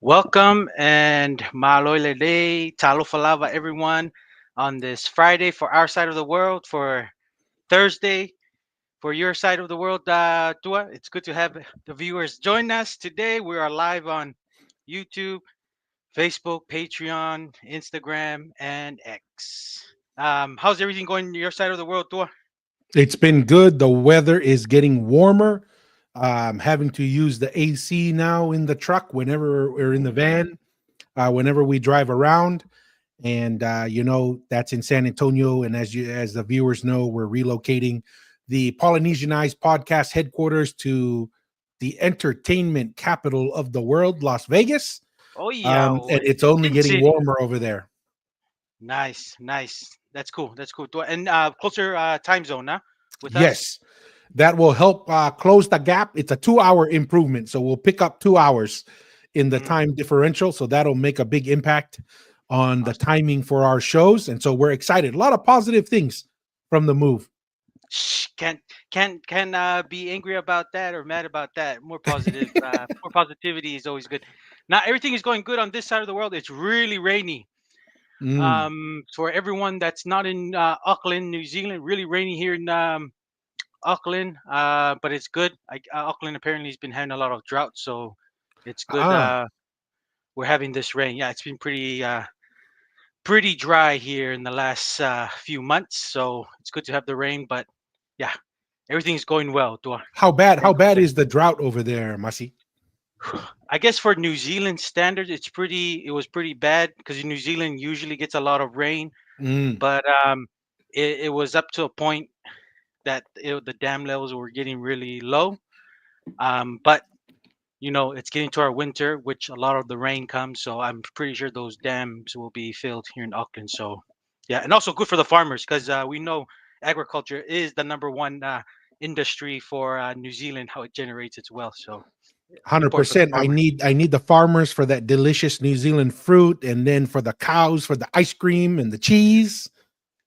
Welcome and Maloy Day, Talo Falava, everyone, on this Friday for our side of the world, for Thursday for your side of the world. Tua, it's good to have the viewers join us today. We are live on YouTube, Facebook, Patreon, Instagram, and X. How's everything going on your side of the world, Tua? It's been good. The weather is getting warmer. Having to use the AC now in the truck whenever we're in the van, whenever we drive around. And that's in San Antonio. And as the viewers know, we're relocating the Polynesianized podcast headquarters to the entertainment capital of the world, Las Vegas. Oh, yeah. And it's only Sin getting City. warmer over there. Nice, nice. That's cool. That's cool. Tua. And closer time zone, huh? With us. Yes, that will help close the gap. It's a 2-hour improvement. So we'll pick up 2 hours in the time differential. So that'll make a big impact on the timing for our shows. And so we're excited. A lot of positive things from the move. Shh, can't be angry about that or mad about that. More positive, more positivity is always good. Now everything is going good on this side of the world. It's really rainy. Mm. For everyone that's not in Auckland, New Zealand, really rainy here in Auckland. But it's good. Auckland apparently has been having a lot of drought, so it's good. Ah, We're having this rain. Yeah, it's been pretty dry here in the last few months, so it's good to have the rain. But yeah, everything's going well. how bad? Can't How bad complain. is the drought over there, Masi? I guess for New Zealand standards, it was pretty bad because New Zealand usually gets a lot of rain, Mm. but it was up to a point that the dam levels were getting really low. But it's getting to our winter, which a lot of the rain comes, so I'm pretty sure those dams will be filled here in Auckland. So yeah, and also good for the farmers because we know agriculture is the number one industry for New Zealand, how it generates its wealth. So important for the 100%. I farmers. need I need the farmers for that delicious New Zealand fruit, and then for the cows for the ice cream and the cheese,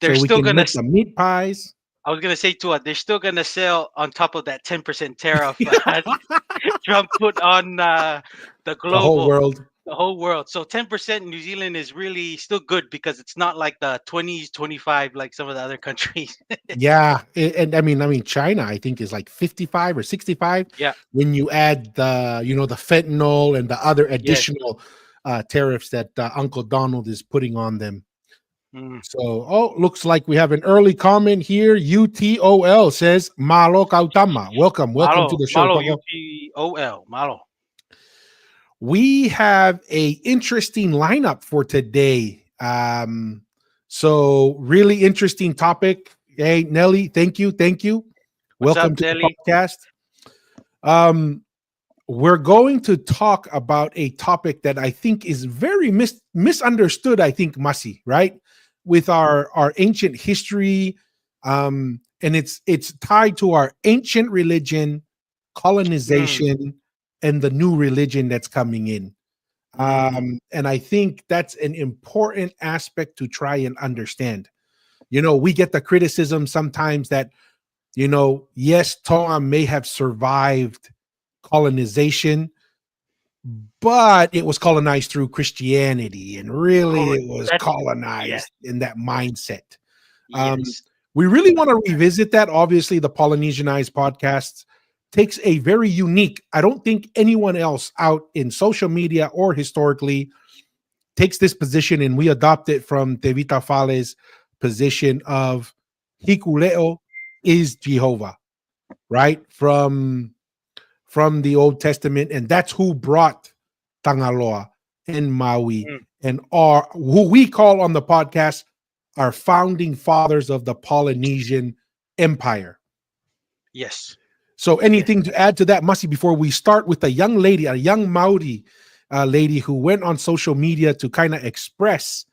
They're so we still can gonna. make the meat pies. I was gonna say to it, they're still gonna sell on top of that 10% tariff Trump put on the The whole global, world. the whole world. So 10% in New Zealand is really still good because it's not like the 20s, 25 like some of the other countries. Yeah, and I mean, China, I think is like 55 or 65 Yeah. when you add the fentanyl and the other Yes. additional tariffs that Uncle Donald is putting on them. Mm. So, looks like we have an early comment here. UTOL says, "Malo kautama." Welcome to Malo, the show, Malo, Togo. UTOL, Malo. We have a interesting lineup for today. So really interesting topic. Hey, Nelly, thank you. What's Welcome up, to the Nelly? podcast. Um, we're going to talk about a topic that I think is very misunderstood. I think, Masi, right? With our ancient history, and it's tied to our ancient religion, Mm, colonization, and the new religion that's coming in. mm, And I think that's an important aspect to try and understand. We get the criticism sometimes that, yes, Tonga may have survived colonization, but it was colonized through Christianity, and really correct. it was That's yes, colonized in that yes, mindset. Um, yes. we really want to revisit that. Obviously, the Polynesianized podcast takes a very unique, I don't think anyone else out in social media or historically takes this position, and we adopt it from Tevita Fale's position of Hikuleo is Jehovah, right? From the Old Testament, and that's who brought Tangaloa and Maui Mm, and our who we call on the podcast our founding fathers of the Polynesian Empire. yes, So, yes. anything to add to that, Masi, before we start with a young lady, a young Maori lady who went on social media to kind of express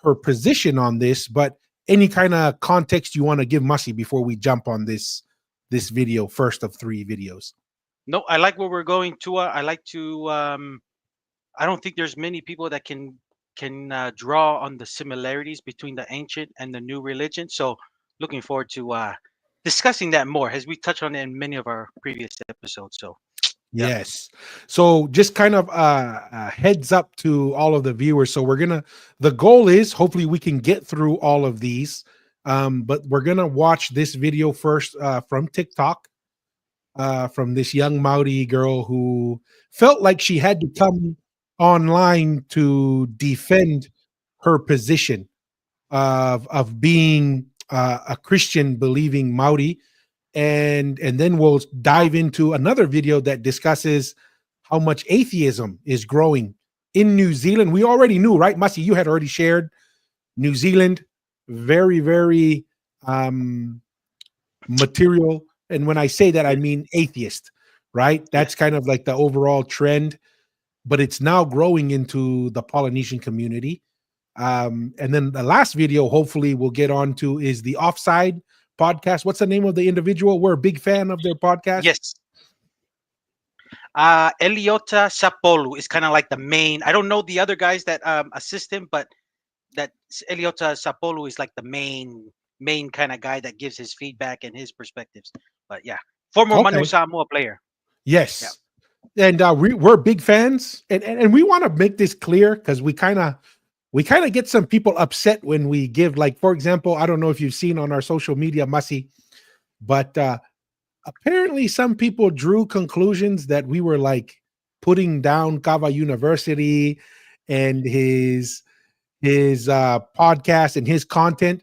her position on this, but any kind of context you want to give, Masi, before we jump on this video, first of three videos. No, I like where we're going to. I like to. I don't think there's many people that can draw on the similarities between the ancient and the new religion. So, looking forward to discussing that more as we touch on it in many of our previous episodes. So, Yep. Yes. So just kind of heads up to all of the viewers. So the goal is hopefully we can get through all of these. But we're gonna watch this video first from TikTok, from this young Maori girl who felt like she had to come online to defend her position of being a Christian believing Maori, and then we'll dive into another video that discusses how much atheism is growing in New Zealand. We already knew, right, Masi? You had already shared New Zealand, very, very material. And when I say that, I Yes. mean atheist, right? That's Yes. kind of like the overall trend, but it's now growing into the Polynesian community. And then the last video, hopefully, we'll get on to is the Offside podcast. What's the name of the individual? We're a big fan of their podcast. Yes. Eliota Sapolu is kind of like the main. I don't know the other guys that assist him, but Eliota Sapolu is like the main kind of guy that gives his feedback and his perspectives. But yeah, former Manu Okay. Samoa player. Yeah. Yes. And we're big fans, and we want to make this clear because we kind of get some people upset when we give, like, for example, I don't know if you've seen on our social media, Masi, but apparently some people drew conclusions that we were like putting down Kava University and his podcast and his content.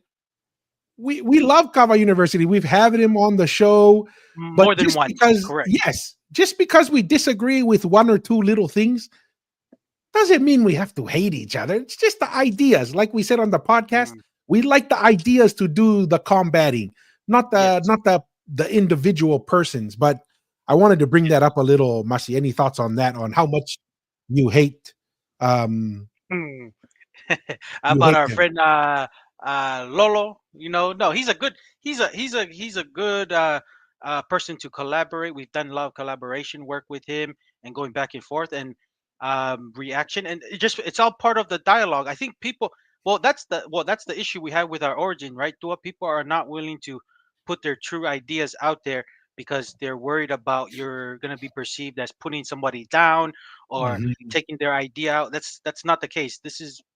We love Kava University. We've had him on the show, More but than just once. because, Correct. yes, just because we disagree with one or two little things doesn't mean we have to hate each other. It's just the ideas. Like we said on the podcast, Mm, we like the ideas to do the combating, not the yes. not the individual persons. But I wanted to bring that up a little, Masi. Any thoughts on that? On how much you hate um Hmm. you About hate our them? friend Lolo. No, he's a good he's a good person to collaborate. We've done a lot of collaboration work with him and going back and forth and reaction, and it's all part of the dialogue. I think people, that's the issue we have with our origin, right? Tua, people are not willing to put their true ideas out there because they're worried about you're going to be perceived as putting somebody down or Mhm. taking their idea out. That's not the case.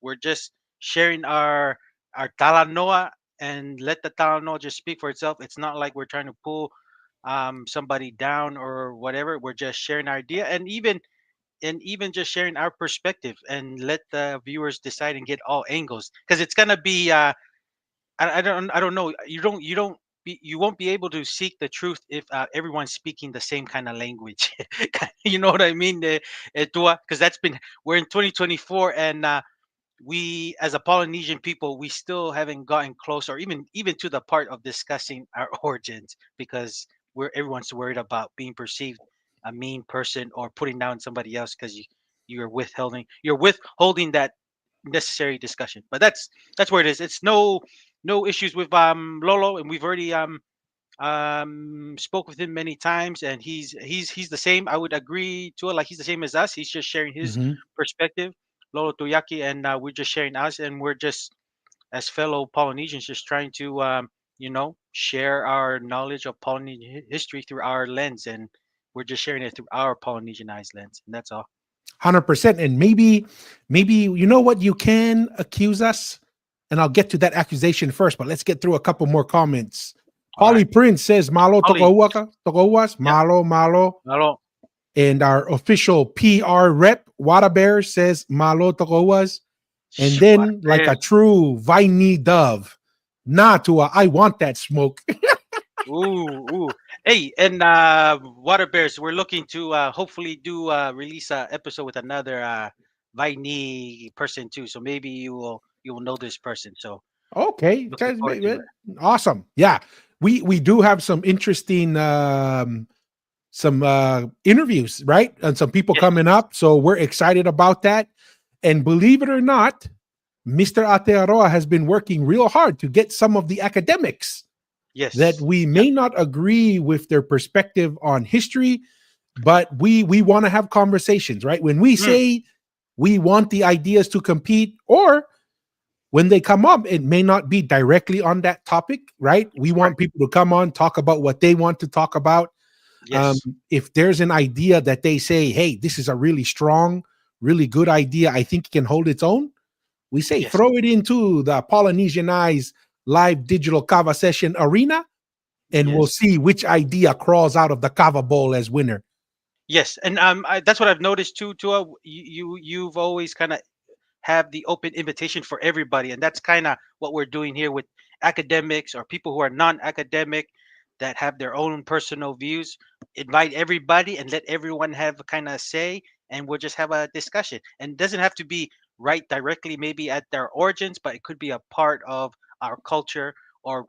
We're just sharing our talanoa and let the talanoa just speak for itself. It's not like we're trying to pull somebody down or whatever. We're just sharing our idea and even just sharing our perspective and let the viewers decide and get all angles because it's gonna be I don't know. You won't be able to seek the truth if everyone's speaking the same kind of language. You know what I mean? Because we're in 2024 and we as a Polynesian people we still haven't gotten close or even to the part of discussing our origins because everyone's worried about being perceived a mean person or putting down somebody else because you're withholding that necessary discussion. But that's where it is. It's no issues with Lolo, and we've already spoke with him many times, and he's the same. I would agree to it. Like he's the same as us. He's just sharing his Mhm. perspective, Lolo Tuyaki, and we're just sharing us, and we're just as fellow Polynesians, just trying to share our knowledge of Polynesian history through our lens, and we're just sharing it through our Polynesianized lens, and that's all. 100%. And maybe you know what, you can accuse us, and I'll get to that accusation first, but let's get through a couple more comments. All right, Polly Prince says malo Polly. tokowas, Yep. malo malo. Hello. And our official PR rep, Wada Bear, says malo tokowas. And What then, like a bears. true Viney dove, nah to a I want that smoke. Ooh. Hey, and Water Bears, we're looking to hopefully do release a episode with another Vaini person too. So maybe you will know this person. So Okay, looking forward to it. awesome. Yeah, we do have some interesting some interviews, right? And some people Yes, coming up. So we're excited about that. And believe it or not, Mr. Atearoa has been working real hard to get some of the academics that yes, we yep, may not agree with their perspective on history, but we want to have conversations, right? When we mm, say we want the ideas to compete, or when they come up, it may not be directly on that topic, right? We correct, want people to come on, talk about what they want to talk about. Yes. If there's an idea that they say, hey, this is a really strong, really good idea, I think it can hold its own, we say Yes. throw it into the Polynesianized live digital kava session arena, and we'll Yes. see which idea crawls out of the kava bowl as winner. Yes. And that's what I've noticed too. Tua, you've always kind of have the open invitation for everybody, and that's kind of what we're doing here with academics or people who are non-academic that have their own personal views. Invite everybody and let everyone have a kind of say, and we'll just have a discussion. And it doesn't have to be right directly maybe at their origins, but it could be a part of our culture, or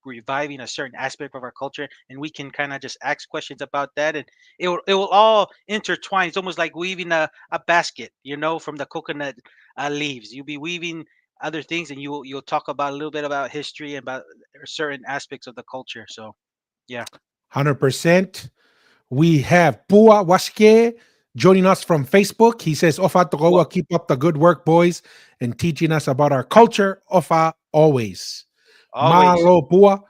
reviving a certain aspect of our culture, and we can kind of just ask questions about that, and it will all intertwine. It's almost like weaving a basket, from the coconut leaves. You'll be weaving other things, and you'll talk about a little bit about history and about certain aspects of the culture. So yeah. 100%. We have Pua Waske joining us from Facebook. He says, Ofa Well, Togowa, keep up the good work, boys, and teaching us about our culture. Ofa, always. always. Malo Pua.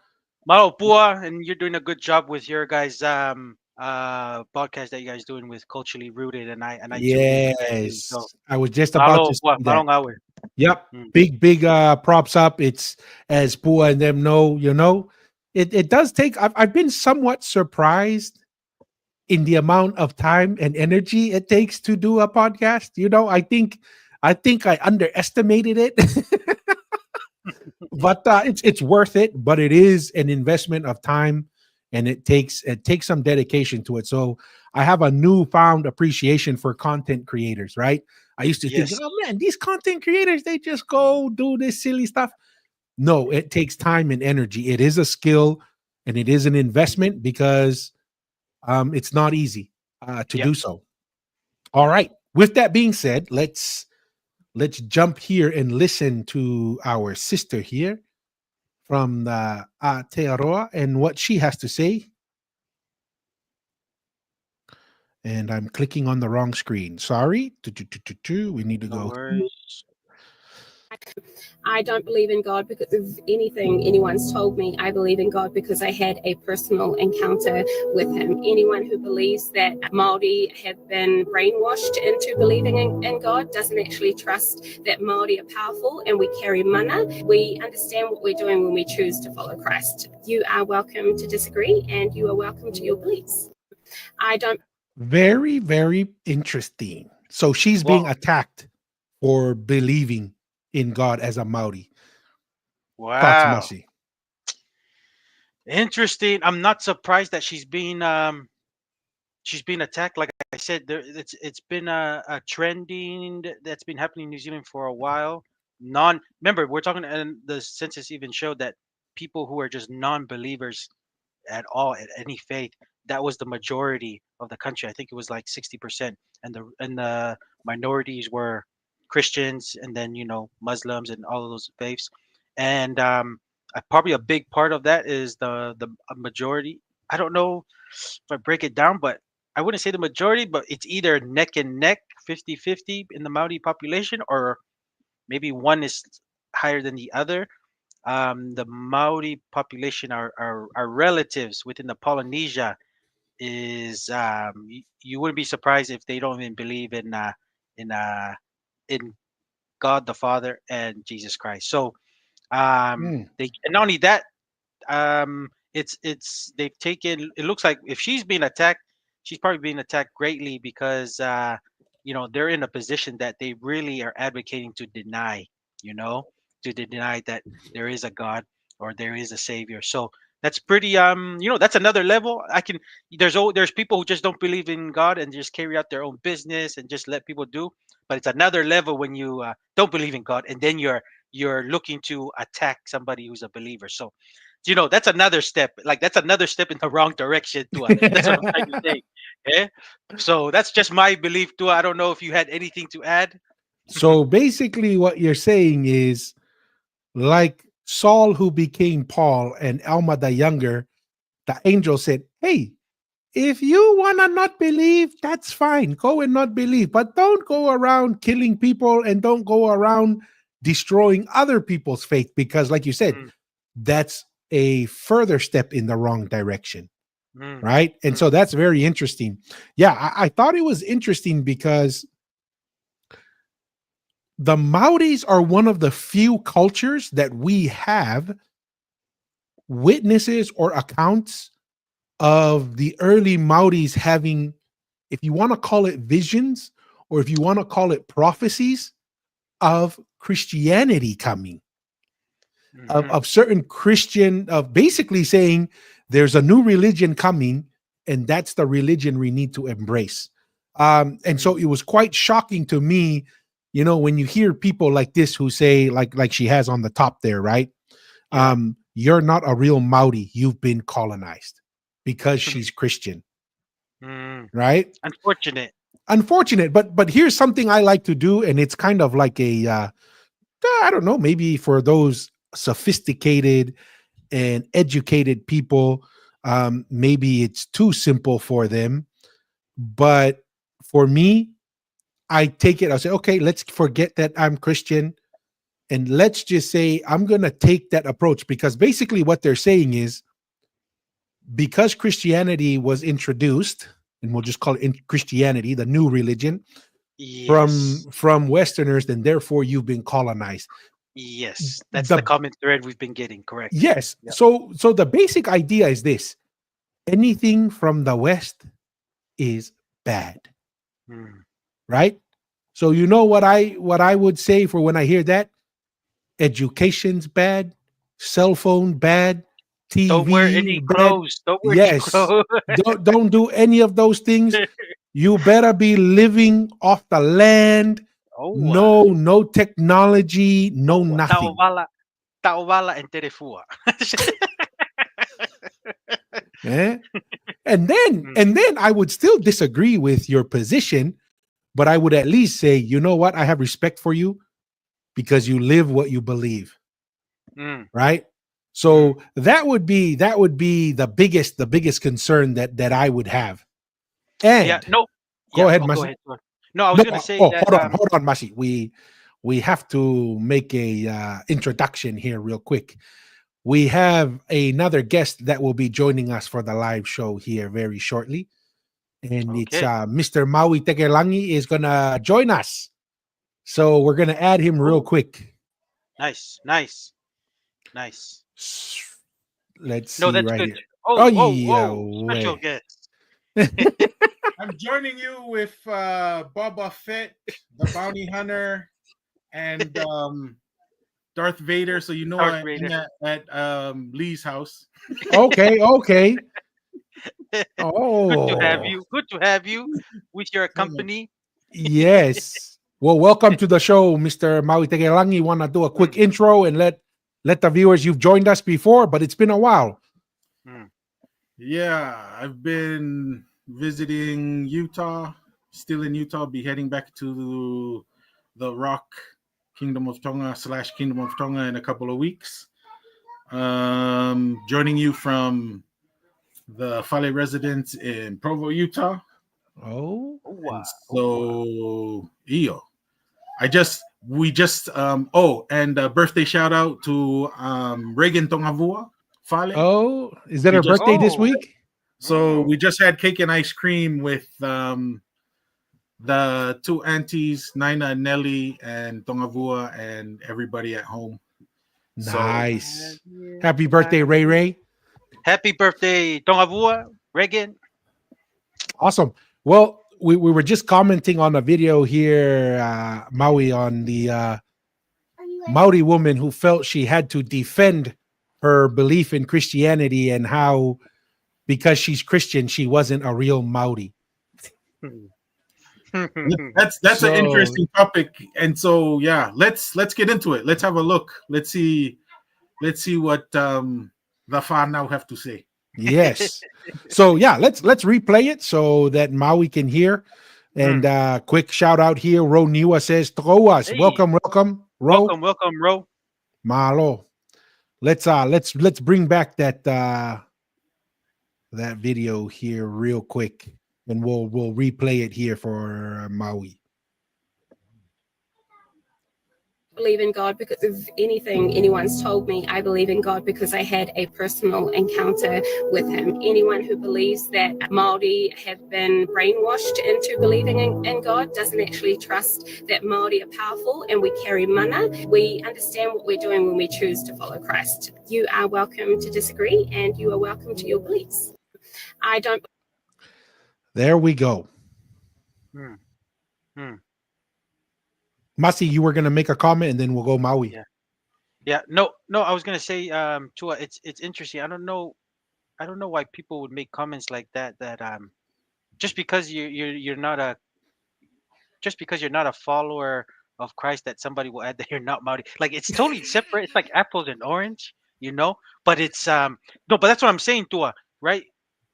Maopua, and you're doing a good job with your guys podcast that you guys doing with culturally rooted, and I tune in with that too. So Yes. I was just about to malo say pua, that. malong awe. Yep. Mm. Big props up. It's as Pua and them know, it does take, I've been somewhat surprised in the amount of time and energy it takes to do a podcast. I think I underestimated it. But it's worth it. But it is an investment of time, and it takes some dedication to it. So I have a newfound appreciation for content creators. Right? I used to think, Yes. oh man, these content creators, they just go do this silly stuff. No, it takes time and energy. It is a skill, and it is an investment, because it's not easy to Yep. do so. All right. With that being said, let's jump here and listen to our sister here from the Aotearoa and what she has to say. And I'm clicking on the wrong screen. Sorry. We need to No go. worries. I don't believe in God because of anything anyone's told me. I believe in God because I had a personal encounter with Him. Anyone who believes that Māori have been brainwashed into believing in God doesn't actually trust that Māori are powerful and we carry mana. We understand what we're doing when we choose to follow Christ. You are welcome to disagree, and you are welcome to your beliefs. I don't. Very, very interesting. So she's being Well, attacked for believing in God as a Maori. Thoughts, wow. Mashi? Interesting. I'm not surprised that she's being attacked. Like I said, it's been a trending that's been happening in New Zealand for a while. Non Remember, we're talking, and the census even showed that people who are just non-believers at all at any faith, that was the majority of the country. I think it was like 60%, and the minorities were Christians, and then Muslims and all of those faiths. And probably a big part of that is the majority. I don't know if I break it down, but I wouldn't say the majority, but it's either neck and neck, 50-50 in the Maori population, or maybe one is higher than the other. The Maori population, our relatives within the Polynesia, is you wouldn't be surprised if they don't even believe in uh, in God the Father and Jesus Christ. So Hmm. they, and not only that, it's they've taken. It looks like if she's being attacked, she's probably being attacked greatly because they're in a position that they really are advocating to deny. You know, to deny that there is a God or there is a Savior. So that's pretty. That's another level. There's people who just don't believe in God and just carry out their own business and just let people do. But it's another level when you don't believe in God and then you're looking to attack somebody who's a believer. So, that's another step. Like that's another step in the wrong direction, Tua. That's what I'm trying to say. Yeah. So that's just my belief, Tua. I don't know if you had anything to add. So basically, what you're saying is, like Saul, who became Paul, and Alma the younger, the angel said, hey, if you want to not believe, that's fine. Go and not believe. But don't go around killing people, and don't go around destroying other people's faith, because, like you said, Mm, that's a further step in the wrong direction. Mm, right? And mm, so that's very interesting. Yeah, I thought it was interesting because the Maoris are one of the few cultures that we have witnesses or accounts of the early Maoris having, if you want to call it visions, or if you want to call it prophecies of Christianity coming, mhm, of certain Christian, of basically saying there's a new religion coming, and that's the religion we need to embrace. And so mm, it was quite shocking to me, when you hear people like this who say, like she has on the top there, right? yeah. You're not a real Maori, you've been colonized because she's Christian, Mm. right? Unfortunate. Unfortunate, but here's something I like to do, and it's kind of like a I don't know, maybe for those sophisticated and educated people, maybe it's too simple for them. But for me, I take it, I say, okay, let's forget that I'm Christian, and let's just say I'm going to take that approach, because basically what they're saying is, because Christianity was introduced, and we'll just call it Christianity, the new religion, Yes. from Westerners, then therefore you've been colonized. Yes. That's the The common thread we've been getting. Correct. Yes. Yep. So the basic idea is this: anything from the West is bad, Mm. right? So what I would say for when I hear that: education's bad, cell phone bad, Don't wear TV any bad. clothes. Don't wear any Yes. clothes. Don't do any of those things. You better be living off the land. Oh, No technology, no oh, nothing. tao bala and terefua. Eh? And then Mm, and then I would still disagree with your position, but I would at least say, you know what? I have respect for you because you live what you believe, mm, right? mm. So that would be the biggest concern that I would have. Yeah. And No. go Yeah. ahead, Oh, go Masi. ahead. Sir. No, I was No, gonna say oh, that. hold on, Masi. We have to make a introduction here real quick. We have another guest that will be joining us for the live show here very shortly. And it's Okay. Mr. Maui Tekelangi is gonna join us. So we're gonna add him real Oh, quick. nice, nice, nice. Let's No, see that's right good. here. Oh Oh, whoa, yeah, whoa, special way. guest. I'm joining you with Boba Fett, the bounty hunter, and Darth Vader. So you know Darth I'm Vader. at Lee's house. Okay. Good to have Oh you. Good to have you with your company. yes. Well, welcome to the show, Mr. Maui Tekelangi. Want to do a quick Mm, intro and let the viewers, you've joined us before, but it's been a while. mm. Yeah, I've been visiting Utah. Still in Utah. Be heading back to the Rock Kingdom of Tonga / Kingdom of Tonga in a couple of weeks. Joining you from the Fale residence in Provo, Utah. Oh, And Oh, so, Io. And birthday shout out to Reagan Tongavua Fale. oh, is that We her just birthday this oh, week? we oh. just had cake and ice cream with the two aunties, Nina and Nelly, and Tongavua, and everybody at home. So Nice. Happy birthday, Ray Ray. Happy birthday, Tongavua, Reagan. Awesome. Well, we were just commenting on a video here, Maui, on the Maori woman who felt she had to defend her belief in Christianity, and how, because she's Christian, she wasn't a real Maori. that's an So interesting topic. And so yeah, let's get into it. Let's have a look. Let's see what the Fa now have to say. yes. So yeah, let's replay it so that Maui can hear. And Mm. quick shout out here. Ro Niwa says, throw us. Hey, Welcome, Ro. welcome, Ro. Malo. Let's bring back that video here real quick, and we'll replay it here for Maui. believe in God because of anything anyone's told me. I believe in God because I had a personal encounter with him. Anyone who believes that Māori have been brainwashed into believing in God doesn't actually trust that Māori are powerful and we carry mana. We understand what we're doing when we choose to follow Christ. You are welcome to disagree and you are welcome to your beliefs. I don't. There we go. Hmm. Hmm. Masi, you were going to make a comment and then we'll go Maui. Yeah. No. I was gonna say, Tua, it's interesting. I don't know why people would make comments like that. Just because you're not a just because you're not a follower of Christ, that somebody will add that you're not Maori. Like, it's totally separate. It's like apples and orange, you know. But it's no, but that's what I'm saying, Tua. Right?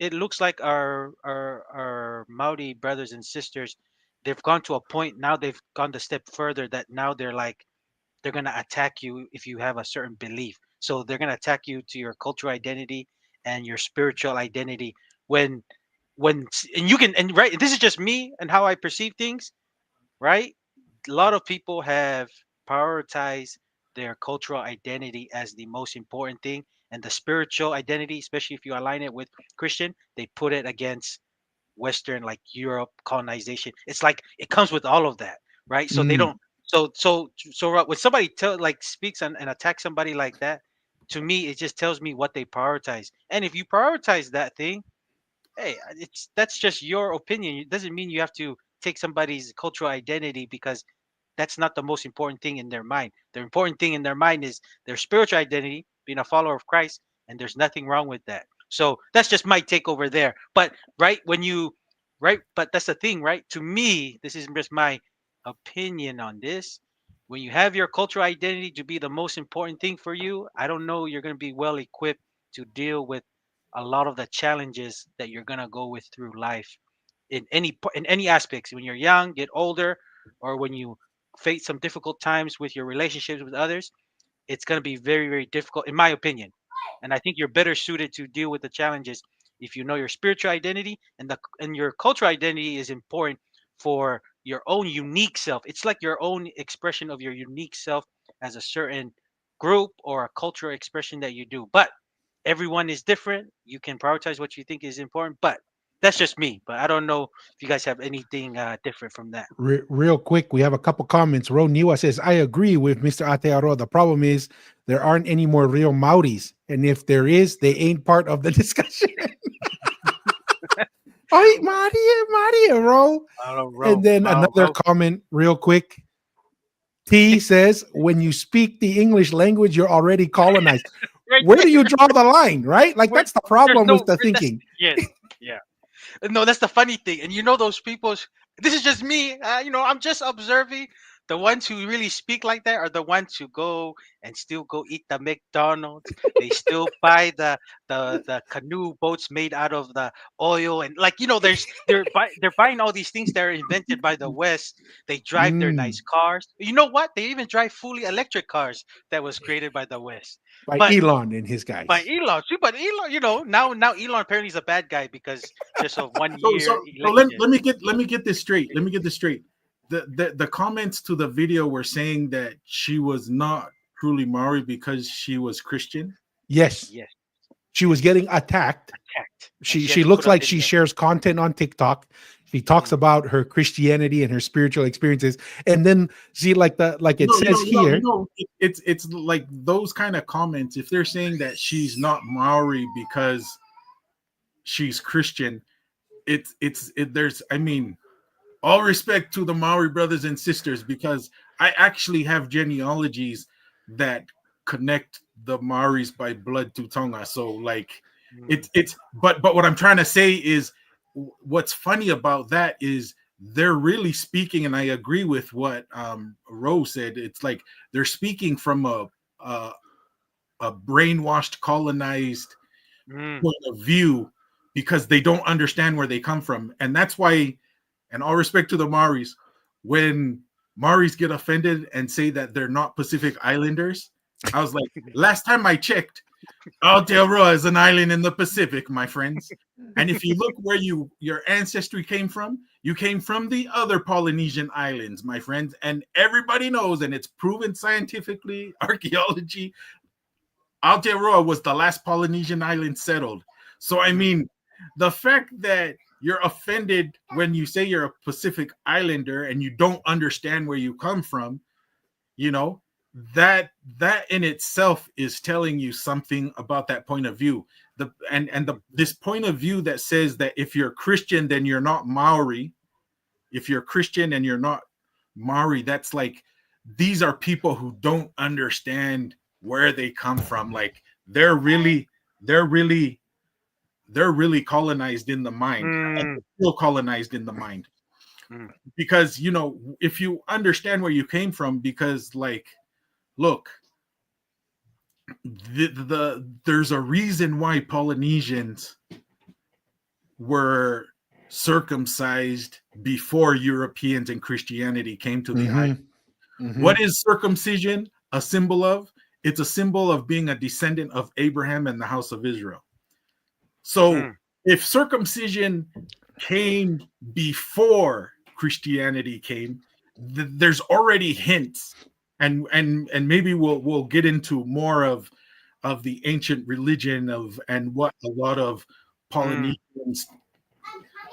It looks like our Maori brothers and sisters, they've gone to a point now. They've gone the step further that now they're like, they're gonna attack you if you have a certain belief. So they're gonna attack you to your cultural identity and your spiritual identity. When and you can, and right, this is just me and how I perceive things, right? A lot of people have prioritized their cultural identity as the most important thing, and the spiritual identity, especially if you align it with Christian, they put it against Western, like Europe colonization. It's like it comes with all of that, right? So they Mm. don't. When somebody speaks and attacks somebody like that, to me, it just tells me what they prioritize. And if you prioritize that thing, hey, that's just your opinion. It doesn't mean you have to take somebody's cultural identity, because that's not the most important thing in their mind. The important thing in their mind is their spiritual identity, being a follower of Christ, and there's nothing wrong with that. So that's just my take over there. But right when you right, but that's the thing, right? To me, this is just my opinion on this. When you have your cultural identity to be the most important thing for you, I don't know you're going to be well equipped to deal with a lot of the challenges that you're going to go with through life in any aspects. When you're young, get older, or when you face some difficult times with your relationships with others, it's going to be very, very difficult, in my opinion. And I think you're better suited to deal with the challenges if you know your spiritual identity, and your cultural identity is important for your own unique self. It's like your own expression of your unique self as a certain group or a cultural expression that you do. But everyone is different. You can prioritize what you think is important, but that's just me. But I don't know if you guys have anything different from that. Real quick, we have a couple comments. Ro Niwa says, I agree with Mr. Atearoa. The problem is there aren't any more real Maoris. And if there is, they ain't part of the discussion. Oh, Maria, Ro. I don't And know, then another comment, real quick. T says, when you speak the English language, you're already colonized. right Where do you draw the line, right? Like, Where- that's the there's problem with no the that's, thinking. yes, yeah. No, that's the funny thing. And you know those people, this is just me, I'm just observing. The ones who really speak like that are the ones who go and still go eat the McDonald's. They still buy the canoe boats made out of the oil, and like, they're buying all these things that are invented by the West. They drive their Mm, nice cars. You know what? They even drive fully electric cars that was created by the West. by But Elon and his by guys. Elon, see, but Elon, now Elon apparently is a bad guy because just of one So, year so let, election. let me get this straight. Let me get this straight. The comments to the video were saying that she was not truly Maori because she was Christian. Yes, Yes, she was yes, getting attacked. attacked, and She she had she to put looks up like she video. shares content on TikTok. She talks Mm. about her Christianity and her spiritual experiences, and then see, like it says here. It's like those kind of comments. If they're saying that she's not Maori because she's Christian, there's, I mean, all respect to the Maori brothers and sisters, because I actually have genealogies that connect the Maoris by blood to Tonga. So like Mm. but what I'm trying to say is, what's funny about that is they're really speaking, and I agree with what Rose said. It's like they're speaking from a, a brainwashed, colonized Mm. point of view, because they don't understand where they come from. And that's why, and all respect to the Maoris, when Maoris get offended and say that they're not Pacific Islanders, I was like, last time I checked, Aotearoa is an island in the Pacific, my friends. And if you look where your ancestry came from, you came from the other Polynesian islands, my friends. And everybody knows, and it's proven scientifically, archaeology, Aotearoa was the last Polynesian island settled. So, I mean, the fact that you're offended when you say you're a Pacific Islander and you don't understand where you come from, you know, that in itself is telling you something about that point of view. This point of view that says that if you're Christian, then you're not Maori. If you're Christian and you're not Maori, that's like, these are people who don't understand where they come from. Like they're really colonized in the mind. And still colonized in the mind. Because, you know, if you understand where you came from, because like, look, there's a reason why Polynesians were circumcised before Europeans and Christianity came to the island. What is circumcision a symbol of? It's a symbol of being a descendant of Abraham and the house of Israel. So if circumcision came before Christianity came, there's already hints, and maybe we'll get into more of the ancient religion and what a lot of Polynesians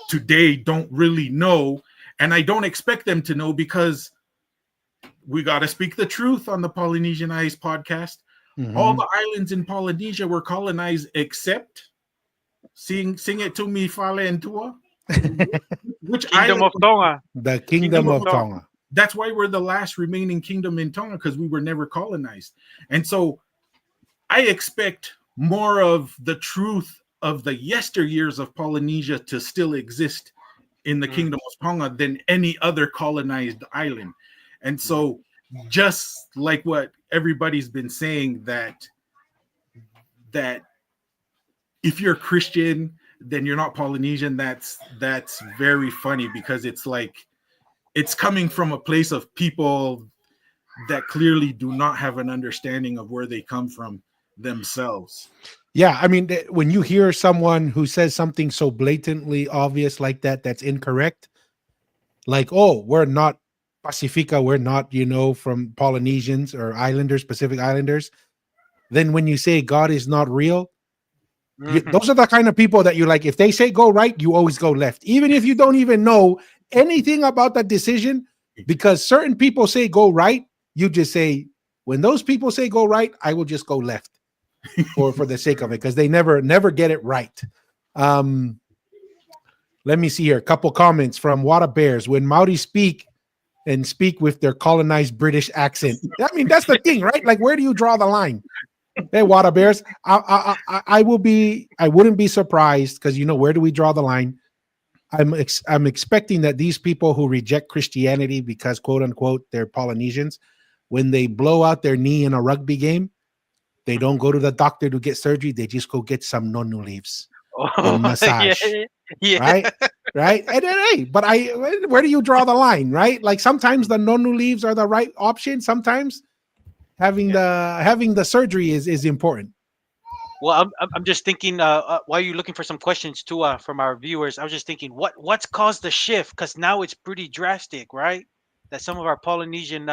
today don't really know, and I don't expect them to know, because we got to speak the truth on the Polynesian Eyes podcast. All the islands in Polynesia were colonized except, sing it to me, Fale and Tua. Which Kingdom island? of Tonga. The Kingdom of Tonga. That's why we're the last remaining kingdom in Tonga, because we were never colonized. And so I expect more of the truth of the yesteryears of Polynesia to still exist in the Kingdom of Tonga than any other colonized island. And so, just like what everybody's been saying, that if you're Christian, then you're not Polynesian, that's very funny, because it's like, it's coming from a place of people that clearly do not have an understanding of where they come from themselves. Yeah, I mean, when you hear someone who says something so blatantly obvious like that, that's incorrect, like, oh, we're not Pacifica, we're not, you know, from Polynesians or Islanders, Pacific Islanders, then when you say God is not real, those are the kind of people that you like, if they say go right, you always go left, even if you don't even know anything about that decision, because certain people say go right, you just say, when those people say go right, I will just go left for the sake of it, because they never get it right. Let me see here. A couple comments from Water Bears. When Māori speak with their colonized British accent. I mean, that's the thing, right? Like, where do you draw the line? Hey, Water Bears, I wouldn't be surprised, because, you know, where do we draw the line? I'm expecting that these people who reject Christianity because, quote unquote, they're Polynesians, when they blow out their knee in a rugby game, they don't go to the doctor to get surgery. They just go get some nonu leaves and massage. Yeah. Right. And then, hey, but where do you draw the line, right? Like, sometimes the nonu leaves are the right option. Sometimes having the surgery is important. Well, I'm just thinking, while you're looking for some questions too, from our viewers, I was just thinking, what's caused the shift? Because now it's pretty drastic, right? That some of our Polynesian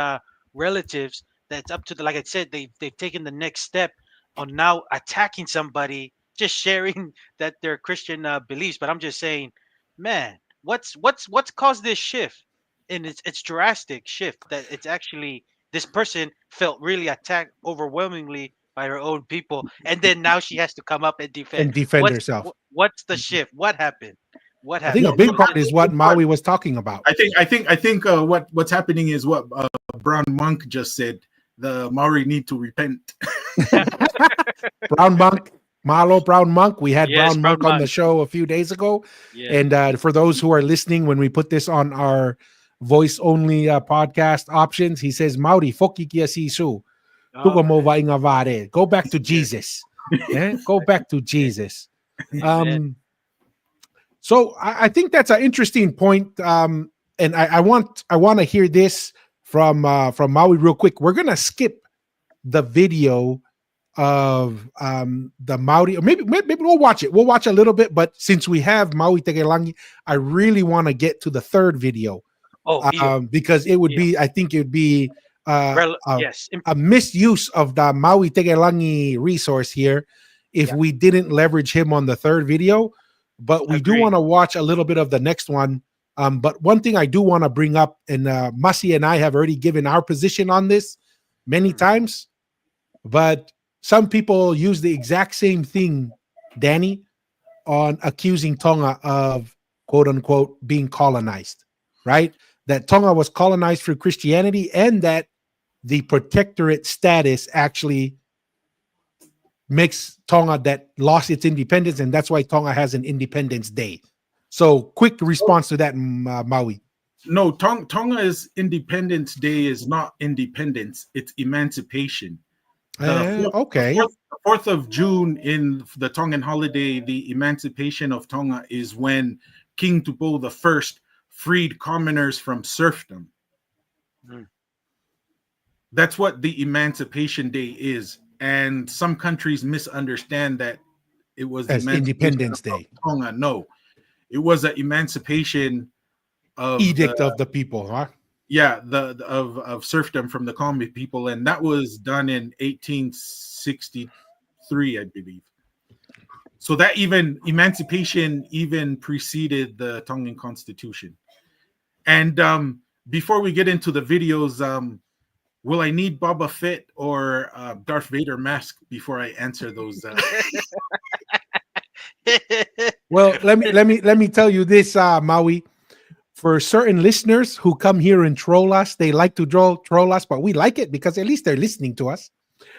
relatives, that's up to like I said, they've taken the next step on now attacking somebody, just sharing that they're Christian beliefs. But I'm just saying, man, what's caused this shift? And it's drastic shift that it's actually, this person felt really attacked overwhelmingly by her own people, and then now she has to come up and defend herself. What's the shift? What happened? I think a big part is what Maui was talking about. I think what's happening is what Brown Monk just said. The Maori need to repent. Brown Monk, Malo Brown Monk. We had Yes, Brown Monk on the show a few days ago. Yeah. And for those who are listening, when we put this on our voice only podcast options, he says, Maori, foki kia sisu. Go back to Jesus. Go back to Jesus. So I think that's an interesting point. And I want to hear this from Maui real quick. We're gonna skip the video of the Maori, or maybe we'll watch it. We'll watch a little bit, but since we have Maui Tegelangi, I really want to get to the third video. Oh, Because it would be, I think it would be yes, a misuse of the Maui Tegelangi resource here if we didn't leverage him on the third video. But we do want to watch a little bit of the next one. But one thing I do want to bring up, and Masi and I have already given our position on this many times, but some people use the exact same thing, Danny, on accusing Tonga of quote unquote being colonized, right? That Tonga was colonized through Christianity, and that the protectorate status actually makes Tonga that lost its independence, and that's why Tonga has an Independence Day. So quick response to that, Maui. No, Tonga's Independence Day is not independence, it's emancipation. Okay. The 4th of June in the Tongan holiday, the emancipation of Tonga is when King Tupou I freed commoners from serfdom. That's what the Emancipation Day is. And some countries misunderstand that it was as Independence Day. Tonga. No, it was an emancipation of edict of the people, huh? Yeah, of serfdom from the colony people, and that was done in 1863, I believe. So that emancipation even preceded the Tongan Constitution. And before we get into the videos, will I need Boba Fett or Darth Vader mask before I answer those? Well, let me tell you this, Maui. For certain listeners who come here and troll us, they like to troll us, but we like it because at least they're listening to us.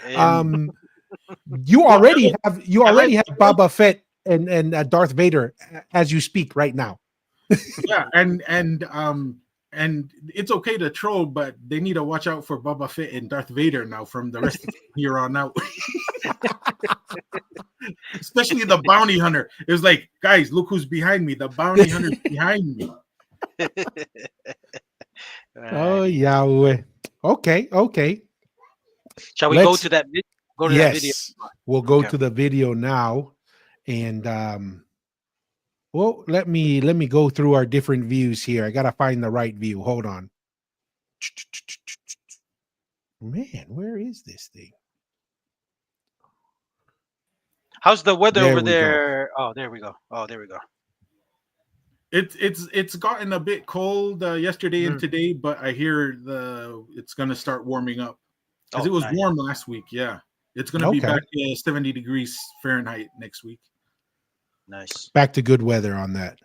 You already have Boba Fett and Darth Vader as you speak right now. Yeah, and it's okay to troll, but they need to watch out for Boba Fett and Darth Vader now from the rest of here on out. Especially the bounty hunter. It was like, guys, look who's behind me. The bounty hunter's behind me. Oh, Yahweh. Okay. Shall we go to that video? Yes, that video. We'll go to the video now. And well, let me go through our different views here. I gotta find the right view. Hold on. Man, where is this thing? How's the weather There over we there? Oh, there we go. It's gotten a bit cold yesterday and today, but I hear it's gonna start warming up because it was warm last week. Yeah, it's gonna be back 70 degrees Fahrenheit next week. Nice. Back to good weather on that.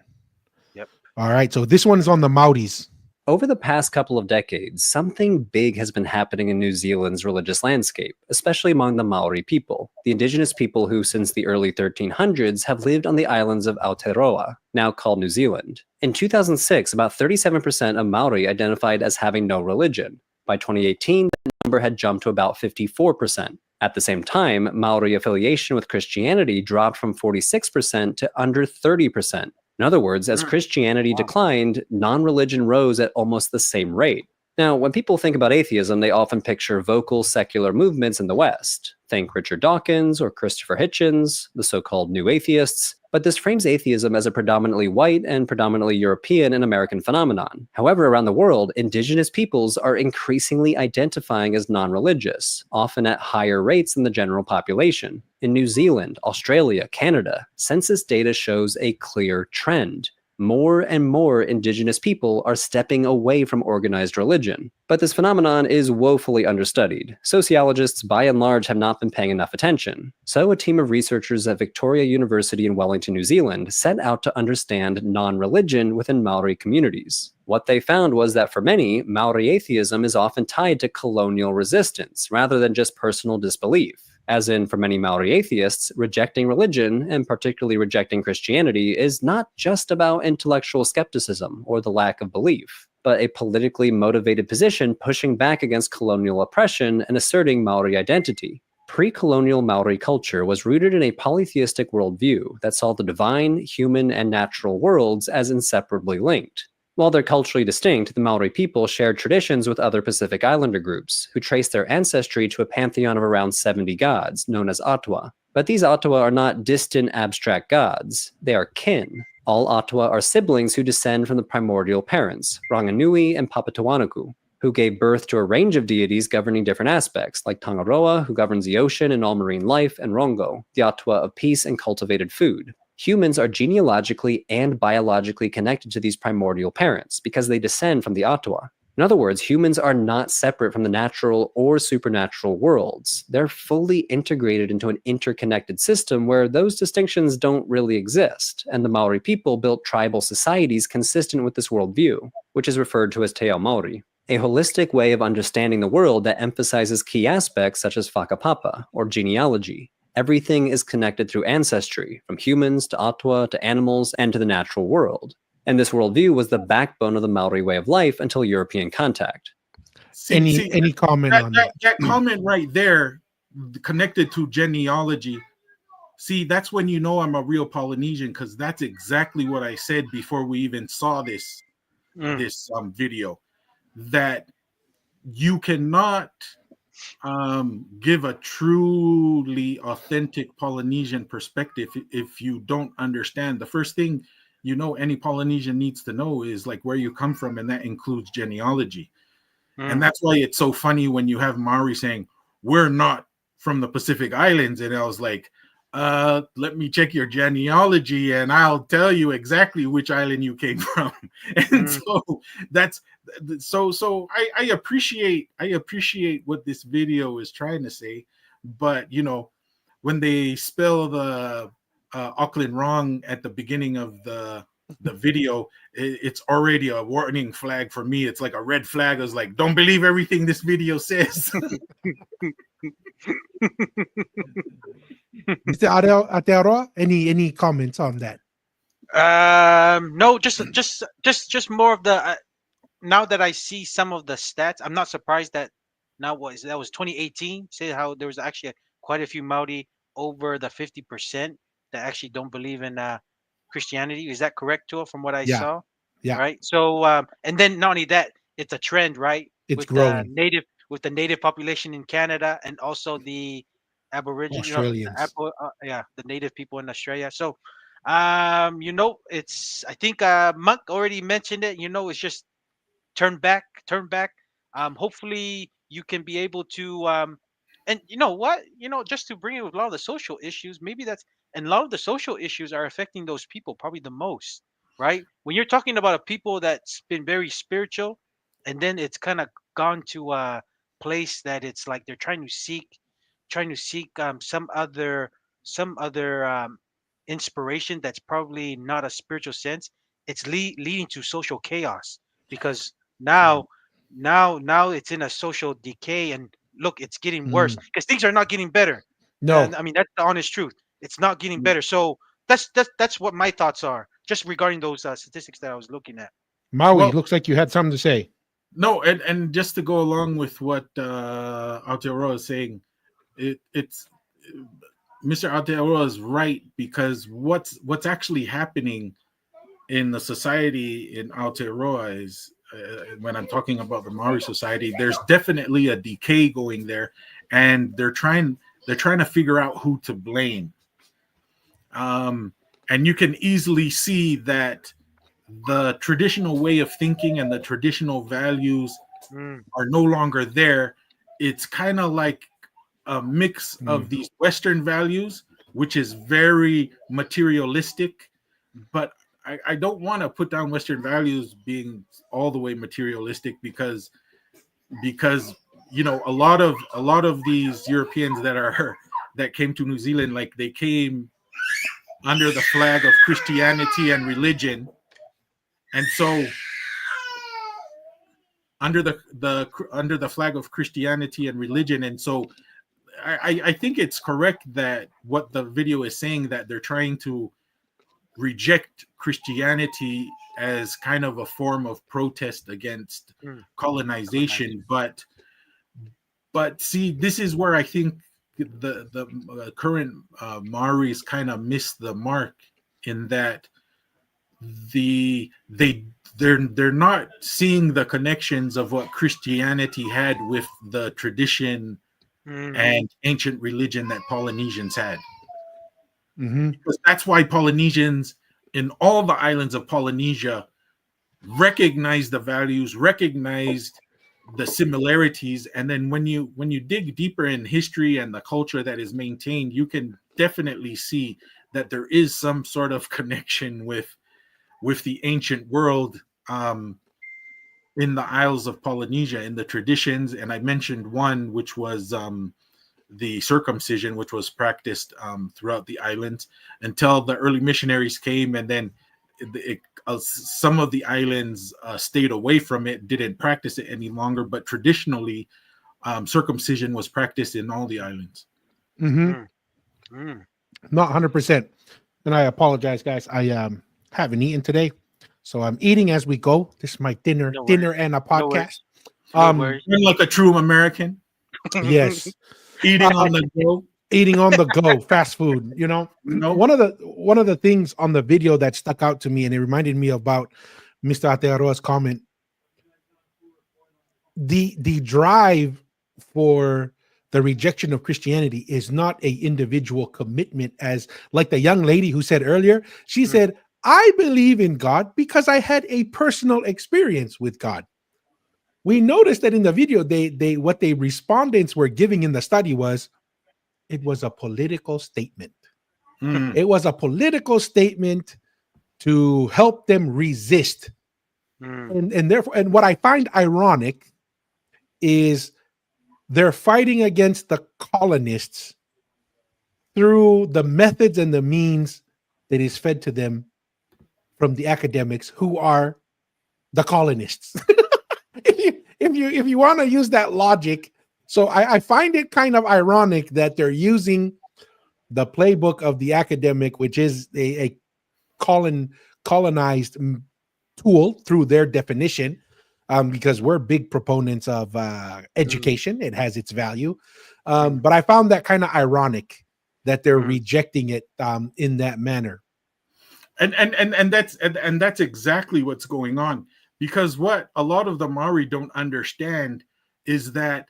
Yep. All right, so this one's on the Maoris. Over the past couple of decades, something big has been happening in New Zealand's religious landscape, especially among the Māori people, the indigenous people who since the early 1300s have lived on the islands of Aotearoa, now called New Zealand. In 2006, about 37% of Māori identified as having no religion. By 2018, that number had jumped to about 54%. At the same time, Māori affiliation with Christianity dropped from 46% to under 30%. In other words, as Christianity declined, non-religion rose at almost the same rate. Now, when people think about atheism, they often picture vocal secular movements in the West. Think Richard Dawkins or Christopher Hitchens, the so-called new atheists. But this frames atheism as a predominantly white and predominantly European and American phenomenon. However, around the world, indigenous peoples are increasingly identifying as non-religious, often at higher rates than the general population. In New Zealand, Australia, Canada, census data shows a clear trend. More and more indigenous people are stepping away from organized religion. But this phenomenon is woefully understudied. Sociologists, by and large, have not been paying enough attention. So a team of researchers at Victoria University in Wellington, New Zealand, set out to understand non-religion within Māori communities. What they found was that for many, Māori atheism is often tied to colonial resistance, rather than just personal disbelief. As in, for many Māori atheists, rejecting religion, and particularly rejecting Christianity, is not just about intellectual skepticism or the lack of belief, but a politically motivated position pushing back against colonial oppression and asserting Māori identity. Pre-colonial Māori culture was rooted in a polytheistic worldview that saw the divine, human, and natural worlds as inseparably linked. While they're culturally distinct, the Maori people shared traditions with other Pacific Islander groups, who trace their ancestry to a pantheon of around 70 gods, known as Atua. But these Atua are not distant, abstract gods. They are kin. All Atua are siblings who descend from the primordial parents, Ranganui and Papatuanuku, who gave birth to a range of deities governing different aspects, like Tangaroa, who governs the ocean and all marine life, and Rongo, the Atua of peace and cultivated food. Humans are genealogically and biologically connected to these primordial parents because they descend from the Atua. In other words, humans are not separate from the natural or supernatural worlds. They're fully integrated into an interconnected system where those distinctions don't really exist, and the Maori people built tribal societies consistent with this worldview, which is referred to as Te Ao Maori, a holistic way of understanding the world that emphasizes key aspects such as whakapapa, or genealogy. Everything is connected through ancestry, from humans to Atua to animals and to the natural world. And this worldview was the backbone of the Maori way of life until European contact. Any comment on that? That comment right there, connected to genealogy. See, that's when you know I'm a real Polynesian, because that's exactly what I said before we even saw this video. That you cannot give a truly authentic Polynesian perspective if you don't understand. The first thing any Polynesian needs to know is like where you come from, and that includes genealogy. And that's why it's so funny when you have Maori saying we're not from the Pacific Islands, and I was like, let me check your genealogy and I'll tell you exactly which island you came from. And so that's so I appreciate what this video is trying to say, but when they spell the Auckland wrong at the beginning of the video, it's already a warning flag for me. It's like a red flag. I was like, don't believe everything this video says. Mr. Aotearoa, any comments on that? No, just more of the. Now that I see some of the stats, I'm not surprised that that was 2018. Say how there was actually quite a few Maori over the 50% that actually don't believe in Christianity. Is that correct, Tua? From what I saw, yeah. Right. So and then not only that, it's a trend, right? It's with growing. the native population in Canada and also the Aboriginal, Australians. the native people in Australia. So, it's I think Monk already mentioned it. It's just turn back. Hopefully you can be able to and you know what, just to bring it with a lot of the social issues, maybe that's and a lot of the social issues are affecting those people probably the most, right? When you're talking about a people that's been very spiritual and then it's kind of gone to a place that it's like they're trying to seek some other inspiration that's probably not a spiritual sense. It's leading to social chaos because now it's in a social decay, and look, it's getting worse because things are not getting better. No. I mean, that's the honest truth. It's not getting better. So that's what my thoughts are just regarding those statistics that I was looking at. Maui, looks like you had something to say. No, and just to go along with what Aotearoa is saying, it's Mr. Aotearoa is right, because what's actually happening in the society in Aotearoa is, when I'm talking about the Maori society, there's definitely a decay going there, and they're trying to figure out who to blame. And you can easily see that the traditional way of thinking and the traditional values are no longer there. It's kind of like a mix of these Western values, which is very materialistic, but I don't want to put down Western values being all the way materialistic, because a lot of these Europeans that came to New Zealand, like, they came under the flag of Christianity and religion, and so under the flag of Christianity and religion, and so I think it's correct that what the video is saying, that they're trying to reject Christianity as kind of a form of protest against colonization. But see, this is where I think the current Maoris kind of missed the mark, in that they're not seeing the connections of what Christianity had with the tradition and ancient religion that Polynesians had. Because that's why Polynesians in all the islands of Polynesia recognized the values, recognized the similarities, and then when you dig deeper in history and the culture that is maintained, you can definitely see that there is some sort of connection with the ancient world in the Isles of Polynesia, in the traditions. And I mentioned one, which was the circumcision, which was practiced throughout the islands until the early missionaries came, and then some of the islands stayed away from it, didn't practice it any longer. But traditionally, circumcision was practiced in all the islands. Not 100%. And I apologize, guys. I haven't eaten today, so I'm eating as we go. This is my dinner and a podcast. No worries. You're like a true American. Yes. Eating on the go. Eating on the go, fast food. One of the things on the video that stuck out to me, and it reminded me about Mr. Atearoa's comment, the drive for the rejection of Christianity is not a individual commitment, as like the young lady who said earlier. She said, I believe in God because I had a personal experience with God. We noticed that in the video, what the respondents were giving in the study was, it was a political statement. It was a political statement to help them resist. And therefore, and what I find ironic is they're fighting against the colonists through the methods and the means that is fed to them from the academics who are the colonists. if you want to use that logic. So I find it kind of ironic that they're using the playbook of the academic, which is a colonized tool through their definition, because we're big proponents of education. It has its value. But I found that kind of ironic that they're rejecting it in that manner. And that's exactly what's going on, because what a lot of the Maori don't understand is that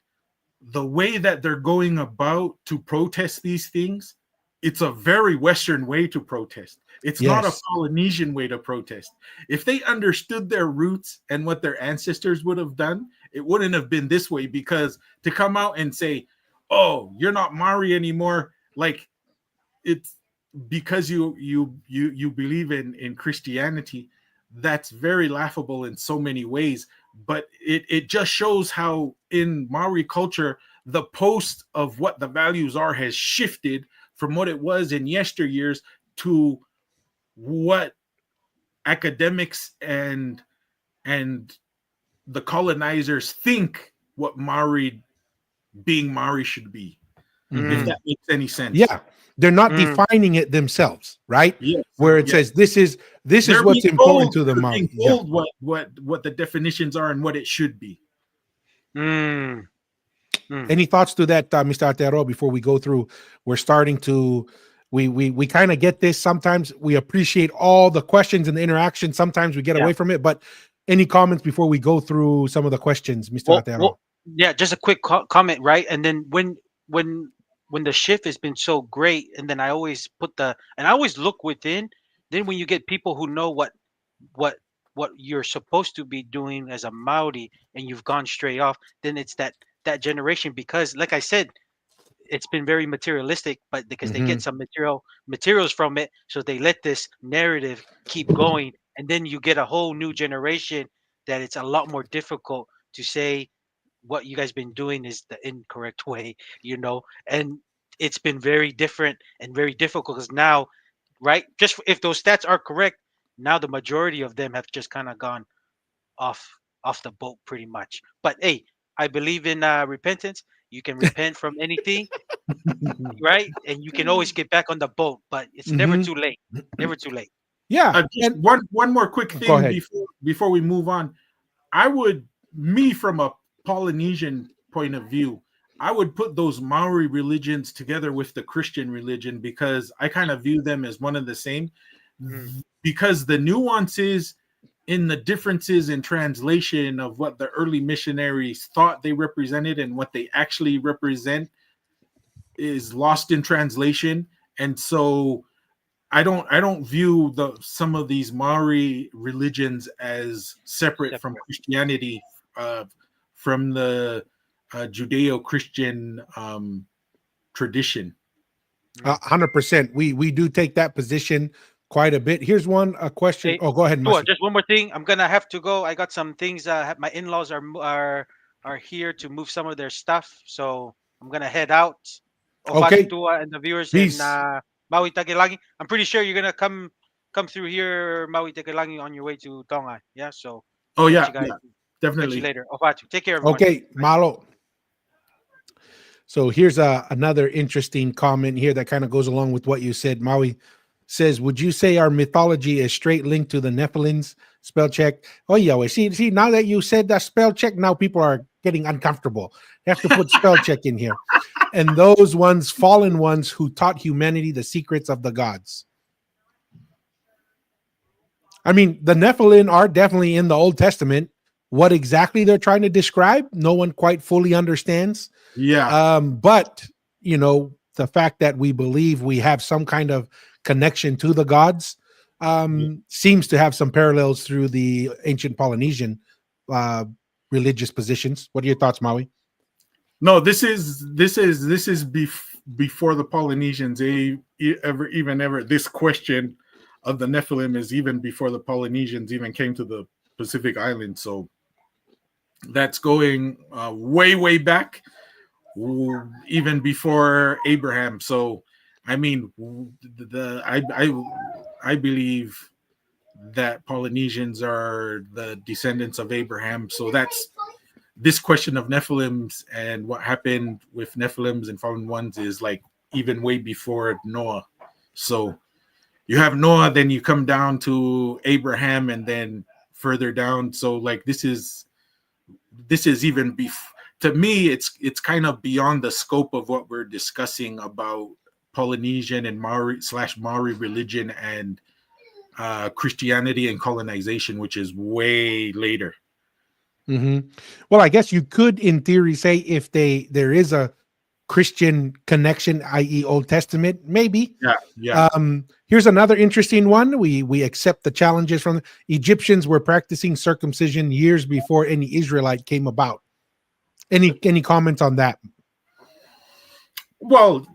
the way that they're going about to protest these things, it's a very Western way to protest. It's not a Polynesian way to protest. If they understood their roots and what their ancestors would have done, it wouldn't have been this way. Because to come out and say, oh, you're not Maori anymore, like, it's because you believe in Christianity, that's very laughable in so many ways. But it just shows how in Maori culture, the post of what the values are has shifted from what it was in yesteryears to what academics and the colonizers think what being Maori should be. If that makes any sense. Yeah. They're not defining it themselves, right? Yes. Where it says this is what's important to the Maori. They're being told what the definitions are and what it should be. Any thoughts to that, Mr. Atearoa, before we go through? We're starting to we kind of get this. Sometimes we appreciate all the questions and the interaction. Sometimes we get away from it. But any comments before we go through some of the questions, Mr. Atearoa? Well, yeah, just a quick comment, right? And then when the shift has been so great, and then I always I always look within. Then when you get people who know what you're supposed to be doing as a Maori, and you've gone straight off, then it's that generation, because like I said, it's been very materialistic, but because they get some materials from it, so they let this narrative keep going, and then you get a whole new generation that it's a lot more difficult to say what you guys been doing is the incorrect way, and it's been very different and very difficult, because now, right, just if those stats are correct, now the majority of them have just kind of gone off the boat pretty much. But hey, I believe in repentance. You can repent from anything, right? And you can always get back on the boat, but it's never too late. Never too late. Yeah. Just one more quick thing before we move on. From a Polynesian point of view, I would put those Maori religions together with the Christian religion, because I kind of view them as one and the same. Mm. because the nuances in the differences in translation of what the early missionaries thought they represented and what they actually represent is lost in translation. And so I don't view some of these Maori religions as separate from Separate. Christianity, from the Judeo-Christian tradition. 100%. We do take that position quite a bit. Here's a question. Hey, Oh, go ahead, Tua, Masi. just one more thing. I'm gonna have to go. I got some things. My in-laws are here to move some of their stuff, so I'm gonna head out. Ofat Okay, Tua and the viewers in peace. Maui Tagilangi. I'm pretty sure you're gonna come through here, Maui Tagilangi, on your way to Tonga. Yeah, so Oh I'll catch yeah, you guys. yeah, Catch you definitely. later. Ofat, take care, everyone. Okay, malo. So here's another interesting comment here that kind of goes along with what you said. Maui says, would you say our mythology is straight linked to the Nephilims? Spell check. Oh yeah, well, see, now that you said that spell check, now people are getting uncomfortable. They have to put spell check in here. And those ones, fallen ones who taught humanity the secrets of the gods. I mean, the Nephilim are definitely in the Old Testament. What exactly they're trying to describe, no one quite fully understands. Yeah. But the fact that we believe we have some kind of connection to the gods seems to have some parallels through the ancient Polynesian religious positions. What are your thoughts, Maui? No, this is before the Polynesians ever. This question of the Nephilim is even before the Polynesians even came to the Pacific Islands. So that's going way back, even before Abraham. So I mean, I believe that Polynesians are the descendants of Abraham. So that's this question of Nephilims and what happened with Nephilims and fallen ones is like even way before Noah. So you have Noah, then you come down to Abraham, and then further down. So like this is even to me, it's kind of beyond the scope of what we're discussing about Polynesian and Maori religion and Christianity and colonization, which is way later. Mm-hmm. Well, I guess you could, in theory, say if there is a Christian connection, i.e., Old Testament, maybe. Yeah. Here's another interesting one. We accept the challenges from the Egyptians were practicing circumcision years before any Israelite came about. Any comments on that? Well,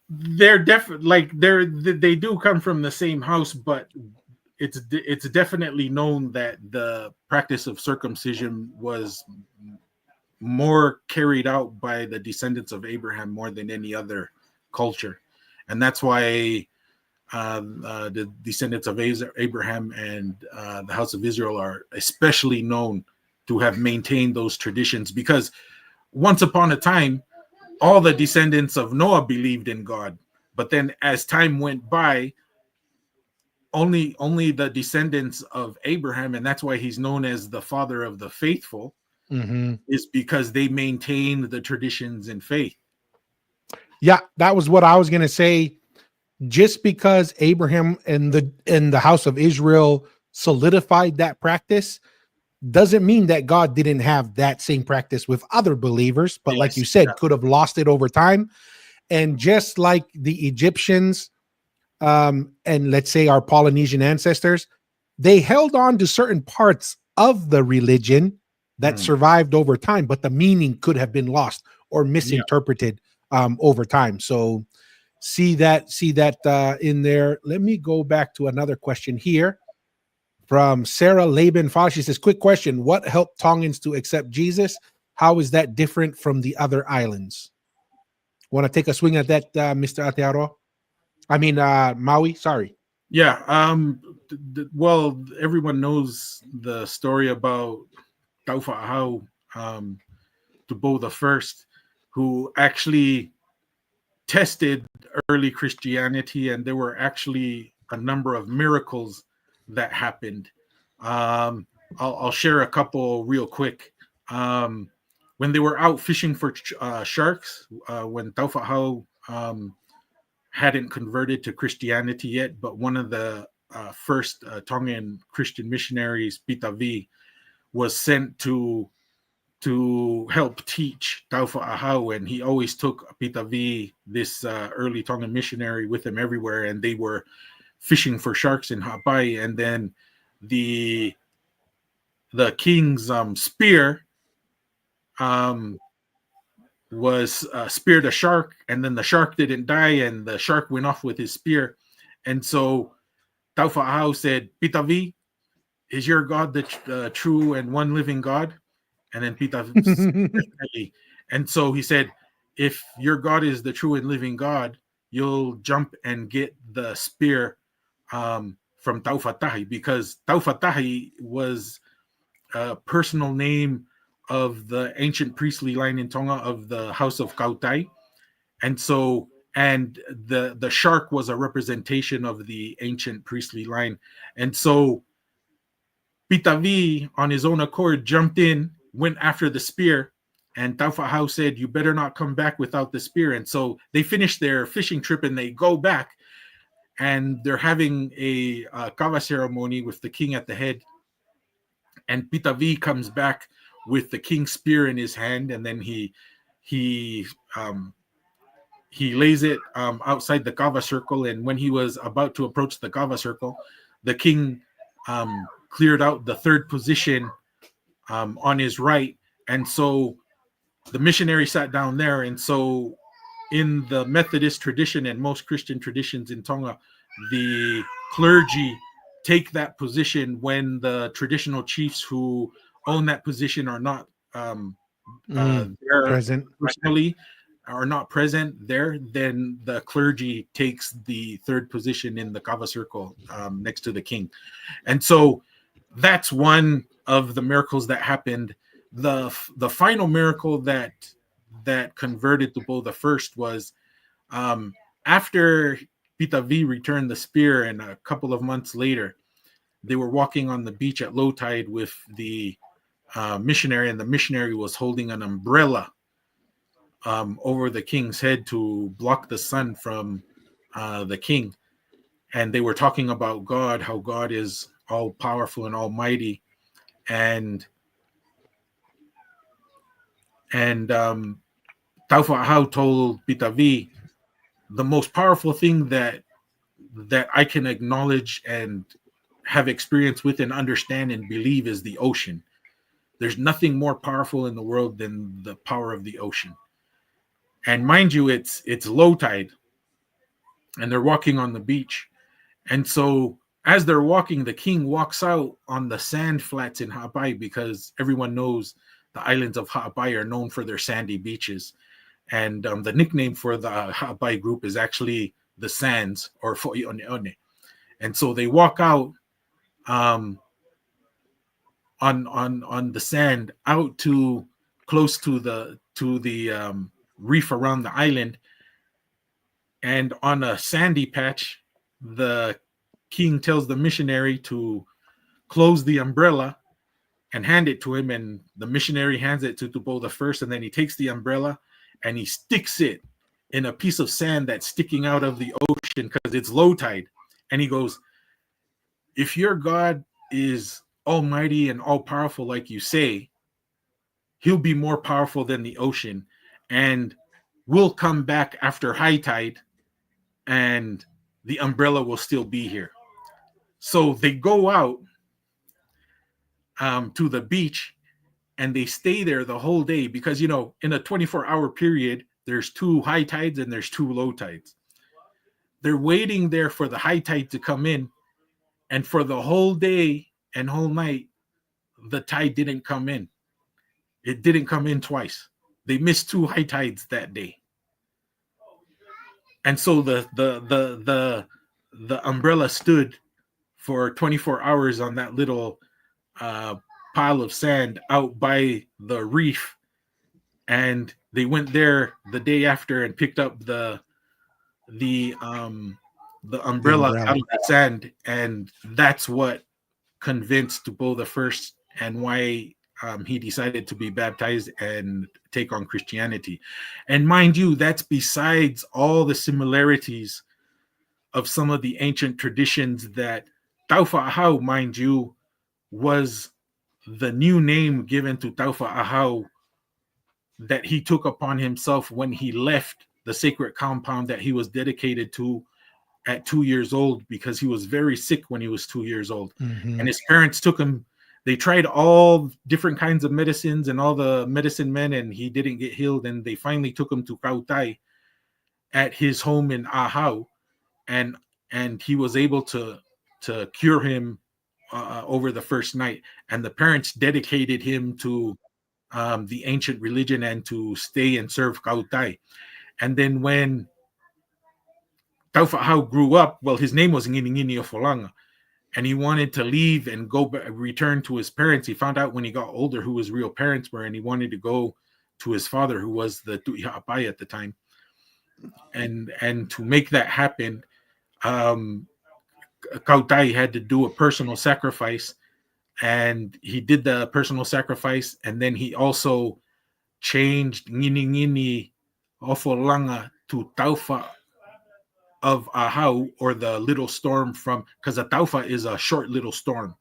they're definitely they do come from the same house, but it's definitely known that the practice of circumcision was more carried out by the descendants of Abraham more than any other culture, and that's why the descendants of Abraham and the house of Israel are especially known to have maintained those traditions, because once upon a time, all the descendants of Noah believed in God, but then as time went by, only the descendants of Abraham, and that's why he's known as the father of the faithful, is because they maintained the traditions and faith. Yeah, that was what I was going to say. Just because Abraham and the house of Israel solidified that practice doesn't mean that God didn't have that same practice with other believers, but like you said, could have lost it over time. And just like the Egyptians, and let's say our Polynesian ancestors, they held on to certain parts of the religion that survived over time, but the meaning could have been lost or misinterpreted over time. So see that in there. Let me go back to another question here from Sarah Laban. She says, quick question. What helped Tongans to accept Jesus? How is that different from the other islands? Want to take a swing at that, Mr. Atearo? I mean, Maui, sorry. Yeah. Well, everyone knows the story about Taufa'ahau, Tubo the First, who actually tested early Christianity, and there were actually a number of miracles that happened. I'll share a couple real quick. When they were out fishing for sharks, when Taufa'ahau hadn't converted to Christianity yet, but one of the first Tongan Christian missionaries, Pitavi, was sent to help teach Taufa Ahau, and he always took Pitavi, this early Tongan missionary, with him everywhere, and they were fishing for sharks in Hawaii. And then the king's spear was speared a shark, and then the shark didn't die, and the shark went off with his spear. And so Taufa Ahau said, Pitavi, is your God the true and one living God? And then Pitavi definitely. And so he said, if your God is the true and living God, you'll jump and get the spear from Taufa Tahi, because Taufa Tahi was a personal name of the ancient priestly line in Tonga of the House of Kautai. And so, and the shark was a representation of the ancient priestly line. And so Pitavi, on his own accord, jumped in, went after the spear, and Taufa Ahau said, you better not come back without the spear. And so they finished their fishing trip, and they go back, and they're having a kava ceremony with the king at the head. And Pitavi comes back with the king's spear in his hand, and then he lays it outside the kava circle. And when he was about to approach the kava circle, the king cleared out the third position on his right. And so the missionary sat down there. And so in the Methodist tradition and most Christian traditions in Tonga, the clergy take that position when the traditional chiefs who own that position are not there present personally, are not present there, then the clergy takes the third position in the kava circle next to the king. And so that's one of the miracles that happened. The final miracle that converted Tupo the First was after Pitavi returned the spear, and a couple of months later, they were walking on the beach at low tide with the missionary, and the missionary was holding an umbrella over the king's head to block the sun from the king. And they were talking about God, how God is all powerful and almighty. And Taufa Ahau told Pitavi, the most powerful thing that I can acknowledge and have experience with and understand and believe is the ocean. There's nothing more powerful in the world than the power of the ocean. And mind you, it's low tide, and they're walking on the beach. And so as they're walking, the king walks out on the sand flats in Hawaii, because everyone knows the islands of Hawaii are known for their sandy beaches. And the nickname for the Hawaii group is actually the Sands, or Fo'i'one'one. And so they walk out on the sand out to close to the reef around the island. And on a sandy patch, the king tells the missionary to close the umbrella and hand it to him. And the missionary hands it to Tupo the First, and then he takes the umbrella and he sticks it in a piece of sand that's sticking out of the ocean because it's low tide. And he goes, if your God is almighty and all powerful like you say, he'll be more powerful than the ocean, and we'll come back after high tide and the umbrella will still be here. So they go out to the beach, and they stay there the whole day, because, you know, in a 24-hour period, there's 2 high tides and there's 2 low tides. They're waiting there for the high tide to come in, and for the whole day and whole night, the tide didn't come in. It didn't come in twice. They missed 2 high tides that day. And so the umbrella stood for 24 hours on that little pile of sand out by the reef. And they went there the day after and picked up the umbrella out of the sand, and that's what convinced Tupo the First and why he decided to be baptized and take on Christianity. And mind you, that's besides all the similarities of some of the ancient traditions that Taufa Ahau, mind you, was the new name given to Taufa Ahau that he took upon himself when he left the sacred compound that he was dedicated to at 2 years old, because he was very sick when he was 2 years old. Mhm. And his parents took him. They tried all different kinds of medicines and all the medicine men, and he didn't get healed. And they finally took him to Kautai at his home in Ahau, and he was able to cure him over the first night. And the parents dedicated him to the ancient religion and to stay and serve Kautai. And then when Taufa'ahau grew up, well, his name was Nginingini Ofolanga, and he wanted to leave and go back, return to his parents. He found out when he got older who his real parents were, and he wanted to go to his father, who was the Tu'iha'apai at the time. And to make that happen, Kautai had to do a personal sacrifice, and he did the personal sacrifice, and then he also changed Nginingini Ofolanga to Taufa of Ahau, or the little storm, from, because a Taufa is a short little storm,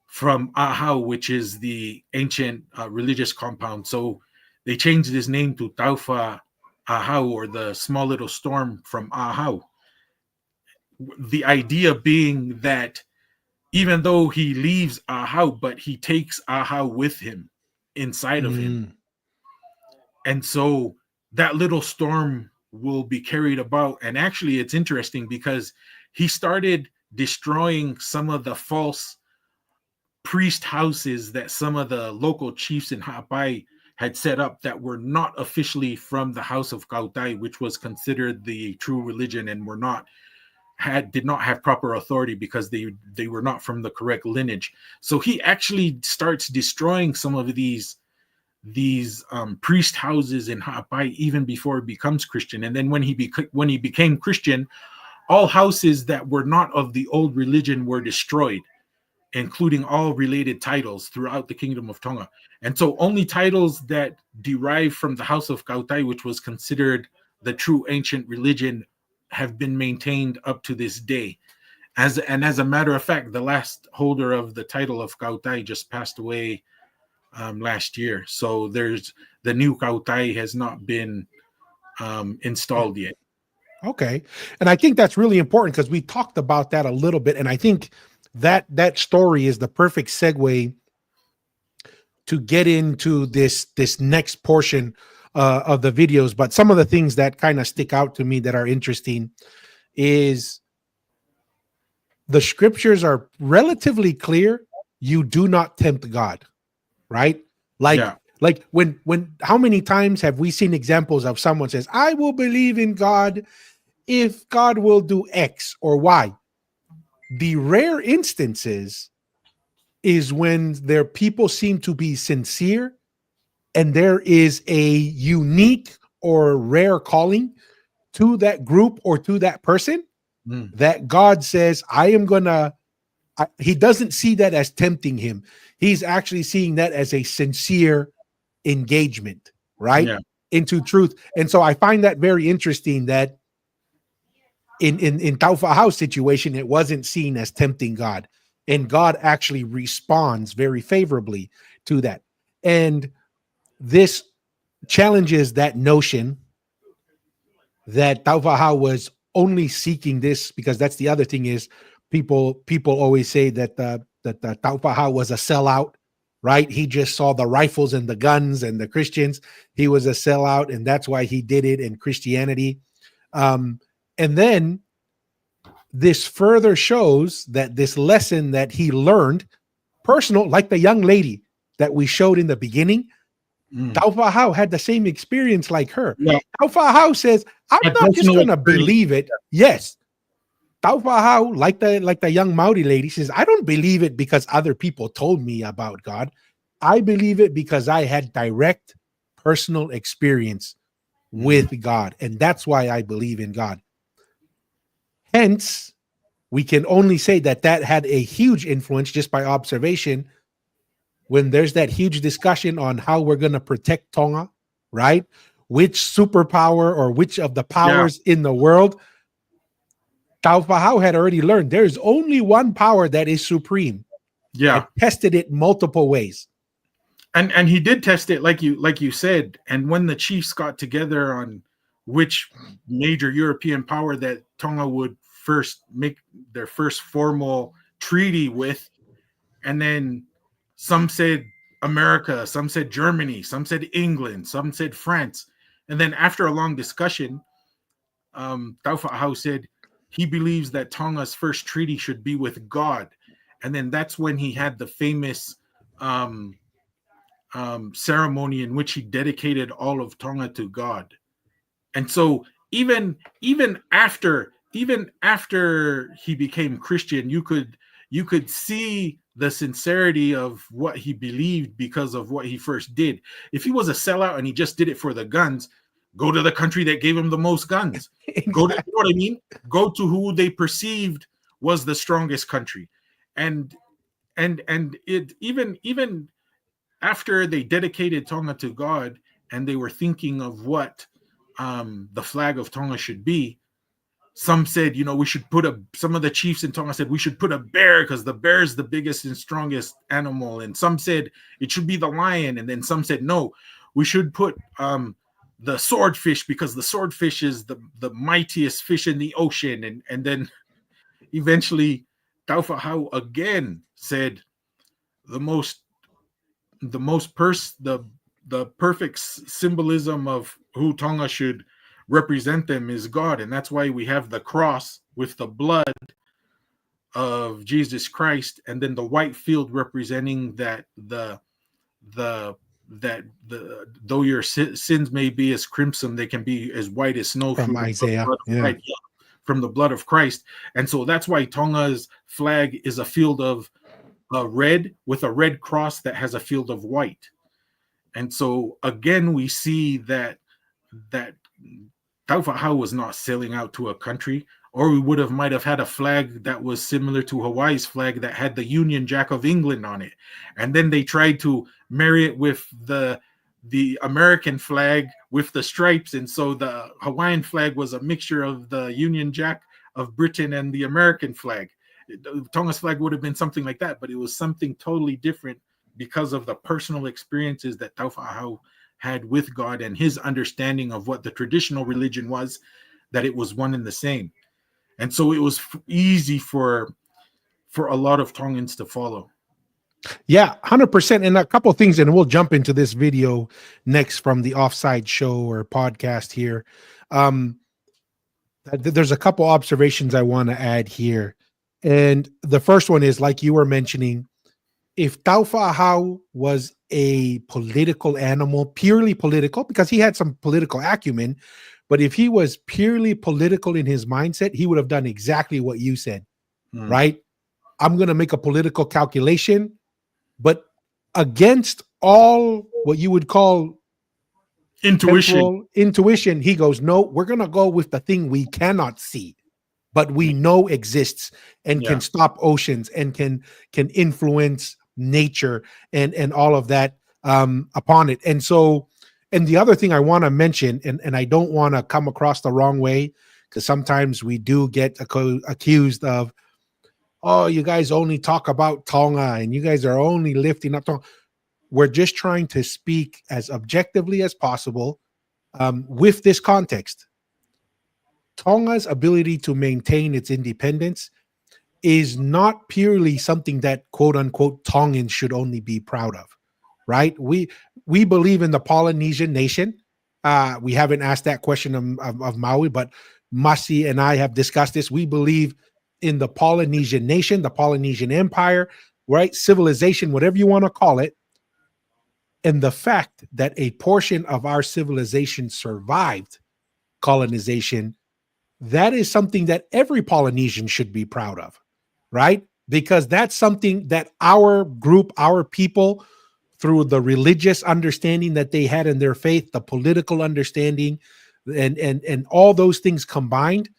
from Ahau, which is the ancient religious compound. So they changed his name to Taufa Ahau, or the small little storm from Ahau. The idea being that even though he leaves Ahau, but he takes Ahau with him, inside of him. And so that little storm will be carried about. And actually, it's interesting because he started destroying some of the false priest houses that some of the local chiefs in Ha'apai had set up that were not officially from the house of Kautai, which was considered the true religion, and did not have proper authority because they were not from the correct lineage. So he actually starts destroying some of these priest houses in Ha'apai even before he becomes Christian. And then when he became Christian, all houses that were not of the old religion were destroyed, including all related titles throughout the Kingdom of Tonga. And so only titles that derive from the House of Kautai, which was considered the true ancient religion, have been maintained up to this day. As a matter of fact, the last holder of the title of Kautai just passed away last year. So there's the new Kautai has not been installed yet. Okay. And I think that's really important because we talked about that a little bit. And I think that story is the perfect segue to get into this next portion of the videos. But some of the things that kind of stick out to me that are interesting is the scriptures are relatively clear. You do not tempt God, right? Like when how many times have we seen examples of someone says, I will believe in God if God will do X or Y? The rare instances is when their people seem to be sincere and there is a unique or rare calling to that group or to that person that God says, he doesn't see that as tempting him. He's actually seeing that as a sincere engagement, right? Yeah. Into truth. And so I find that very interesting that in Taufa'ahau's situation, it wasn't seen as tempting God, and God actually responds very favorably to that. And this challenges that notion that Taufa'ahau was only seeking this, because that's the other thing is people always say that the Taufa'ahau was a sellout, right? He just saw the rifles and the guns and the Christians. He was a sellout, and that's why he did it in Christianity. And then this further shows that this lesson that he learned, personal, like the young lady that we showed in the beginning, Taufa'ahau had the same experience like her. Yeah. Taufa'ahau says, I'm not just going to believe it. Yes. Taufa'ahau, like the young Māori lady, says, I don't believe it because other people told me about God. I believe it because I had direct personal experience with God. And that's why I believe in God. Hence, we can only say that had a huge influence just by observation when there's that huge discussion on how we're going to protect Tonga, right? Which superpower or which of the powers in the world, Taufa'ahau had already learned there's only one power that is supreme. Yeah. And tested it multiple ways. And he did test it like you said. And when the chiefs got together on which major European power that Tonga would first make their first formal treaty with, and then some said America, some said Germany, some said England, some said France. And then after a long discussion, Taufa'ahau said he believes that Tonga's first treaty should be with God. And then that's when he had the famous ceremony in which he dedicated all of Tonga to God. And so even after he became Christian, you could see the sincerity of what he believed because of what he first did. If he was a sellout and he just did it for the guns, go to the country that gave him the most guns. Exactly. Go to, you know what I mean? Go to who they perceived was the strongest country. And it even after they dedicated Tonga to God and they were thinking of what the flag of Tonga should be, some said, we should some of the chiefs in Tonga said we should put a bear because the bear is the biggest and strongest animal. And some said it should be the lion. And then some said, no, we should put the swordfish because the swordfish is the mightiest fish in the ocean. And then eventually Taufa'ahau again said the perfect symbolism of who Tonga should represent them is God. And that's why we have the cross with the blood of Jesus Christ, and then the white field representing that though your sins may be as crimson, they can be as white as snow From Isaiah. from the blood of Christ. And so that's why Tonga's flag is a field of red with a red cross that has a field of white. And so again, we see that Taufa'ahau was not selling out to a country, or we might have had a flag that was similar to Hawaii's flag that had the Union Jack of England on it. And then they tried to marry it with the American flag with the stripes. And so the Hawaiian flag was a mixture of the Union Jack of Britain and the American flag. Tonga's flag would have been something like that, but it was something totally different because of the personal experiences that Taufa'ahau had with God and his understanding of what the traditional religion was, that it was one and the same. And so it was easy for a lot of Tongans to follow. Yeah, 100%. And a couple of things, and we'll jump into this video next from the Offside Show or podcast here. There's a couple observations I want to add here. And the first one is, like you were mentioning, if Taufa'ahau was a political animal, purely political, because he had some political acumen, but if he was purely political in his mindset, he would have done exactly what you said, right? I'm going to make a political calculation, but against all what you would call intuition, he goes, no, we're going to go with the thing we cannot see, but we know exists and can stop oceans and can influence nature and all of that upon it. And so, and the other thing I want to mention, and I don't want to come across the wrong way, because sometimes we do get accused of, oh, you guys only talk about Tonga and you guys are only lifting up Tonga. We're just trying to speak as objectively as possible with this context. Tonga's ability to maintain its independence is not purely something that quote unquote Tongans should only be proud of, right? We believe in the Polynesian nation. We haven't asked that question of Maui, but Masi and I have discussed this. We believe in the Polynesian nation, the Polynesian Empire, right? Civilization, whatever you want to call it. And the fact that a portion of our civilization survived colonization, that is something that every Polynesian should be proud of, right? Because that's something that our group, our people, through the religious understanding that they had in their faith, the political understanding, and all those things combined,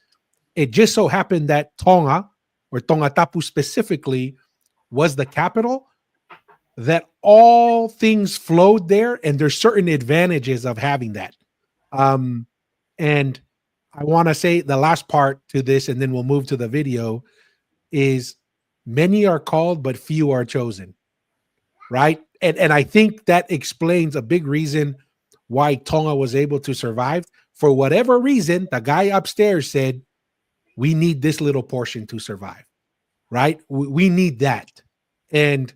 it just so happened that Tonga, or Tongatapu specifically, was the capital, that all things flowed there, and there's certain advantages of having that. And I want to say the last part to this, and then we'll move to the video, is many are called, but few are chosen, right? And I think that explains a big reason why Tonga was able to survive. For whatever reason, the guy upstairs said, we need this little portion to survive, right? We need that. And,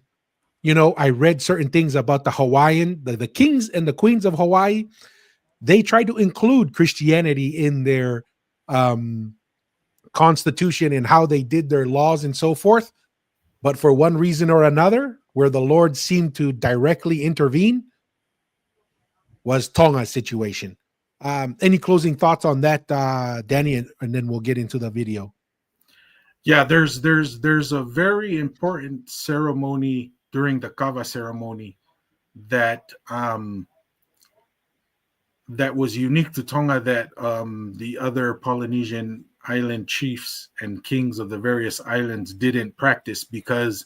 you know, I read certain things about the Hawaiian, the kings and the queens of Hawaii. They tried to include Christianity in their constitution and how they did their laws and so forth. But for one reason or another, where the Lord seemed to directly intervene, was Tonga's situation. Any closing thoughts on that, Danny, and then we'll get into the video. Yeah, there's a very important ceremony during the kava ceremony that that was unique to Tonga that the other Polynesian island chiefs and kings of the various islands didn't practice because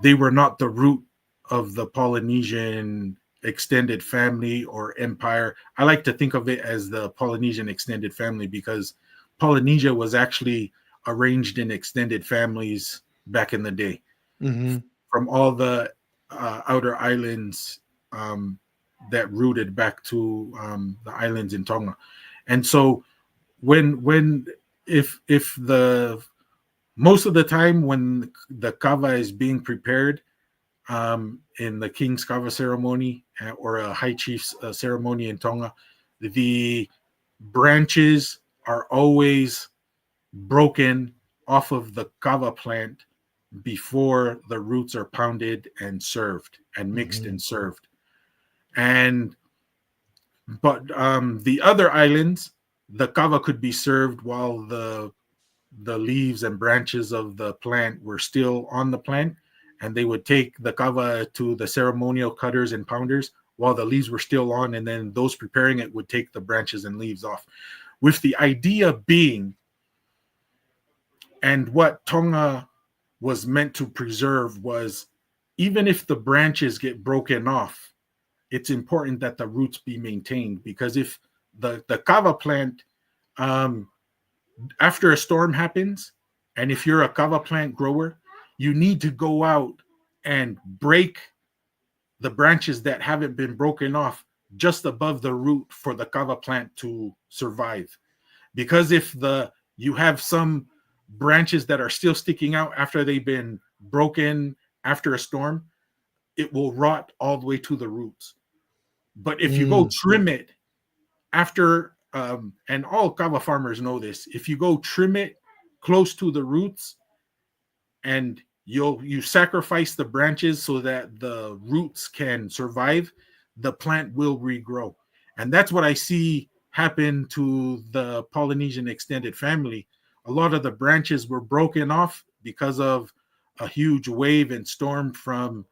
they were not the root of the Polynesian extended family or empire. I like to think of it as the Polynesian extended family because Polynesia was actually arranged in extended families back in the day, from all the outer islands that rooted back to the islands in Tonga. And so if the most of the time when the kava is being prepared in the king's kava ceremony or a high chief's ceremony in Tonga, the branches are always broken off of the kava plant before the roots are pounded and served and mixed and served. But the other islands, the kava could be served while the leaves and branches of the plant were still on the plant, and they would take the kava to the ceremonial cutters and pounders while the leaves were still on, and then those preparing it would take the branches and leaves off, with the idea being, and what Tonga was meant to preserve was, even if the branches get broken off, it's important that the roots be maintained, because if the kava plant, after a storm happens, and if you're a kava plant grower, you need to go out and break the branches that haven't been broken off just above the root for the kava plant to survive. Because if you have some branches that are still sticking out after they've been broken after a storm, it will rot all the way to the roots. But if you go trim it after, and all kava farmers know this, if you go trim it close to the roots and you sacrifice the branches so that the roots can survive, the plant will regrow. And that's what I see happen to the Polynesian extended family. A lot of the branches were broken off because of a huge wave and storm from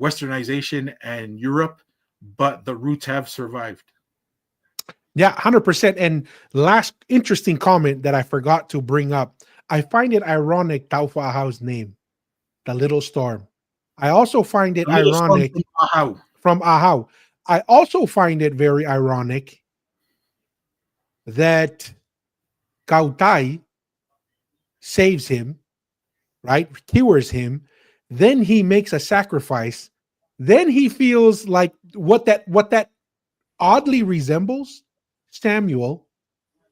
Westernization and Europe, but the roots have survived. Yeah, 100%. And last interesting comment that I forgot to bring up, I find it ironic, Taufa'ahau's name, the little storm. I also find it ironic from Ahau. I also find it very ironic that Kautai saves him, right? Cures him. Then he makes a sacrifice. Then he feels like what that oddly resembles Samuel,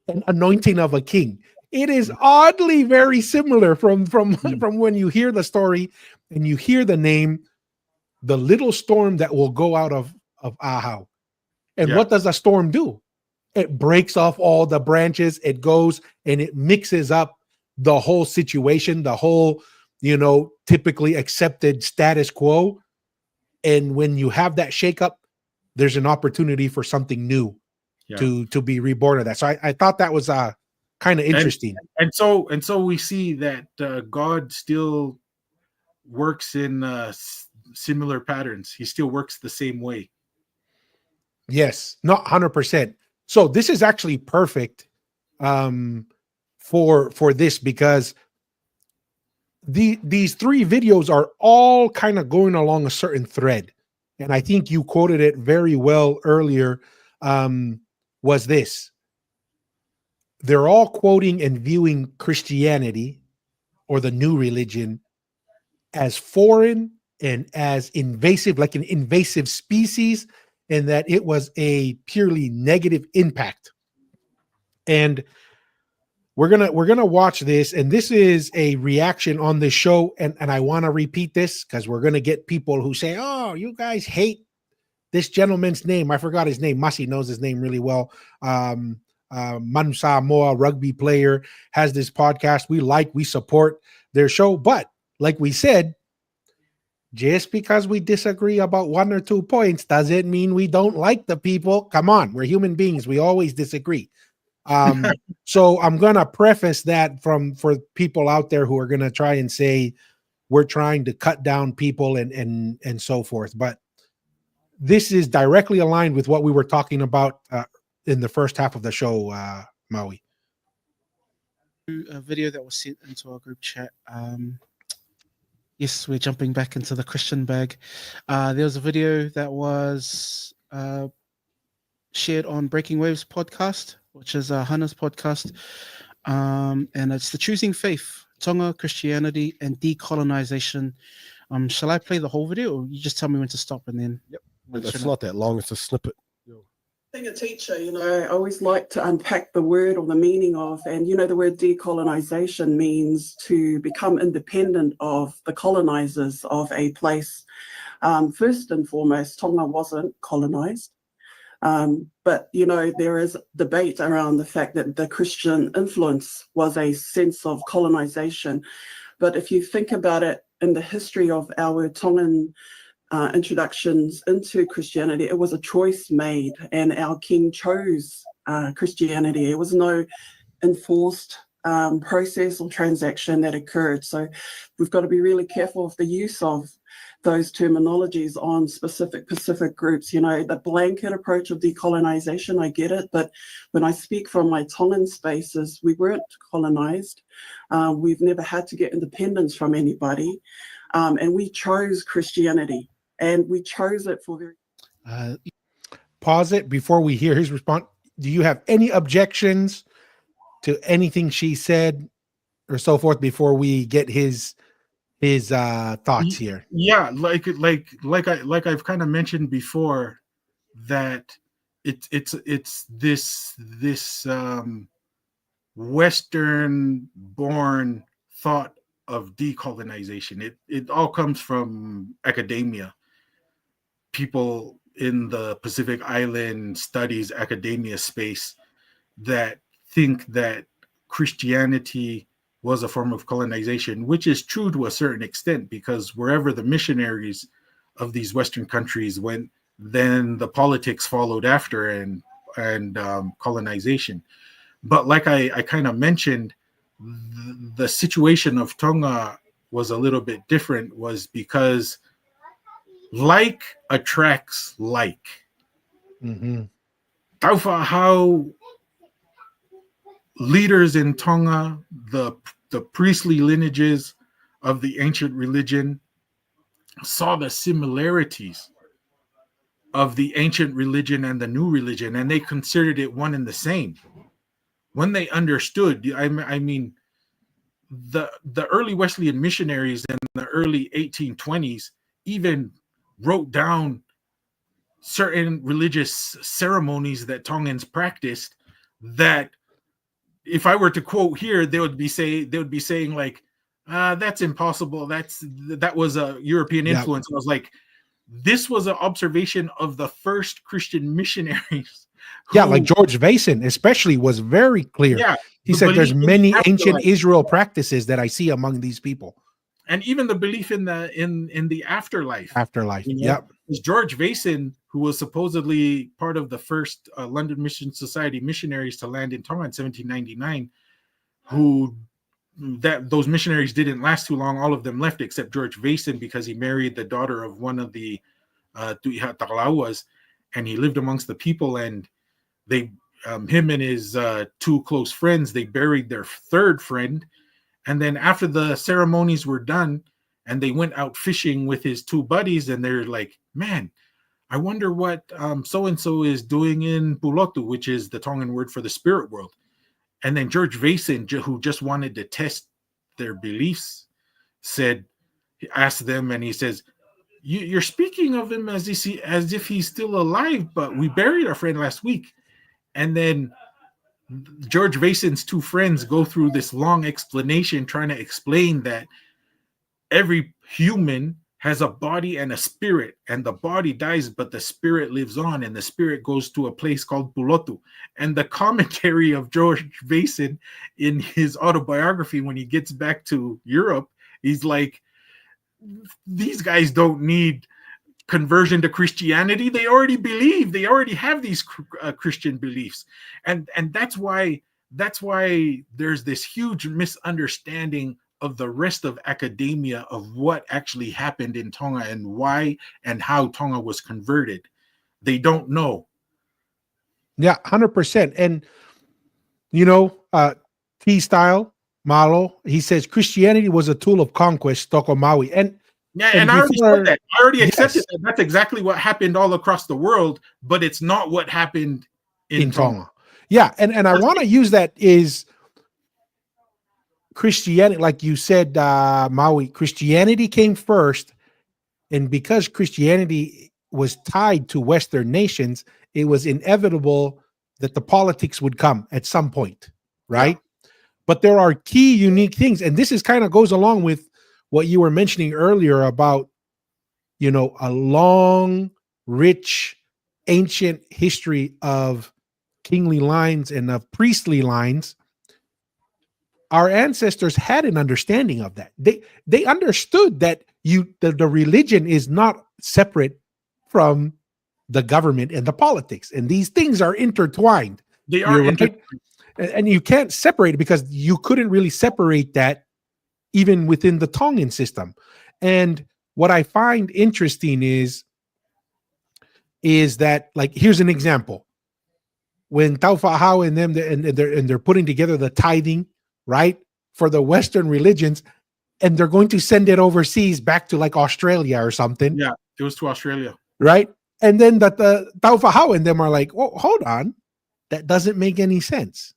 an anointing of a king. It is oddly very similar from when you hear the story and you hear the name, the little storm that will go out of Ahau. And what does a storm do? It breaks off all the branches. It goes and it mixes up the whole situation, the whole, typically accepted status quo. And when you have that shakeup, there's an opportunity for something new to be reborn of that. So I thought that was kind of interesting. And so we see that God still works in similar patterns. He still works the same way. Yes, not 100%. So this is actually perfect for this, because these three videos are all kind of going along a certain thread. And I think you quoted it very well earlier, was this. they're all quoting and viewing Christianity or the new religion as foreign and as invasive, like an invasive species, and that it was a purely negative impact. And we're gonna watch this, and this is a reaction on the show, and I want to repeat this because we're gonna get people who say, "Oh, you guys hate this gentleman's name." I forgot his name. Masi knows his name really well. Manu Samoa, rugby player, has this podcast. We support their show, but like we said, just because we disagree about 1 or 2 points doesn't mean we don't like the people. Come on, we're human beings. We always disagree. So I'm gonna preface that for people out there who are gonna try and say we're trying to cut down people and so forth. But this is directly aligned with what we were talking about in the first half of the show, Maui. A video that was sent into our group chat. Yes, we're jumping back into the Christian bag. There was a video that was shared on Breaking Waves podcast, which is Hannah's podcast, and it's the Choosing Faith, Tonga, Christianity, and Decolonization. Shall I play the whole video, or you just tell me when to stop and then? Yep. It's not that long. It's a snippet. Being a teacher, I always like to unpack the word or the meaning of, and the word decolonization means to become independent of the colonizers of a place. First and foremost, Tonga wasn't colonized, but there is debate around the fact that the Christian influence was a sense of colonization. But if you think about it in the history of our Tongan introductions into Christianity, it was a choice made, and our king chose Christianity. It was no enforced process or transaction that occurred. So we've got to be really careful of the use of those terminologies on specific Pacific groups. The blanket approach of decolonization, I get it, but when I speak from my Tongan spaces, we weren't colonized. We've never had to get independence from anybody, and we chose Christianity. And we chose it for very. Pause it before we hear his response. Do you have any objections to anything she said or so forth before we get his thoughts here? Yeah, like I've kind of mentioned before, that it's this Western born thought of decolonization. It all comes from academia. People in the Pacific Island studies academia space that think that Christianity was a form of colonization, which is true to a certain extent, because wherever the missionaries of these Western countries went, then the politics followed after and colonization. But like I kind of mentioned, the situation of Tonga was a little bit different, was because like attracts like. Mm-hmm. How leaders in Tonga, the priestly lineages of the ancient religion, saw the similarities of the ancient religion and the new religion, and they considered it one and the same. When they understood, I mean, the early Wesleyan missionaries in the early 1820s even wrote down certain religious ceremonies that Tongans practiced, that if I were to quote here, they would be saying like, that's impossible. That was a European influence. Yeah. I was like, this was an observation of the first Christian missionaries. Yeah, like George Vason especially was very clear. Yeah, he said there's many ancient Israel practices that I see among these people. And even the belief in the afterlife. Afterlife, yeah. George Vason, who was supposedly part of the first London Mission Society missionaries to land in Tonga in 1799, those missionaries didn't last too long. All of them left except George Vason, because he married the daughter of one of the Tu'iha Takalauas, and he lived amongst the people, and they him and his two close friends, they buried their third friend. And then after the ceremonies were done and they went out fishing with his two buddies, and they're like, man, I wonder what so-and-so is doing in Pulotu, which is the Tongan word for the spirit world. And then George Vason, who just wanted to test their beliefs, asked them, and he says, "You're speaking of him as if he's still alive, but we buried our friend last week." And then George Vason's two friends go through this long explanation trying to explain that every human has a body and a spirit, and the body dies, but the spirit lives on, and the spirit goes to a place called Pulotu. And the commentary of George Vason in his autobiography, when he gets back to Europe, he's like, these guys don't need conversion to Christianity. They already believe, they already have these Christian beliefs. And that's why there's this huge misunderstanding of the rest of academia of what actually happened in Tonga and why and how Tonga was converted. They don't know. Yeah, 100%. And T style Malo, he says Christianity was a tool of conquest, Toko Maui. And I already said that. I already accepted that. That's exactly what happened all across the world, but it's not what happened in Tonga. Yeah, and I want to use that is Christianity, like you said, Maui, Christianity came first, and because Christianity was tied to Western nations, it was inevitable that the politics would come at some point, right? Yeah. But there are key unique things, and this is kind of goes along with what you were mentioning earlier about, a long, rich, ancient history of kingly lines and of priestly lines. Our ancestors had an understanding of that. They understood that the religion is not separate from the government and the politics, and these things are intertwined. They are intertwined. And you can't separate it because you couldn't really separate that even within the Tongan system. And what I find interesting is that, like, here's an example. When Taufa'ahau and them and they're putting together the tithing, right, for the Western religions, and they're going to send it overseas back to like Australia or something. Yeah, it was to Australia. Right? And then that the Taufa'ahau and them are like, well, hold on, that doesn't make any sense.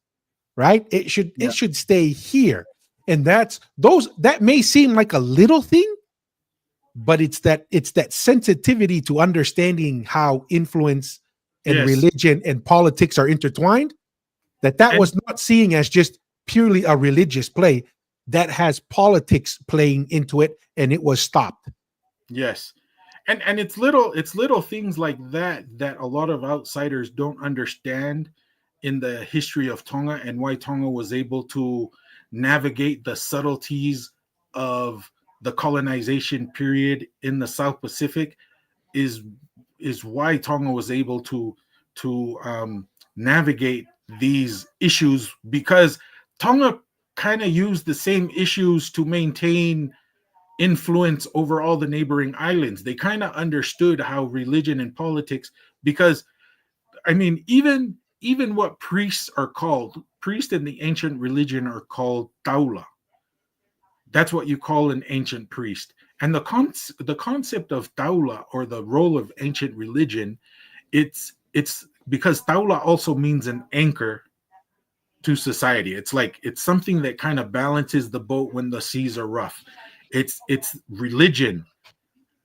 Right? It should stay here. And that may seem like a little thing, but it's that sensitivity to understanding how influence and religion and politics are intertwined, that was not seeing as just purely a religious play that has politics playing into it, and it was stopped. Yes. And it's little things like that a lot of outsiders don't understand in the history of Tonga, and why Tonga was able to navigate the subtleties of the colonization period in the South Pacific is why Tonga was able to navigate these issues, because Tonga kind of used the same issues to maintain influence over all the neighboring islands. They kind of understood how religion and politics, because I mean, even what priests are called, priests in the ancient religion are called taula. That's what you call an ancient priest. And the concept of taula, or the role of ancient religion, it's because taula also means an anchor to society. It's something that kind of balances the boat when the seas are rough. It's religion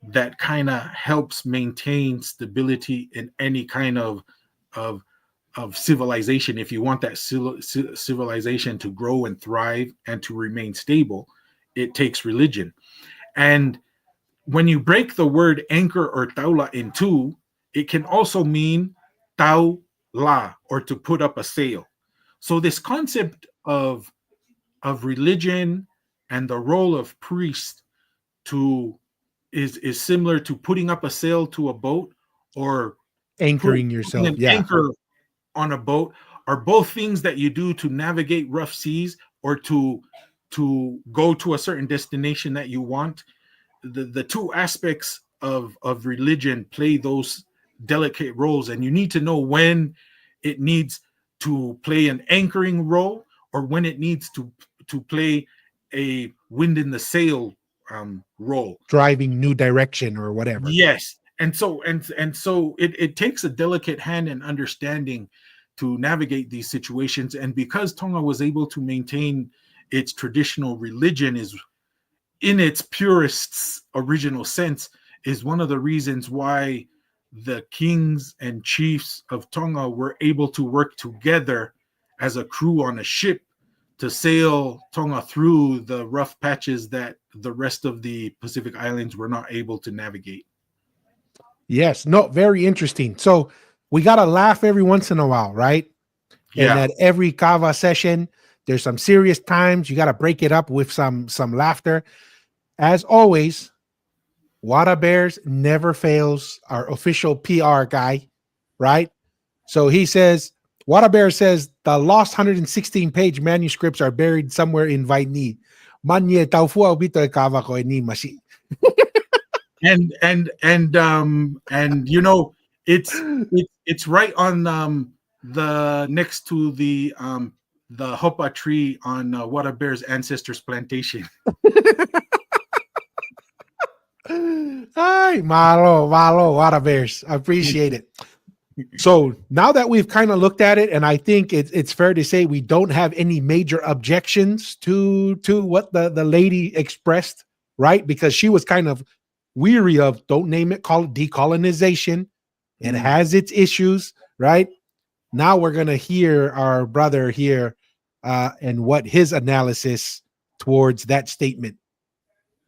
that kind of helps maintain stability in any kind of civilization. If you want that civilization to grow and thrive and to remain stable, it takes religion. And when you break the word anchor or taula in two, it can also mean tau la, or to put up a sail. So this concept of religion and the role of priest is similar to putting up a sail to a boat, or anchoring yourself. Anchor on a boat are both things that you do to navigate rough seas, or to go to a certain destination that you want. The two aspects of religion play those delicate roles, and you need to know when it needs to play an anchoring role, or when it needs to play a wind in the sail role, driving new direction or whatever. Yes. And so it takes a delicate hand and understanding to navigate these situations. And because Tonga was able to maintain its traditional religion is in its purest original sense is one of the reasons why the kings and chiefs of Tonga were able to work together as a crew on a ship to sail Tonga through the rough patches that the rest of the Pacific Islands were not able to navigate. Yes, no, very interesting. So we got to laugh every once in a while, right? And Yeah. at every kava session, there's some serious times. You got to break it up with some laughter. As always, Wada Bears never fails, our official PR guy, right? So he says, Wada Bear says the lost 116-page manuscripts are buried somewhere in Vaini. Manye taufua ubito e kava ko e ni masi. And you know, it's right on the next to the hopa tree on Wada Bear's ancestors' plantation. Hi, malo, Wada Bears. I appreciate it. So now that we've kind of looked at it, and I think it's fair to say we don't have any major objections to what the lady expressed, right? Because she was kind of weary of, don't name it, call it decolonization. It has its issues, right? Now we're going to hear our brother here and what his analysis towards that statement.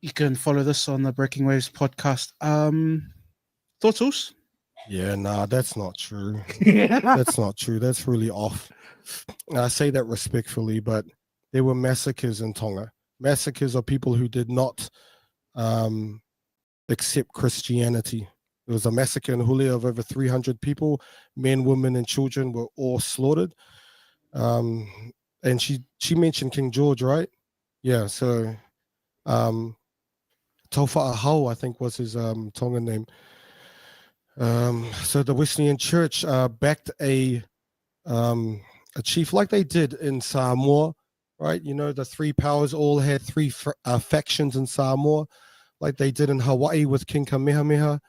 You can follow this on the Breaking Waves podcast. Thoughts, Urs? Yeah, nah, that's not true. That's not true. That's really off. I say that respectfully, but there were massacres in Tonga. Massacres of people who did not accept Christianity. There was a massacre in Hule of over 300 people. Men, women, and children were all slaughtered. And she mentioned King George, right? Yeah, so Taufa Ahau, I think was his Tongan name. So the Wesleyan Church backed a chief like they did in Samoa, right? You know, the three powers all had three factions in Samoa, like they did in Hawaii with King Kamehameha.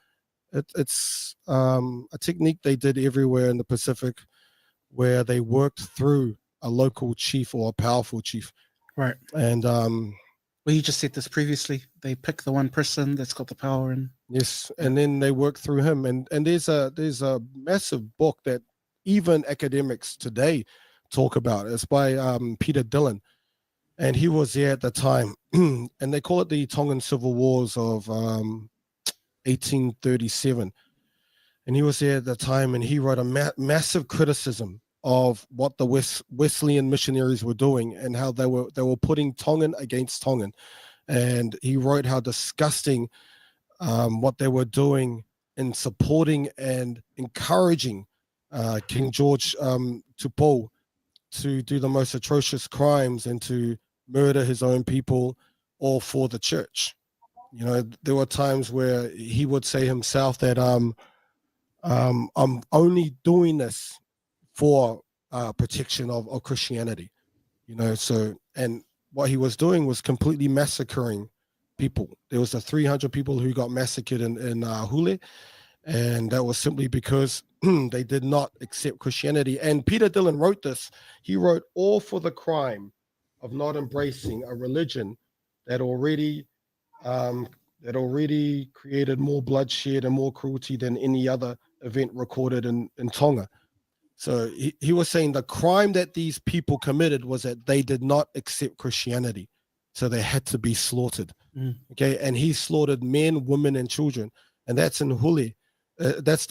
It's a technique they did everywhere in the Pacific where they worked through a local chief or a powerful chief. Right. And well, you just said this previously. They pick the one person that's got the power, and yes, and then they work through him. And there's a massive book that even academics today talk about. It's by Peter Dillon, and he was there at the time. And they call it the Tongan Civil Wars of 1837. And he was there at the time, and he wrote a massive criticism of what the Wesleyan missionaries were doing and how they were putting Tongan against Tongan. And he wrote how disgusting what they were doing in supporting and encouraging King George Tupou to do the most atrocious crimes and to murder his own people, all for the church. You know, there were times where he would say himself that I'm only doing this for protection of Christianity, you know. So, and what he was doing was completely massacring people. There was the 300 people who got massacred in Hule, and that was simply because they did not accept Christianity. And Peter Dillon wrote this. He wrote, all for the crime of not embracing a religion that already created more bloodshed and more cruelty than any other event recorded in Tonga. So he was saying the crime that these people committed was that they did not accept Christianity. So they had to be slaughtered. Okay. And he slaughtered men, women, and children. And that's in Hule. That's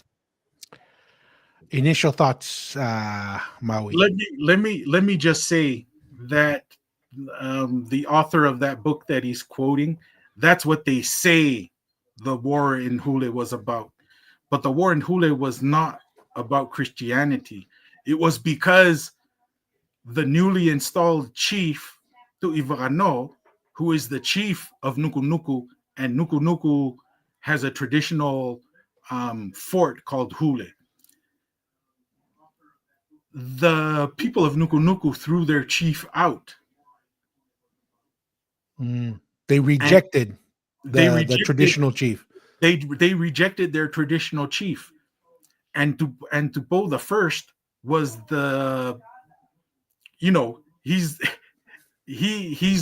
initial thoughts, Maui. Let me just say that the author of that book that he's quoting, that's what they say the war in Hule was about. But the war in Hule was not about Christianity. It was because the newly installed chief, Tu'iwakano, who is the chief of Nuku Nuku, and Nuku Nuku has a traditional fort called Hule. The people of Nuku Nuku threw their chief out. They rejected the traditional chief. They rejected their traditional chief, and Tupou the First was the, you know, he's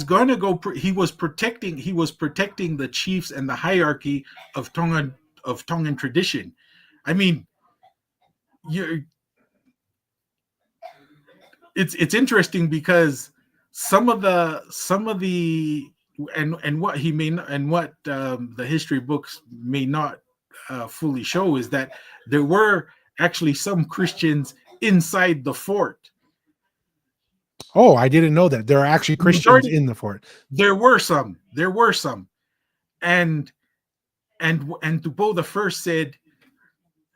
gonna go. He was protecting the chiefs and the hierarchy of Tongan tradition. I mean, you it's interesting because some of the and what he may not, and what the history books may not fully show is that there were actually some Christians inside the fort. Oh, I didn't know that. There are actually Christians Majority, in the fort. there were some, and Dubois the First said,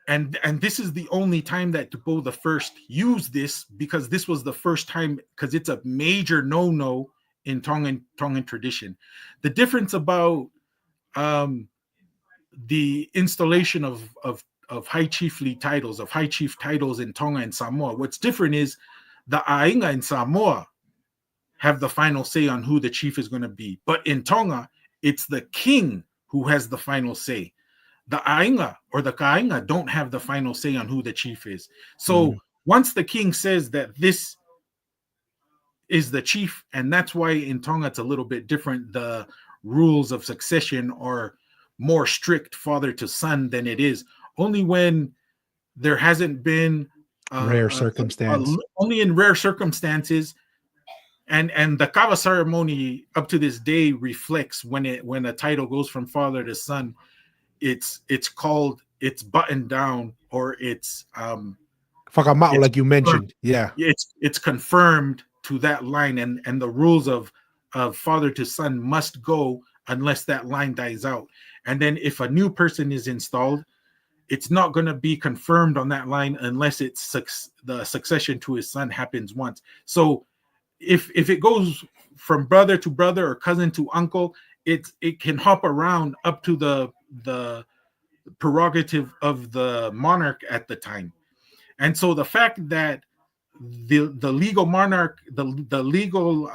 and this is the only time that Dubois the First used this, because this was the first time, because it's a major no-no in Tongan tradition. The difference about the installation of high chiefly titles, of high chief titles in Tonga and Samoa, what's different is the Ainga in Samoa have the final say on who the chief is going to be, but in Tonga it's the king who has the final say. The Ainga or the Kainga don't have the final say on who the chief is. So once the king says that this is the chief, and that's why in Tonga it's a little bit different. The rules of succession are more strict father to son than it is. Only when there hasn't been Rare circumstance. only in rare circumstances. And the kava ceremony up to this day reflects when a title goes from father to son, it's buttoned down, or it's Whakamau, like you mentioned. Yeah. it's confirmed to that line, and the rules of father to son must go unless that line dies out. And then if a new person is installed, it's not going to be confirmed on that line unless the succession to his son happens once. So if it goes from brother to brother or cousin to uncle, it can hop around up to the prerogative of the monarch at the time. And so the fact that the legal monarch, the legal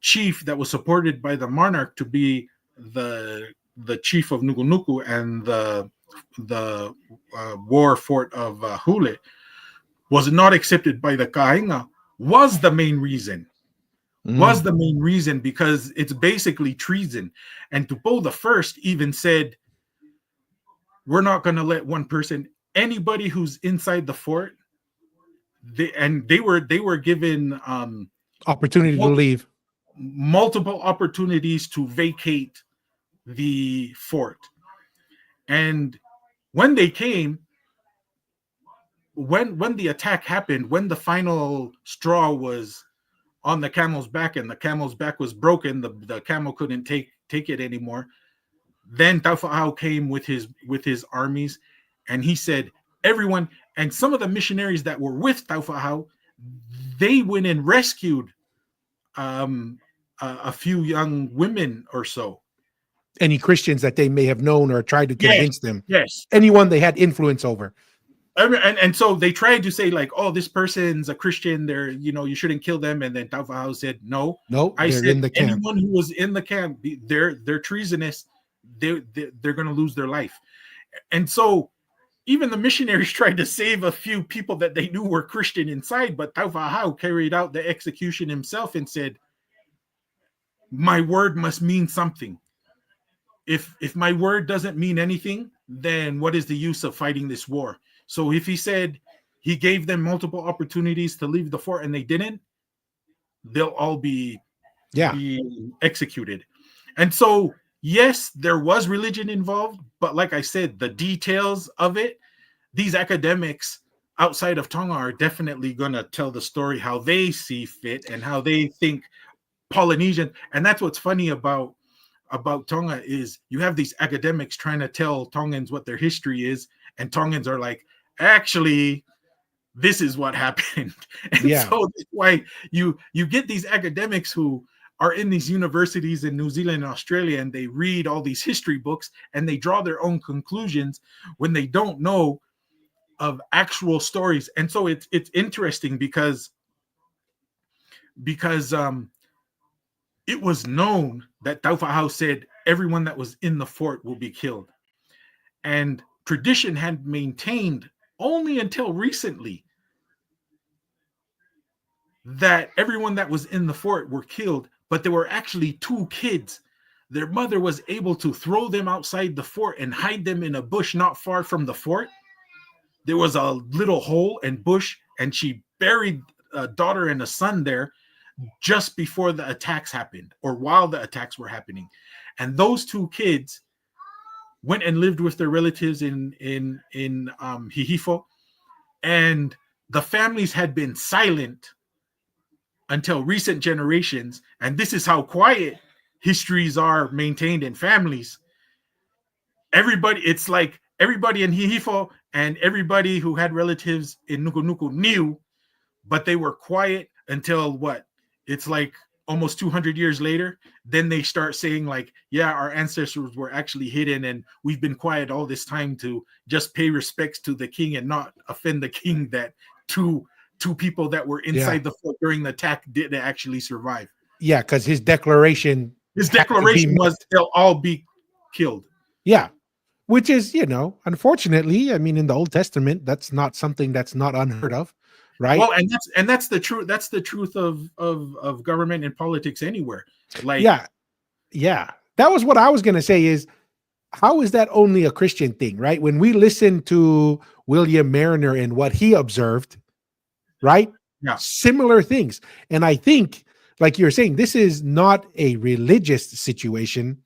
chief that was supported by the monarch to be the chief of Nukunuku and the war fort of Hule was not accepted by the Kainga was the main reason. Because it's basically treason. And Tupou the First even said, we're not going to let one person, anybody who's inside the fort, they were given opportunity to leave, multiple opportunities to vacate the fort. And when they came, when the attack happened, when the final straw was on the camel's back and the camel's back was broken, the camel couldn't take it anymore, then Taufa'au came with his armies, and he said, everyone, and some of the missionaries that were with Taufa'au, they went and rescued a few young women or so. Any Christians that they may have known or tried to convince them. Yes. Anyone they had influence over. And so they tried to say, like, oh, this person's a Christian, they're, you shouldn't kill them. And then Taufa'au said, no, I said, in the camp. Anyone who was in the camp, they're treasonous. They're going to lose their life. And so even the missionaries tried to save a few people that they knew were Christian inside, but Taufa'au carried out the execution himself and said, my word must mean something. If my word doesn't mean anything, then what is the use of fighting this war? So if he said he gave them multiple opportunities to leave the fort and they didn't, they'll all be executed. And so, yes, there was religion involved, but like I said, the details of it, these academics outside of Tonga are definitely going to tell the story how they see fit and how they think Polynesian. And that's what's funny about Tonga is you have these academics trying to tell Tongans what their history is, and Tongans are like, actually, this is what happened. And so that's why you get these academics who are in these universities in New Zealand and Australia, and they read all these history books and they draw their own conclusions when they don't know of actual stories. And so it's interesting because it was known that Taufa'au said everyone that was in the fort will be killed. And tradition had maintained only until recently that everyone that was in the fort were killed, but there were actually 2 kids. Their mother was able to throw them outside the fort and hide them in a bush not far from the fort. There was a little hole and bush, and she buried a daughter and a son there just before the attacks happened, or while the attacks were happening. And those 2 kids went and lived with their relatives in Hihifo, and the families had been silent until recent generations. And this is how quiet histories are maintained in families. Everybody, it's like everybody in Hihifo and everybody who had relatives in Nuku knew, but they were quiet until what? It's like almost 200 years later. Then they start saying like, yeah, our ancestors were actually hidden and we've been quiet all this time to just pay respects to the king and not offend the king that two people that were inside the fort during the attack didn't actually survive. Yeah, because his declaration was they'll all be killed. Yeah. Which is, unfortunately, I mean, in the Old Testament, that's not something that's not unheard of, right? Well, and that's the truth. That's the truth of government and politics anywhere. Like, yeah. That was what I was gonna say. Is how is that only a Christian thing, right? When we listen to William Mariner and what he observed, right? Yeah, similar things. And I think, like you're saying, this is not a religious situation.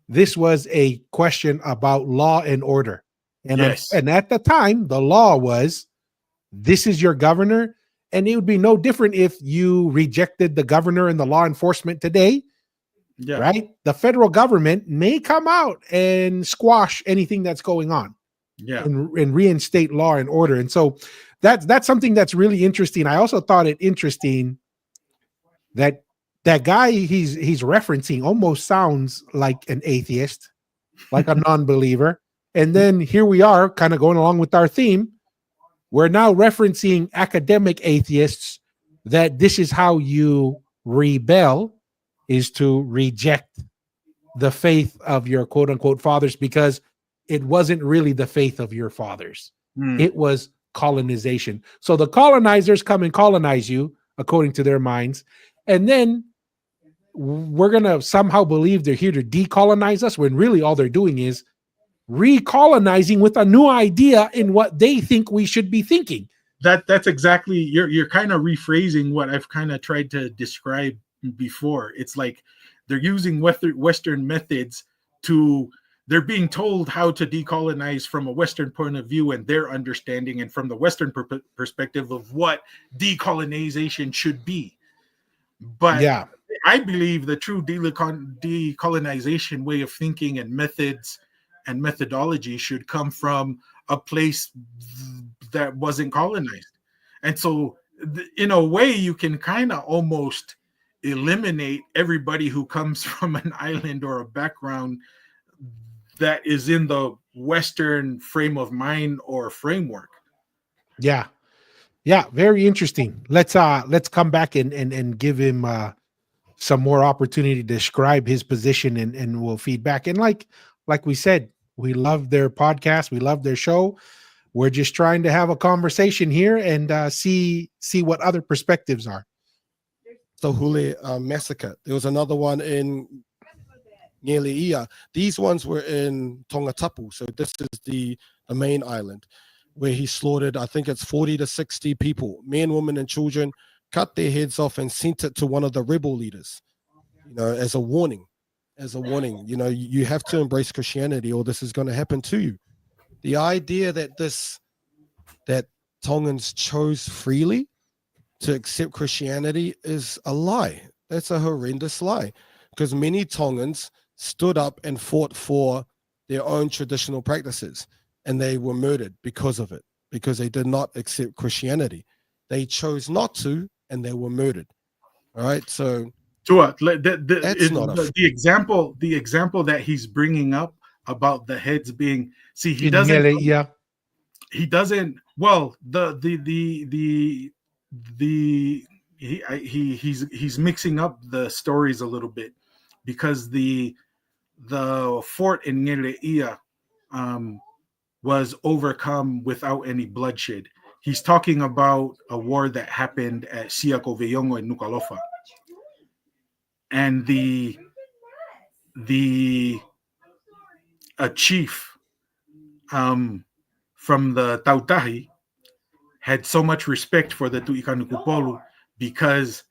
This was a question about law and order. And, and at the time, the law was, this is your governor. And it would be no different if you rejected the governor and the law enforcement today, right? The federal government may come out and squash anything that's going on, and reinstate law and order. And so that's something that's really interesting. I also thought it interesting that guy he's referencing almost sounds like an atheist, like a non-believer. And then here we are kind of going along with our theme. We're now referencing academic atheists, that this is how you rebel, is to reject the faith of your quote unquote fathers, because it wasn't really the faith of your fathers. It was colonization. So the colonizers come and colonize you according to their minds. And then we're going to somehow believe they're here to decolonize us, when really all they're doing is recolonizing with a new idea in what they think we should be thinking. That's exactly, you're kind of rephrasing what I've kind of tried to describe before. It's like they're using Western methods they're being told how to decolonize from a Western point of view and their understanding, and from the Western perspective of what decolonization should be. But I believe the true decolonization way of thinking and methods and methodology should come from a place that wasn't colonized. And so in a way, you can kind of almost eliminate everybody who comes from an island or a background that is in the Western frame of mind or framework. Yeah, very interesting. Let's come back and give him some more opportunity to describe his position, and we'll feed back. And like we said, we love their podcast, we love their show. We're just trying to have a conversation here and see what other perspectives are. The Hule massacre. There was another one in Ngeleia. These ones were in Tongatapu. So this is the main island, where he slaughtered, I think it's 40 to 60 people, men, women, and children, cut their heads off and sent it to one of the rebel leaders, as a warning. You have to embrace Christianity or this is going to happen to you. The idea that Tongans chose freely to accept Christianity is a lie. That's a horrendous lie, because many Tongans stood up and fought for their own traditional practices, and they were murdered because of it, because they did not accept Christianity. They chose not to, and they were murdered. All right, so the example that he's bringing up about the heads being, he doesn't. Well, he's mixing up the stories a little bit, because the fort in Ngeleia was overcome without any bloodshed. He's talking about a war that happened at Siako Veyongo in Nuku'alofa. And a chief from the Tautahi had so much respect for the Tu'ikanukupolu because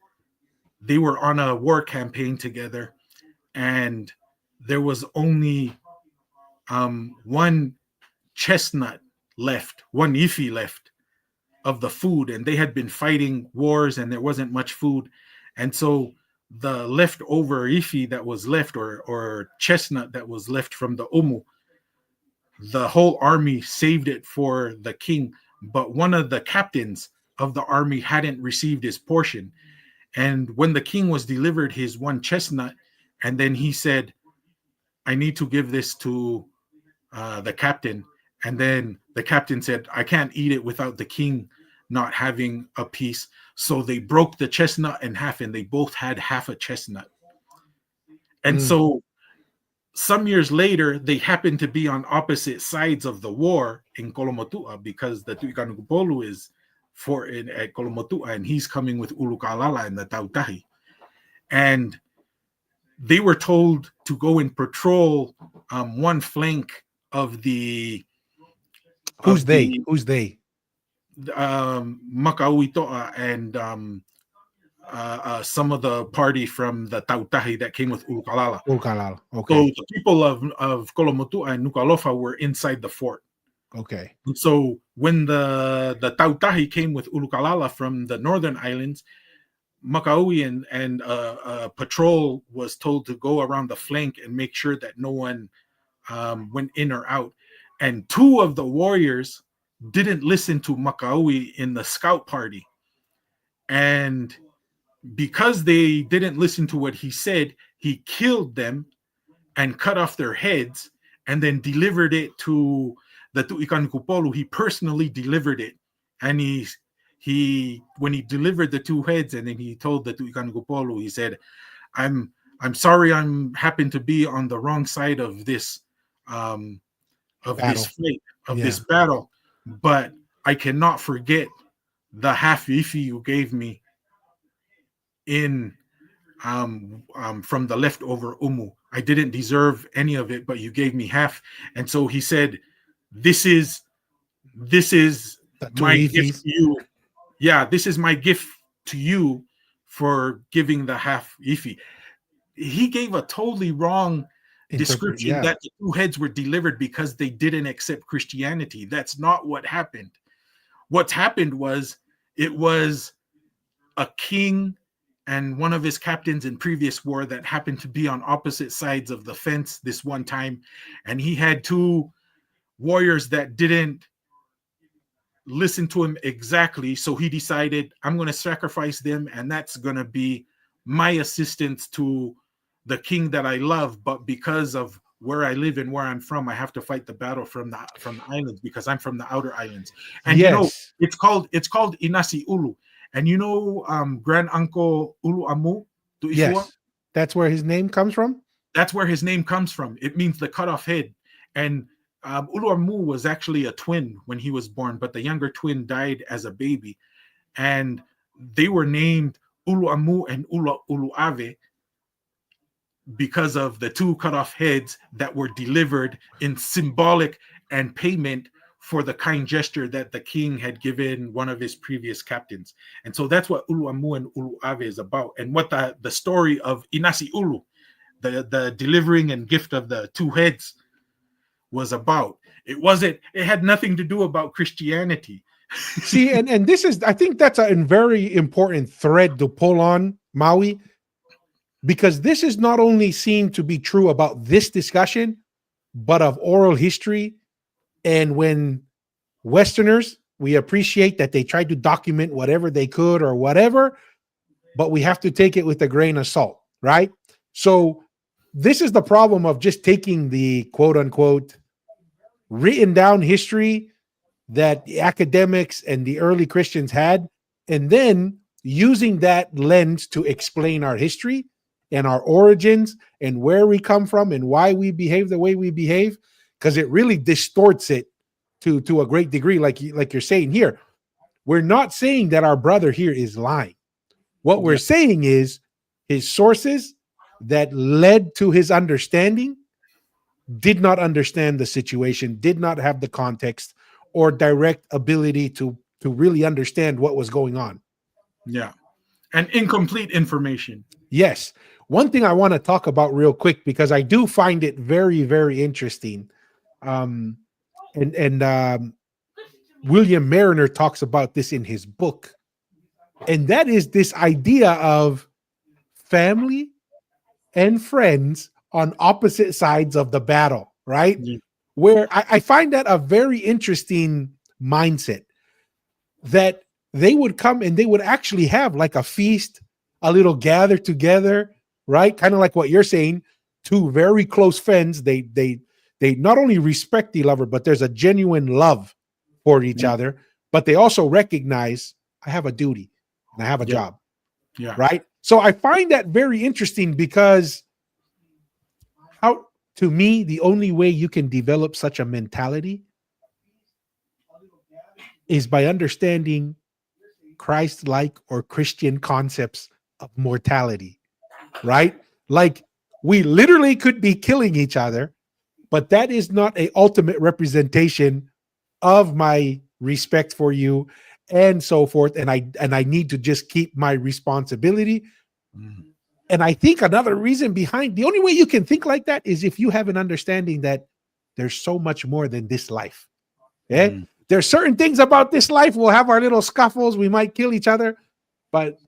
they were on a war campaign together, and there was only one chestnut left, one ifi left of the food, and they had been fighting wars and there wasn't much food. And so the leftover ifi that was left, or chestnut that was left from the umu, the whole army saved it for the king, but one of the captains of the army hadn't received his portion. And when the king was delivered his one chestnut, and then he said, I need to give this to the captain. And then the captain said, I can't eat it without the king not having a piece. So they broke the chestnut in half, and they both had half a chestnut. And so some years later, they happened to be on opposite sides of the war in Kolomotu'a, because the Tu'ikanukupolu is at Kolomotu'a, and he's coming with Ulukalala and the Tautahi. And they were told to go and patrol one flank of the... Who's they? Makau'i To'a and some of the party from the Tautahi that came with Ulukalala. Okay. So the people of Kolomotu'a and Nuku'alofa were inside the fort. Okay. And so when the Tautahi came with Ulukalala from the northern islands, Makau'i and patrol was told to go around the flank and make sure that no one went in or out. And two of the warriors didn't listen to Makau'i in the scout party. And because they didn't listen to what he said, he killed them and cut off their heads and then delivered it to the Tu'ikanukupolu. He personally delivered it. And when he delivered the two heads, and then he told the Tu'ikanukupolu, he said, I'm sorry, I'm happened to be on the wrong side of this this battle, but I cannot forget the half ifi you gave me in from the leftover umu. I didn't deserve any of it, but you gave me half. And so he said, this is my gift to you. Yeah, this is my gift to you for giving the half ifi. He gave a totally wrong description that the two heads were delivered because they didn't accept Christianity. That's not what happened. What's happened was, it was a king and one of his captains in previous war that happened to be on opposite sides of the fence this one time, and he had two warriors that didn't listen to him exactly. So he decided, I'm going to sacrifice them, and that's going to be my assistance to the king that I love. But because of where I live and where I'm from, I have to fight the battle from the islands, because I'm from the outer islands. And you know, it's called Inasi Ulu. And you know, Grand Uncle Ulu Amu to Ifua? Yes, that's where his name comes from. That's where his name comes from. It means the cut off head. And Ulu Amu was actually a twin when he was born, but the younger twin died as a baby. And they were named Ulu Amu and Ulu Ave because of the two cut off heads that were delivered in symbolic and payment for the kind gesture that the king had given one of his previous captains. And so that's what Ulu Amu and Ulu Ave is about. And what the story of Inasi Ulu, the delivering and gift of the two heads, was about. It had nothing to do about Christianity. See, and this is, I think that's a very important thread to pull on, Maui, because this is not only seen to be true about this discussion, but of oral history. And when Westerners, we appreciate that they tried to document whatever they could or whatever, but we have to take it with a grain of salt, right? So this is the problem of just taking the quote unquote written down history that the academics and the early Christians had, and then using that lens to explain our history and our origins and where we come from and why we behave the way we behave, because it really distorts it to a great degree, like you're saying here. We're not saying that our brother here is lying. What we're saying is his sources that led to his understanding did not understand the situation, did not have the context or direct ability to really understand what was going on. Yeah. And incomplete information. Yes. One thing I want to talk about real quick, because I do find it very, very interesting. William Mariner talks about this in his book. And that is this idea of family and friends on opposite sides of the battle, right? Yeah. Where I find that a very interesting mindset, that they would come and they would actually have like a feast, a little gather together, right? Kind of like what you're saying, two very close friends. They not only respect the lover, but there's a genuine love for each other, but they also recognize I have a duty and I have a job. Yeah. Right. So I find that very interesting, because to me, the only way you can develop such a mentality is by understanding Christ-like or Christian concepts of mortality, right? Like, we literally could be killing each other, but that is not an ultimate representation of my respect for you and so forth. And I need to just keep my responsibility. And I think another reason behind, the only way you can think like that is if you have an understanding that there's so much more than this life. Okay? There's certain things about this life. We'll have our little scuffles. We might kill each other, but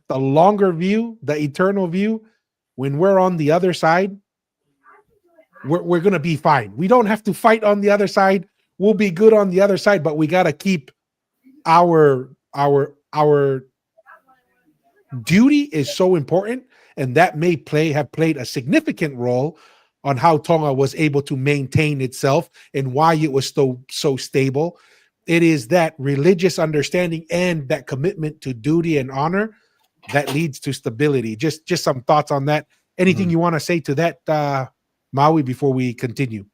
the longer view, the eternal view, when we're on the other side, we're going to be fine. We don't have to fight on the other side. We'll be good on the other side, but we got to keep our duty is so important, and that may have played a significant role on how Tonga was able to maintain itself and why it was so stable. It is that religious understanding and that commitment to duty and honor that leads to stability. Just some thoughts on that. Anything you want to say to that, Maui, before we continue?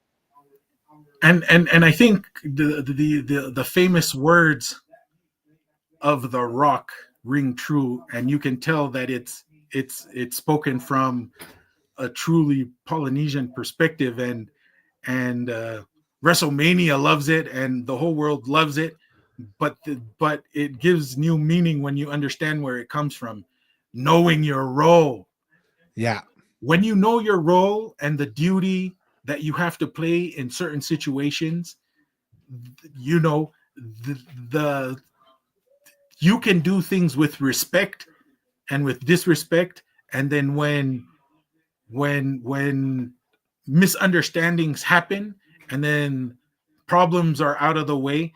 And I think the famous words of the rock ring true, and you can tell that it's spoken from a truly Polynesian perspective, and WrestleMania loves it, and the whole world loves it, but it gives new meaning when you understand where it comes from. Knowing your role. Yeah. When you know your role and the duty that you have to play in certain situations, you know, you can do things with respect and with disrespect. And then when misunderstandings happen and then problems are out of the way,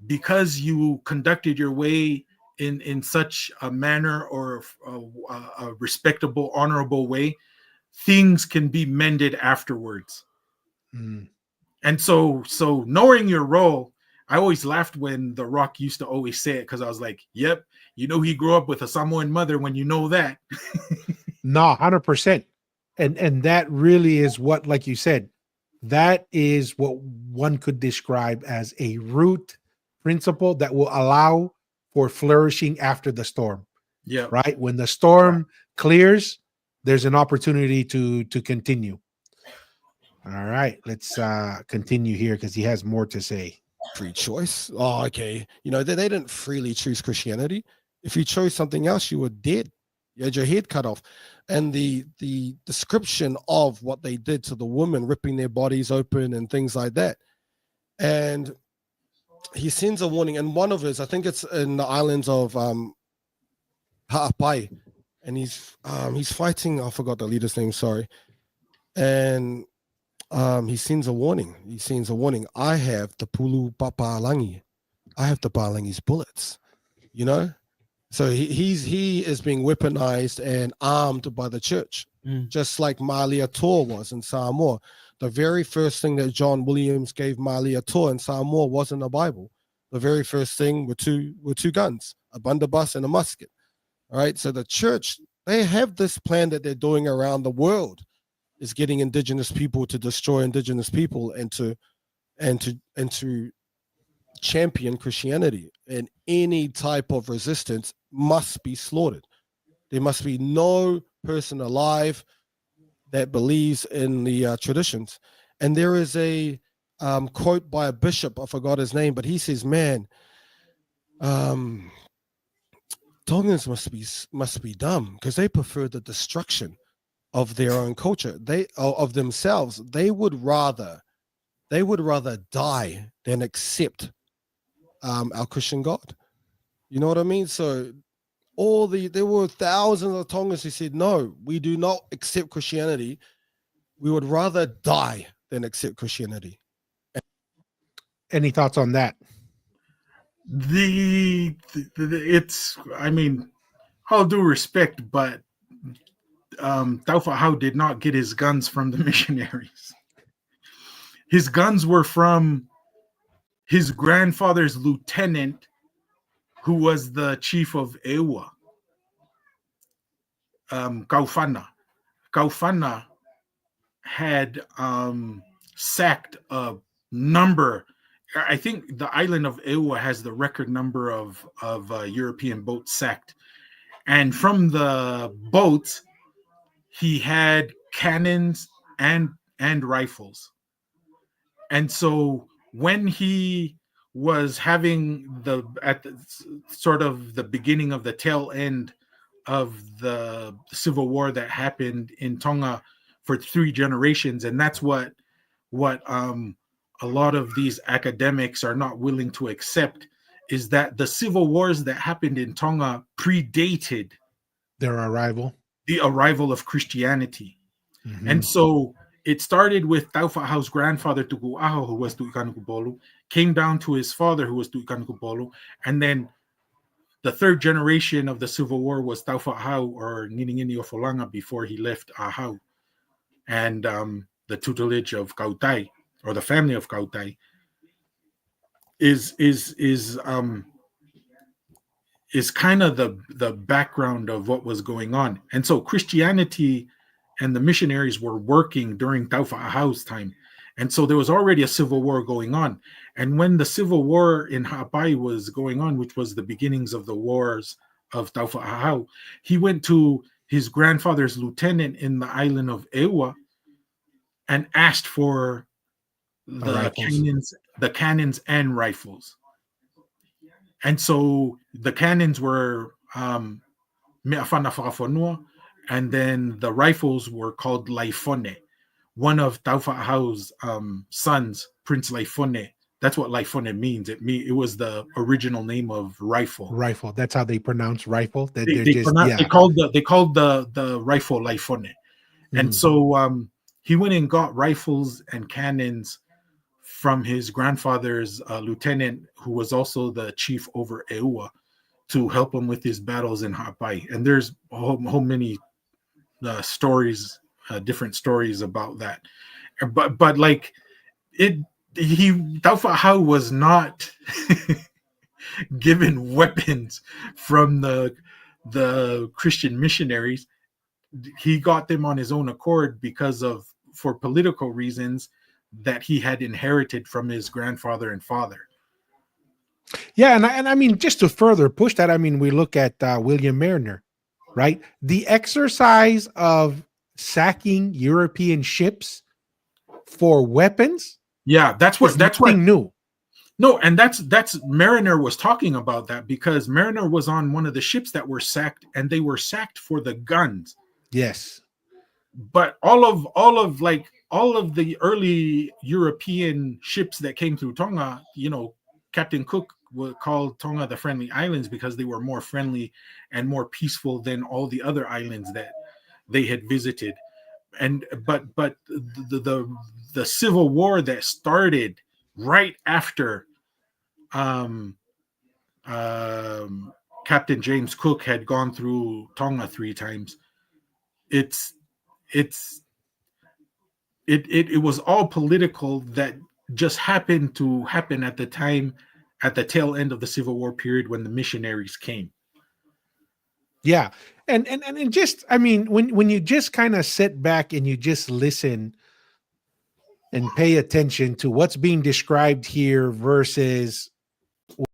because you conducted your way in such a manner or a respectable, honorable way, things can be mended afterwards. And so knowing your role, I always laughed when The Rock used to always say it, because I was like, yep, you know, he grew up with a Samoan mother when you know that. No, 100%. And that really is what, like you said, that is what one could describe as a root principle that will allow for flourishing after the storm. Yeah. Right. When the storm clears, there's an opportunity to continue. All right, let's continue here because he has more to say. Free choice. Oh, okay. You know, they didn't freely choose Christianity. If you chose something else, you were dead. You had your head cut off. And the description of what they did to the women, ripping their bodies open and things like that. And he sends a warning. And one of his, I think it's in the islands of Ha'apai. And he's fighting, I forgot the leader's name, sorry. And he sends a warning. I have the Pulu Papalangi. I have the Palangi's bullets. You know? So he is being weaponized and armed by the church, just like Malia Tor was in Samoa. The very first thing that John Williams gave Malia Tor in Samoa wasn't a Bible. The very first thing were two guns, a blunderbuss and a musket. All right. So the church, they have this plan that they're doing around the world, is getting indigenous people to destroy indigenous people and to and to champion Christianity, and any type of resistance must be slaughtered. There must be no person alive that believes in the traditions. And there is a quote by a bishop, I forgot his name, but he says, man, Tongans must be dumb because they prefer the destruction of their own culture, of themselves. They would rather die than accept our Christian God. You know what I mean? So there were thousands of Tongans who said, no, we do not accept Christianity. We would rather die than accept Christianity. Any thoughts on that? It's, I mean, all due respect, but Taufa Hau did not get his guns from the missionaries. His guns were from his grandfather's lieutenant, who was the chief of Ewa, Kaufana. Kaufana had sacked a number. I think the island of Ewa has the record number of European boats sacked. And from the boats, he had cannons and rifles. And so when he was having at the sort of the beginning of the tail end of the civil war that happened in Tonga for 3 generations, and that's what a lot of these academics are not willing to accept, is that the civil wars that happened in Tonga predated Their arrival. the arrival of Christianity. Mm-hmm. And so it started with Taufa Hau's grandfather, Tuku Aho, who was Tu'ikanukupolu, came down to his father, who was Tu'ikanukupolu, and then the 3rd generation of the Civil War was Taufa Hau, or Niningini Ofolanga, before he left Ahau, and the tutelage of Kautai, or the family of Kautai, is kind of the background of what was going on. And so Christianity and the missionaries were working during Taufa Ahau's time. And so there was already a civil war going on. And when the civil war in Ha'apai was going on, which was the beginnings of the wars of Taufa Ahau, he went to his grandfather's lieutenant in the island of Ewa and asked for the cannons and rifles. And so the cannons were Me'afana Whakafonua, and then the rifles were called Laifone. One of Taufa Hau's sons, Prince Laifone, that's what Laifone means. It was the original name of rifle. Rifle. That's how they pronounce rifle. That They called the rifle Laifone. And so he went and got rifles and cannons from his grandfather's lieutenant, who was also the chief over Eua, to help him with his battles in Ha'apai. And there's a whole many stories, different stories about that. But like Taufa Hau was not given weapons from the Christian missionaries. He got them on his own accord for political reasons that he had inherited from his grandfather and father. Yeah, and I mean, just to further push that, I mean, we look at William Mariner, right? The exercise of sacking European ships for weapons. Yeah, that's what new. No, and that's Mariner was talking about that, because Mariner was on one of the ships that were sacked, and they were sacked for the guns. Yes. But all of the early European ships that came through Tonga, Captain Cook would call Tonga the Friendly Islands because they were more friendly and more peaceful than all the other islands that they had visited. But the Civil War that started right after Captain James Cook had gone through Tonga 3 times, it was all political, that just happened to happen at the time, at the tail end of the Civil War period, when the missionaries came. Yeah. And just, I mean, when you just kind of sit back and you just listen, and pay attention to what's being described here versus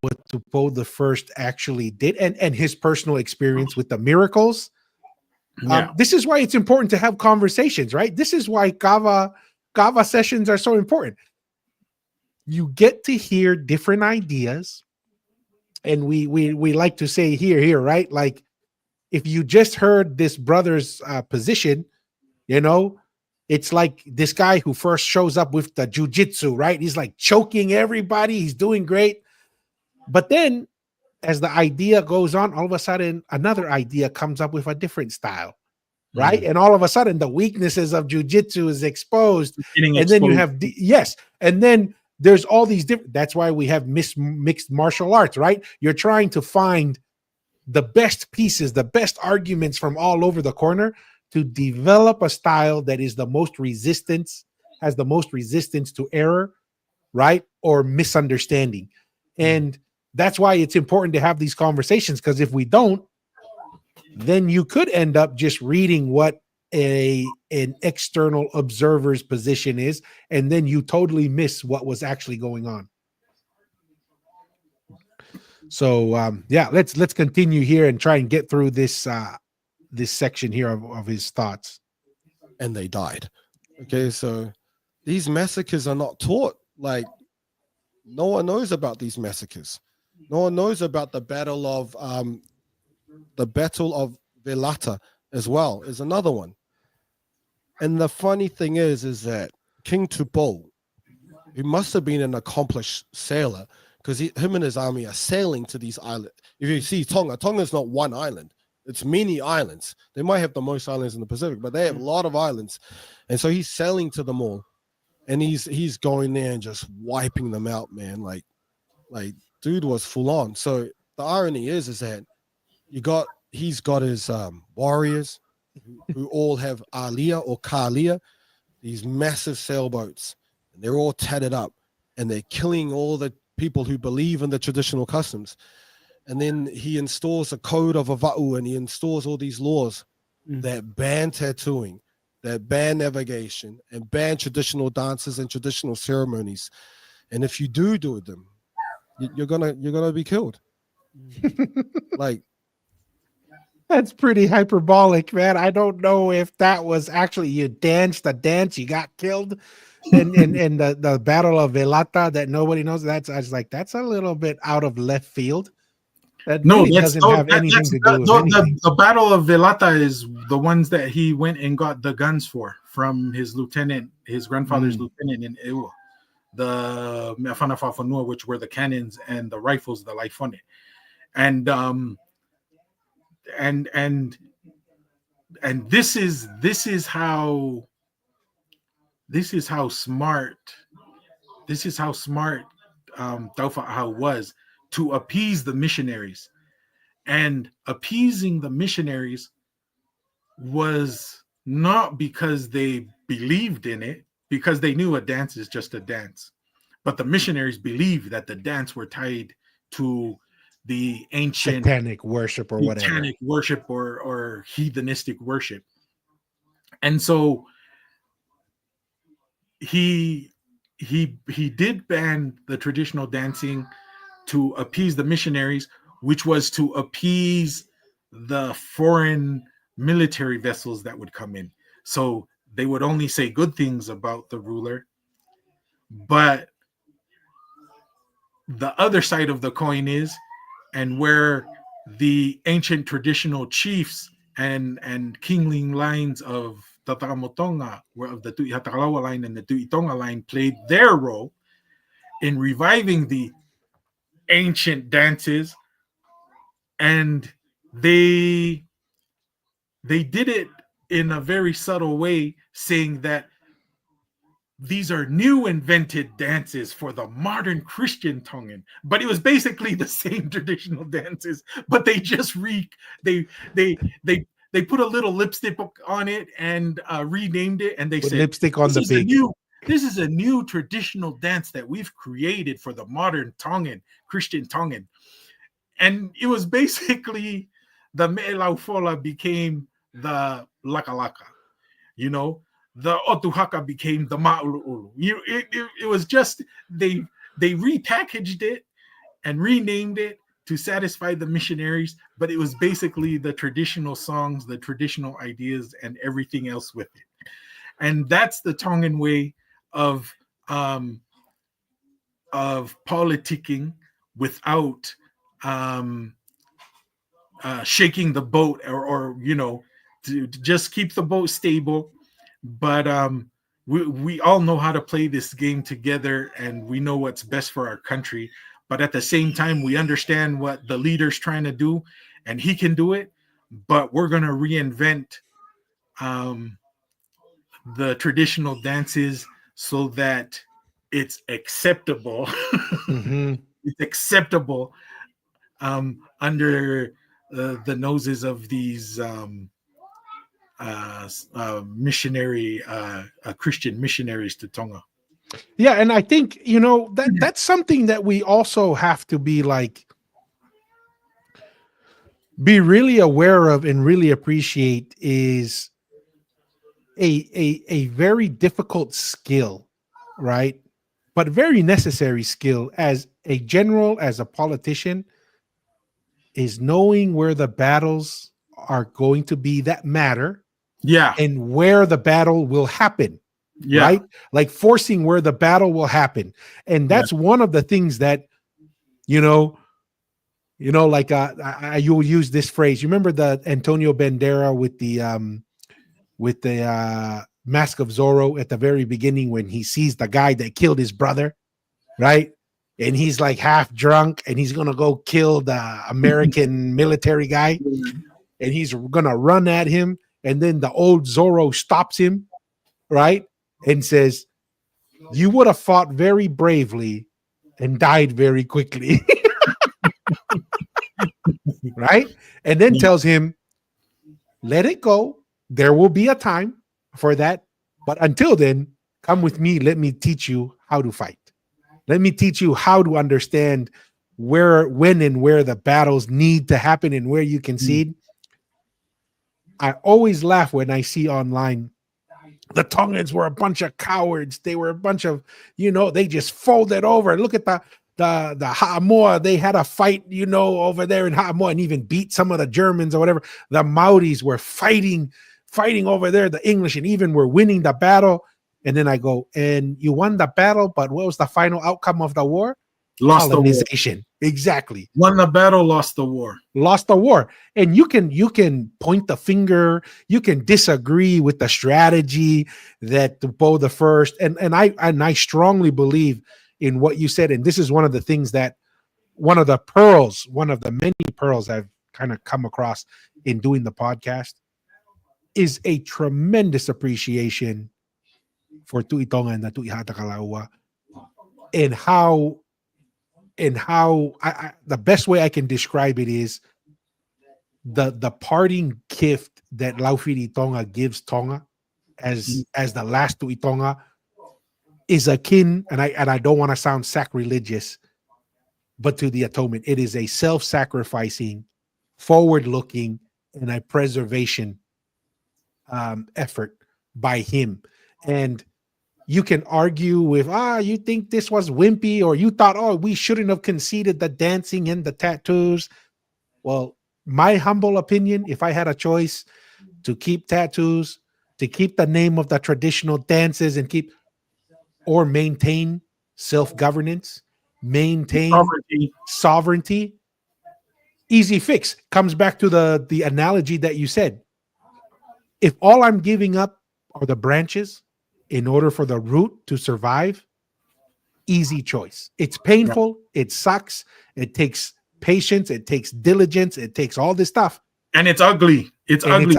what Tupo the First actually did, and his personal experience with the miracles. Yeah. This is why it's important to have conversations, right? This is why Kava sessions are so important. You get to hear different ideas, and we like to say here, right? Like, if you just heard this brother's position, you know, it's like this guy who first shows up with the jujitsu, right? He's like choking everybody. He's doing great. But then as the idea goes on, all of a sudden another idea comes up with a different style, right? And all of a sudden the weaknesses of jujitsu is exposed. Then you have, yes. And then there's all these different, that's why we have mixed martial arts, right? You're trying to find the best pieces, the best arguments from all over the corner to develop a style that is the most resistance, has the most resistance to error, right? Or misunderstanding. And that's why it's important to have these conversations, because if we don't, then you could end up just reading what an external observer's position is, and then you totally miss what was actually going on. So yeah, let's continue here and try and get through this this section here of his thoughts. And they died. Okay, so these massacres are not taught. Like, no one knows about these massacres. No one knows about the battle of Velata as well, is another one. And the funny thing is that King Tupo, he must have been an accomplished sailor, because him and his army are sailing to these islands. If you see Tonga's not one island. It's many islands. They might have the most islands in the Pacific, but they have a lot of islands. And so he's sailing to them all. And he's going there and just wiping them out, man. Like dude was full on. So the irony is that he's got his warriors who all have alia or kalia, these massive sailboats, and they're all tatted up, and they're killing all the people who believe in the traditional customs. And then he installs a code of Ava'u, and he installs all these laws that ban tattooing, that ban navigation, and ban traditional dances and traditional ceremonies. And if you do them, you're gonna be killed. Like, that's pretty hyperbolic, man. I don't know if that was actually you danced a dance, you got killed. And the battle of Velata that nobody knows, I was like, that's a little bit out of left field. That really doesn't have anything to do with anything. The Battle of Velata is the ones that he went and got the guns from his lieutenant, his grandfather's lieutenant in Ewa. The Meafana Fafanua, which were the cannons and the rifles, the Laifone. And this is how smart Taufa'aha was to appease the missionaries. And appeasing the missionaries was not because they believed in it, because they knew a dance is just a dance. But the missionaries believed that the dance were tied to the ancient satanic worship or whatever. Worship or heathenistic worship. And so he did ban the traditional dancing to appease the missionaries, which was to appease the foreign military vessels that would come in. So they would only say good things about the ruler. But the other side of the coin is, and where the ancient traditional chiefs and kingly lines of Tataramotonga, of the Tu'ihatarawa line and the Tu'itonga line, played their role in reviving the ancient dances, and they did it in a very subtle way, saying that these are new invented dances for the modern Christian Tongan. But it was basically the same traditional dances, but they just they put a little lipstick on it and renamed it, and they said lipstick on the pig. This is a new traditional dance that we've created for the modern Tongan, Christian Tongan. And it was basically the Me'elaufola became the Laka Laka, the Otuhaka became the Ma'ulu'ulu. It was just they repackaged it and renamed it to satisfy the missionaries, but it was basically the traditional songs, the traditional ideas, and everything else with it. And that's the Tongan way of politicking without shaking the boat, or to just keep the boat stable. But we all know how to play this game together, and we know what's best for our country. But at the same time, we understand what the leader's trying to do, and he can do it. But we're going to reinvent the traditional dances so that it's acceptable. Mhm. It's acceptable under the noses of these missionary Christian missionaries to Tonga. Yeah, and I think that's something that we also have to be really aware of and really appreciate is a very difficult skill, right? But very necessary skill as a general, as a politician, is knowing where the battles are going to be that matter Yeah, and where the battle will happen. yeah, Right? Like forcing where the battle will happen. And that's one of the things that, like you'll use this phrase. You remember the Antonio Bandera with the Mask of Zorro at the very beginning when he sees the guy that killed his brother, right? And he's like half drunk and he's gonna go kill the American military guy, and he's gonna run at him, and then the old Zorro stops him, right? And says, "You would have fought very bravely and died very quickly." Right? And then tells him, "Let it go. There will be a time for that. But until then, come with me. Let me teach you how to fight. Let me teach you how to understand when and where the battles need to happen and where you concede." I always laugh when I see online the Tongans were a bunch of cowards. They were a bunch of, they just folded over. Look at the Ha'amoa. They had a fight, over there in Ha'amoa and even beat some of the Germans or whatever. The Māoris were fighting over there, the English, and even were winning the battle. And then I go, and you won the battle, but what was the final outcome of the war? Lost the war. Colonization. Exactly. Won the battle, lost the war. Lost the war. And you can point the finger, you can disagree with the strategy that Bo the First, and I strongly believe in what you said. And this is one of the things that one of the many pearls I've kind of come across in doing the podcast is a tremendous appreciation for Tu'itonga and the Tu'ihata Kalaua, and how I the best way I can describe it is the parting gift that Laufiri Tonga gives Tonga as the last Tu'itonga is akin, and I don't want to sound sacrilegious, but to the atonement. It is a self-sacrificing, forward-looking, and a preservation effort by him. And you can argue with, you think this was wimpy, or you thought, we shouldn't have conceded the dancing and the tattoos. Well, my humble opinion, if I had a choice to keep tattoos, to keep the name of the traditional dances and or maintain self-governance, maintain sovereignty, easy fix. Comes back to the analogy that you said. If all I'm giving up are the branches in order for the root to survive, easy choice. It's painful. It sucks. It takes patience. It takes diligence. It takes all this stuff. And it's ugly. It's ugly.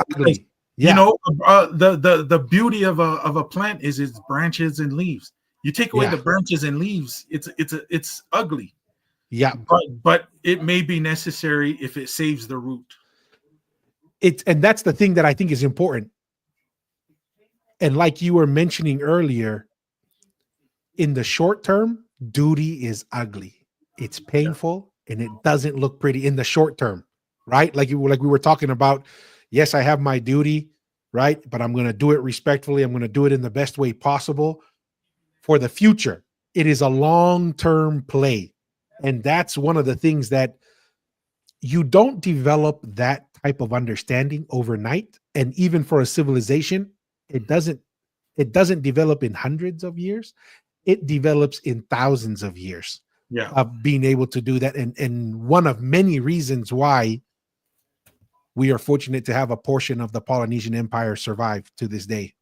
Yeah. The beauty of a plant is its branches and leaves. You take away the branches and leaves, it's ugly. Yeah. But it may be necessary if it saves the root. And that's the thing that I think is important. And like you were mentioning earlier, in the short term, duty is ugly. It's painful and it doesn't look pretty in the short term, right? Like we were talking about. Yes, I have my duty, right? But I'm going to do it respectfully. I'm going to do it in the best way possible for the future. It is a long-term play. And that's one of the things that you don't develop that type of understanding overnight. And even for a civilization, it doesn't develop in hundreds of years. It develops in thousands of years of being able to do that. And one of many reasons why we are fortunate to have a portion of the Polynesian Empire survive to this day.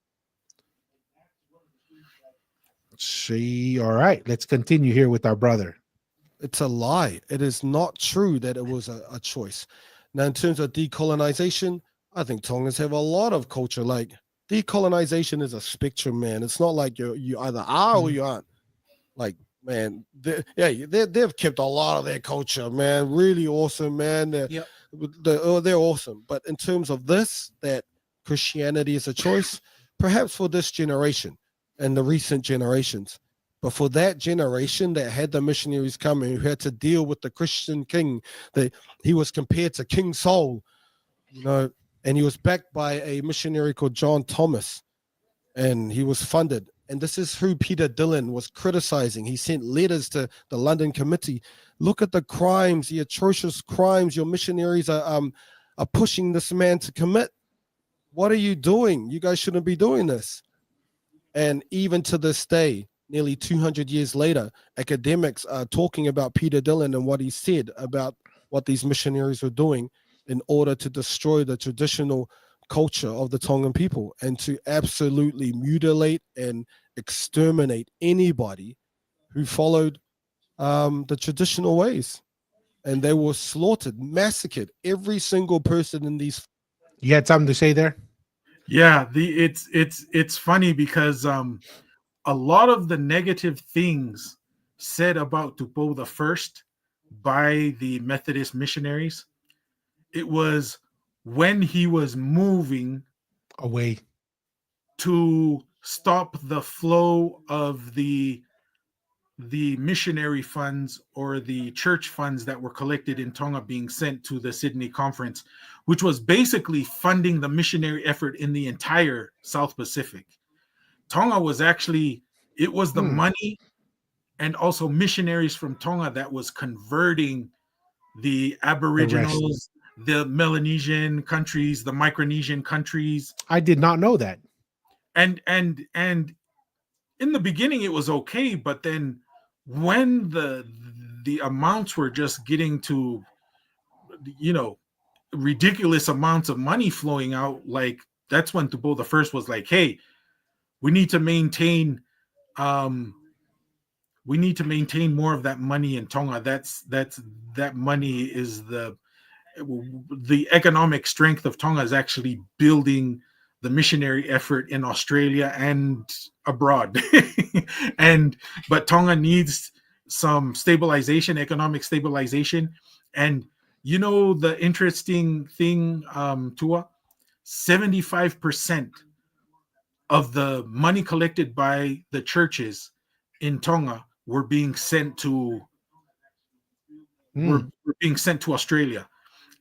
See, all right, let's continue here with our brother. It's a lie. It is not true that it was a choice. Now, in terms of decolonization, I think Tongans have a lot of culture. Like, decolonization is a spectrum, man. It's not like you either are or you aren't. Like, man, they've kept a lot of their culture, man. Really awesome, man. They're awesome. But in terms of this, that Christianity is a choice, perhaps for this generation and the recent generations. But for that generation that had the missionaries coming, who had to deal with the Christian king, that he was compared to King Saul, you know, and he was backed by a missionary called John Thomas, and he was funded. And this is who Peter Dillon was criticizing. He sent letters to the London Committee. Look at the crimes, the atrocious crimes your missionaries are pushing this man to commit. What are you doing? You guys shouldn't be doing this. And even to this day, nearly 200 years later, academics are talking about Peter Dillon and what he said about what these missionaries were doing in order to destroy the traditional culture of the Tongan people and to absolutely mutilate and exterminate anybody who followed the traditional ways. And they were slaughtered, massacred, every single person in these. You had something to say there? Yeah, it's funny because a lot of the negative things said about Tupou the First by the Methodist missionaries, it was when he was moving away to stop the flow of the missionary funds or the church funds that were collected in Tonga being sent to the Sydney Conference, which was basically funding the missionary effort in the entire South Pacific. Tonga was actually, it was the money and also missionaries from Tonga that was converting the Aboriginals, the Melanesian countries, the Micronesian countries. I did not know that. And in the beginning it was okay, but then when the amounts were just getting to, you know, ridiculous amounts of money flowing out, like that's when Tupou the First was like, hey, we need to maintain more of that money in Tonga. That money is the economic strength of Tonga is actually building the missionary effort in Australia and abroad. But Tonga needs some stabilization, economic stabilization. And you know the interesting thing, Tua, 75% of the money collected by the churches in Tonga were being sent to were being sent to Australia.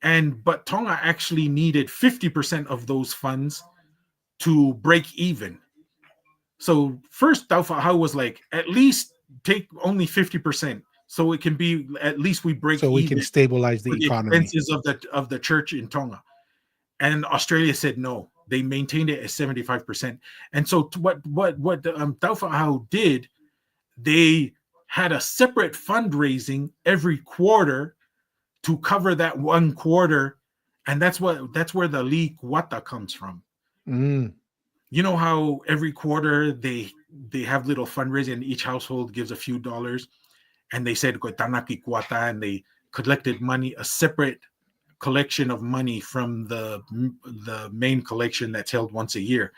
But Tonga actually needed 50% of those funds to break even. So first Taufa'ahau was like, at least take only 50%, so it can be at least we break so we even can stabilize the economy. Expenses of the church in Tonga. And Australia said no. They maintained it at 75%. And so what Taufa'ahau did, they had a separate fundraising every quarter to cover that one quarter, and that's where the Li Kuata comes from. You know how every quarter they have little fundraising and each household gives a few dollars, and they said Tanaki Kuata, and they collected money, a separate collection of money from the main collection that's held once a year.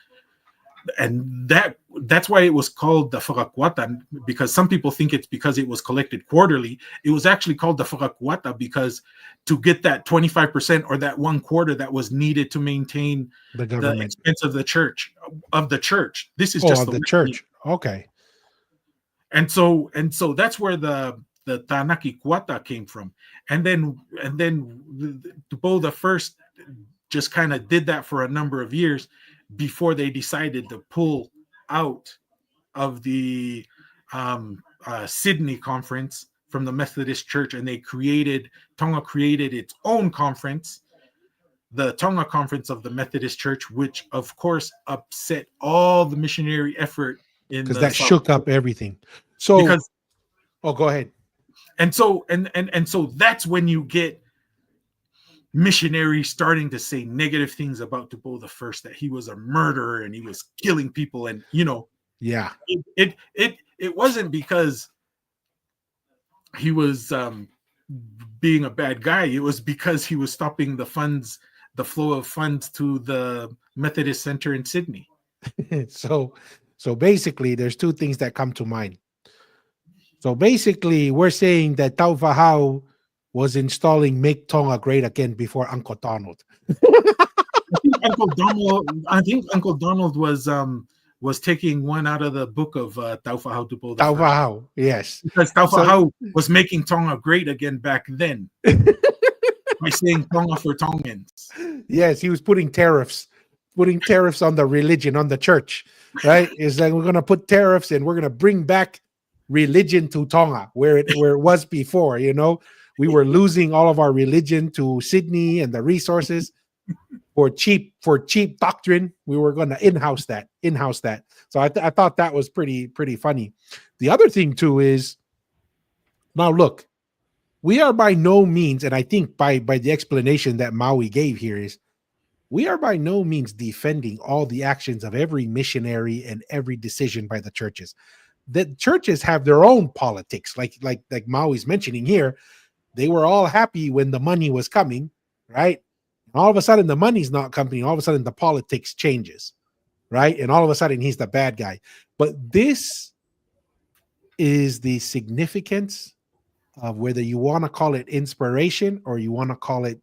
And that's why it was called the Whakakuata, because some people think it's because it was collected quarterly. It was actually called the Whakakuata because to get that 25% or that one quarter that was needed to maintain the government, the expense of the church. This is just the church. Okay. And so that's where the Tanaki Kuata came from. And then Tupou the First just kind of did that for a number of years before they decided to pull out of the Sydney conference from the Methodist Church, and Tonga created its own conference, the Tonga Conference of the Methodist Church, which of course upset all the missionary effort in because the that South, shook up everything. So, because go ahead. and so that's when you get missionaries starting to say negative things about Dubois the First, that he was a murderer and he was killing people, and Yeah, it wasn't because he was being a bad guy. It was because he was stopping the flow of funds to the Methodist Center in Sydney. so basically there's two things that come to mind. So basically we're saying that Taufahau was installing Make Tonga Great Again before Uncle Donald. I think Uncle Donald was taking one out of the book of Taufahau Dubois the First. Taufahau, yes. Because Taufahau was making Tonga great again back then by saying Tonga for Tongans. Yes, he was putting tariffs on the religion, on the church, right? It's like, we're going to put tariffs and we're going to bring back religion to Tonga where it was before. We were losing all of our religion to Sydney and the resources for cheap doctrine. We were going to in-house that. So I thought that was pretty funny. The other thing too is, now look, we are by no means, and I think by the explanation that Maui gave here, is we are by no means defending all the actions of every missionary and every decision by the churches. The churches have their own politics, like Maui's mentioning here. They were all happy when the money was coming, right? And all of a sudden the money's not coming. All of a sudden the politics changes, right? And all of a sudden he's the bad guy. But this is the significance of whether you want to call it inspiration or you want to call it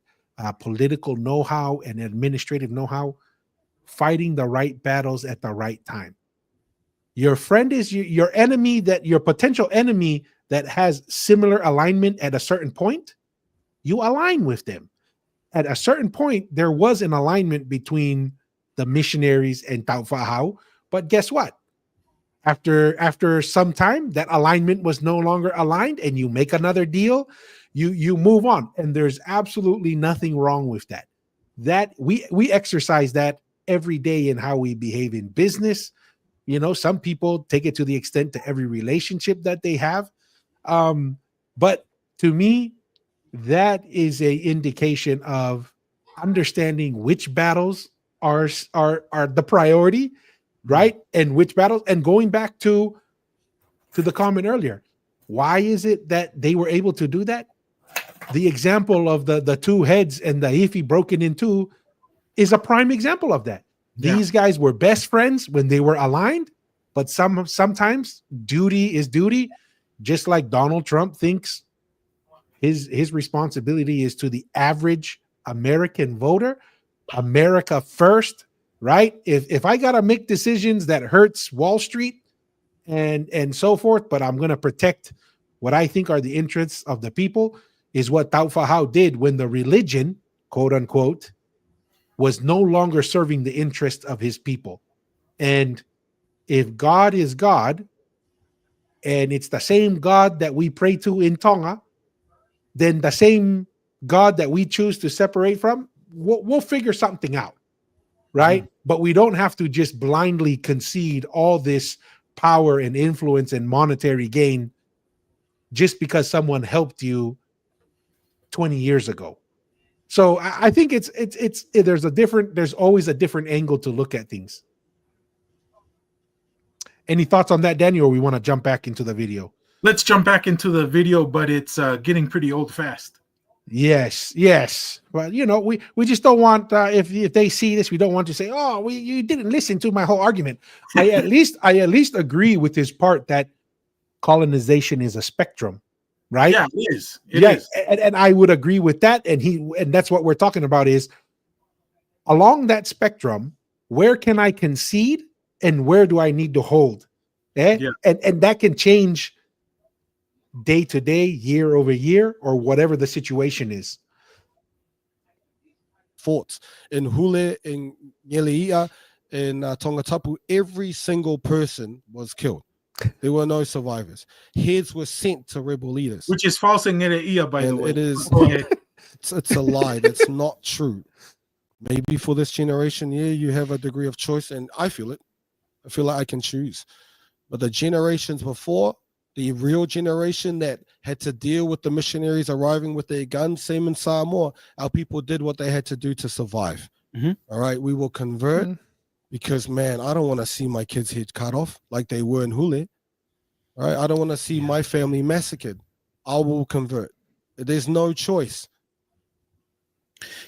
political know-how and administrative know-how, fighting the right battles at the right time. Your friend is your enemy, that your potential enemy that has similar alignment at a certain point, you align with them. At a certain point, there was an alignment between the missionaries and Taufahau, but guess what? After some time, that alignment was no longer aligned, and you make another deal, you move on, and there's absolutely nothing wrong with that. That we exercise that every day in how we behave in business. Some people take it to the extent to every relationship that they have. But to me, that is a indication of understanding which battles are the priority, right? And which battles, and going back to the comment earlier, why is it that they were able to do that? The example of the two heads and the ifi broken in two is a prime example of that. Yeah. These guys were best friends when they were aligned, but sometimes duty is duty. Just like Donald Trump thinks his responsibility is to the average American voter, America first, right? If I gotta make decisions that hurts Wall Street and so forth, but I'm gonna protect what I think are the interests of the people, is what Taufahau did when the religion, quote unquote, was no longer serving the interest of his people. And if God is God, and it's the same God that we pray to in Tonga, then the same God that we choose to separate from, we'll figure something out, right? Mm-hmm. But we don't have to just blindly concede all this power and influence and monetary gain just because someone helped you 20 years ago. So I think there's always a different angle to look at things. Any thoughts on that, Daniel, or we want to jump back into the video? Let's jump back into the video, but it's getting pretty old fast. Yes. But we just don't want if they see this, we don't want to say, "Oh, you didn't listen to my whole argument." I at least agree with his part that colonization is a spectrum, right? Yeah, it is. It is. And I would agree with that. And that's what we're talking about is along that spectrum, where can I concede and where do I need to hold? Yeah. And that can change day to day, year over year, or whatever the situation is. Thoughts in Hule, in Ngeliia, in Tongatapu, every single person was killed. There were no survivors. Heads were sent to rebel leaders. Which is false in Ia, by the And way. it is Go ahead. it's a lie. That's not true. Maybe for this generation, yeah, you have a degree of choice, and I feel it. I feel like I can choose. But the generations before, the real generation that had to deal with the missionaries arriving with their guns, same in Samoa, our people did what they had to do to survive. All right, we will convert because, man, I don't want to see my kids' head cut off like they were in Hule. All right, I don't want to see my family massacred. I will convert. There's no choice.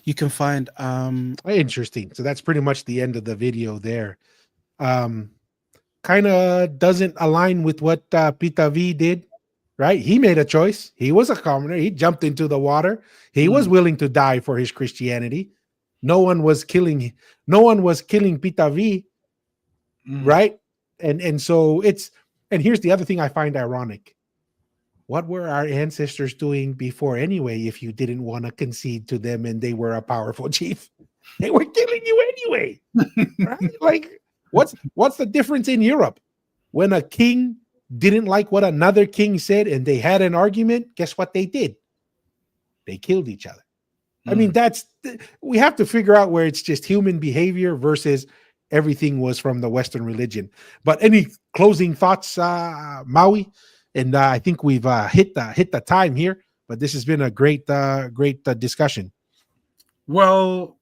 You can find Interesting. So that's pretty much the end of the video there. Kind of doesn't align with what Pita V did, right? He made a choice. He was a commoner. He jumped into the water. He was willing to die for his Christianity. No one was killing Pita V, right? And so and here's the other thing I find ironic. What were our ancestors doing before anyway, if you didn't want to concede to them and they were a powerful chief? They were killing you anyway. Right? Like, what's the difference in Europe? When a king didn't like what another king said and they had an argument, guess what they did? They killed each other. I mean, we have to figure out where it's just human behavior versus everything was from the Western religion. But any closing thoughts, Maui? And I think we've hit the time here, but this has been a great discussion. Well,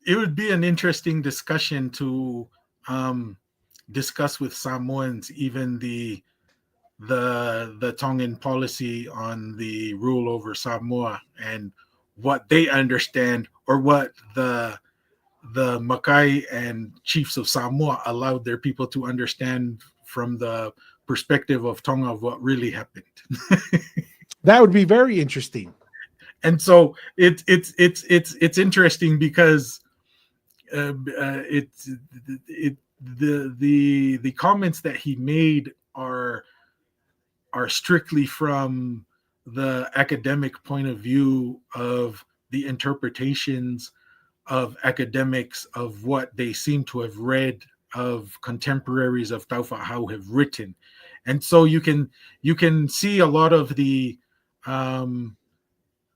it would be an interesting discussion to discuss with Samoans, even the Tongan policy on the rule over Samoa and what they understand, or what the Makai and chiefs of Samoa allowed their people to understand from the perspective of Tonga of what really happened. That would be very interesting. And so it's interesting because the comments that he made are strictly from the academic point of view of the interpretations of academics of what they seem to have read of contemporaries of Taufa'ahau have written. And so you can see a lot of the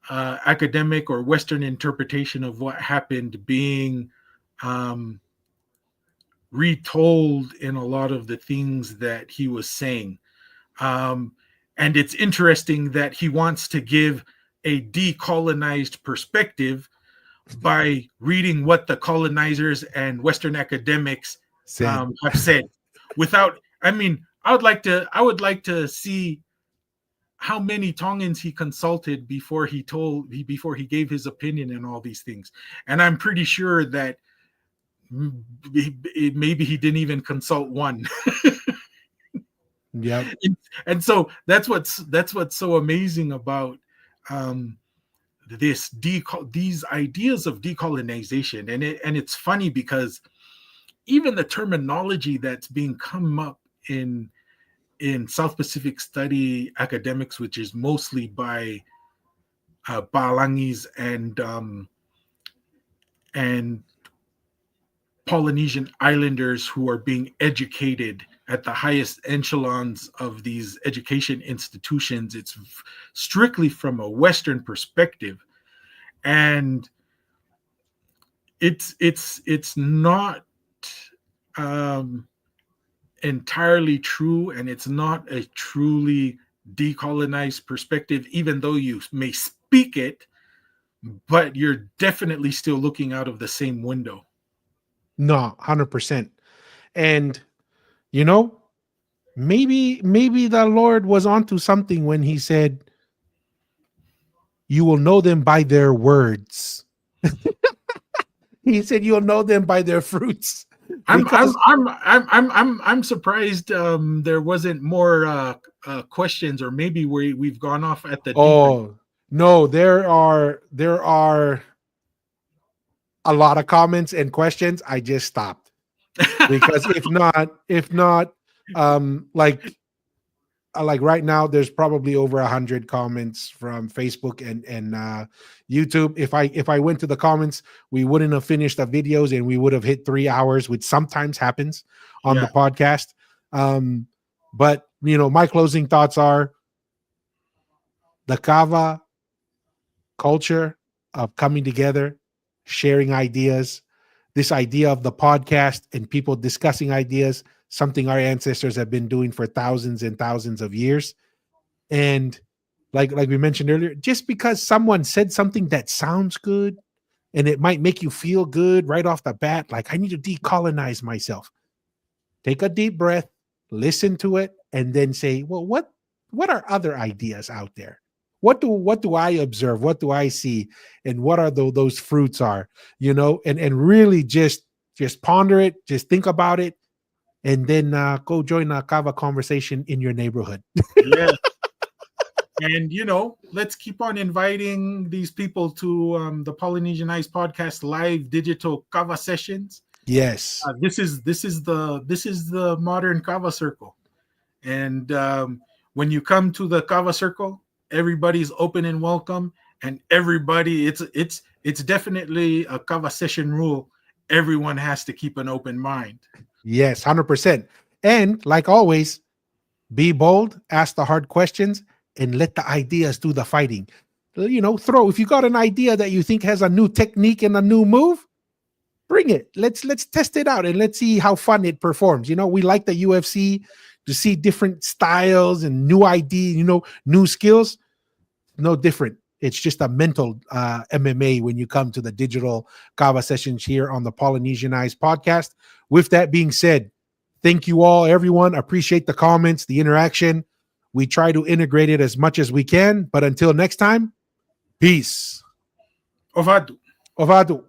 academic or Western interpretation of what happened being retold in a lot of the things that he was saying. And it's interesting that he wants to give a decolonized perspective by reading what the colonizers and Western academics have said. Without, I mean, I would like to see how many Tongans he consulted before he gave his opinion and all these things. And I'm pretty sure that maybe he didn't even consult one. Yeah. And so that's what's so amazing about these ideas of decolonization. And it's funny because even the terminology that's being come up in South Pacific study academics, which is mostly by Palangis and Polynesian islanders who are being educated at the highest echelons of these education institutions. It's strictly from a Western perspective, and it's not entirely true, and it's not a truly decolonized perspective, even though you may speak it, but you're definitely still looking out of the same window. No, 100%. And maybe the Lord was onto something when he said, you will know them by their words. He said you'll know them by their fruits. I'm surprised there wasn't more questions, or maybe we've gone off at the deep end. No, there are a lot of comments and questions. I just stopped because if not, like like right now, there's probably over 100 comments from Facebook and YouTube. If I went to the comments, we wouldn't have finished the videos, and we would have hit 3 hours, which sometimes happens on the podcast. But my closing thoughts are the kava culture of coming together, sharing ideas, this idea of the podcast and people discussing ideas, something our ancestors have been doing for thousands and thousands of years. And like we mentioned earlier, just because someone said something that sounds good and it might make you feel good right off the bat, like I need to decolonize myself. Take a deep breath, listen to it, and then say, well, what are other ideas out there? What do I observe? What do I see? And what are those fruits are, and really just ponder it, just think about it, and then go join a kava conversation in your neighborhood. Yeah. And, let's keep on inviting these people to the Polynesian Eyes podcast live digital kava sessions. Yes. This is the modern kava circle. And when you come to the kava circle, everybody's open and welcome, and everybody, it's definitely a kava session rule. Everyone has to keep an open mind. Yes, 100%. And like always, be bold, ask the hard questions, and let the ideas do the fighting. If you got an idea that you think has a new technique and a new move, bring it. Let's test it out and let's see how fun it performs. We like the UFC to see different styles and new ideas, new skills. No different. It's just a mental MMA when you come to the digital kava sessions here on the Polynesian Eyes podcast. With that being said, thank you all, everyone. Appreciate the comments, the interaction. We try to integrate it as much as we can. But until next time, peace. Ovado. Ovado.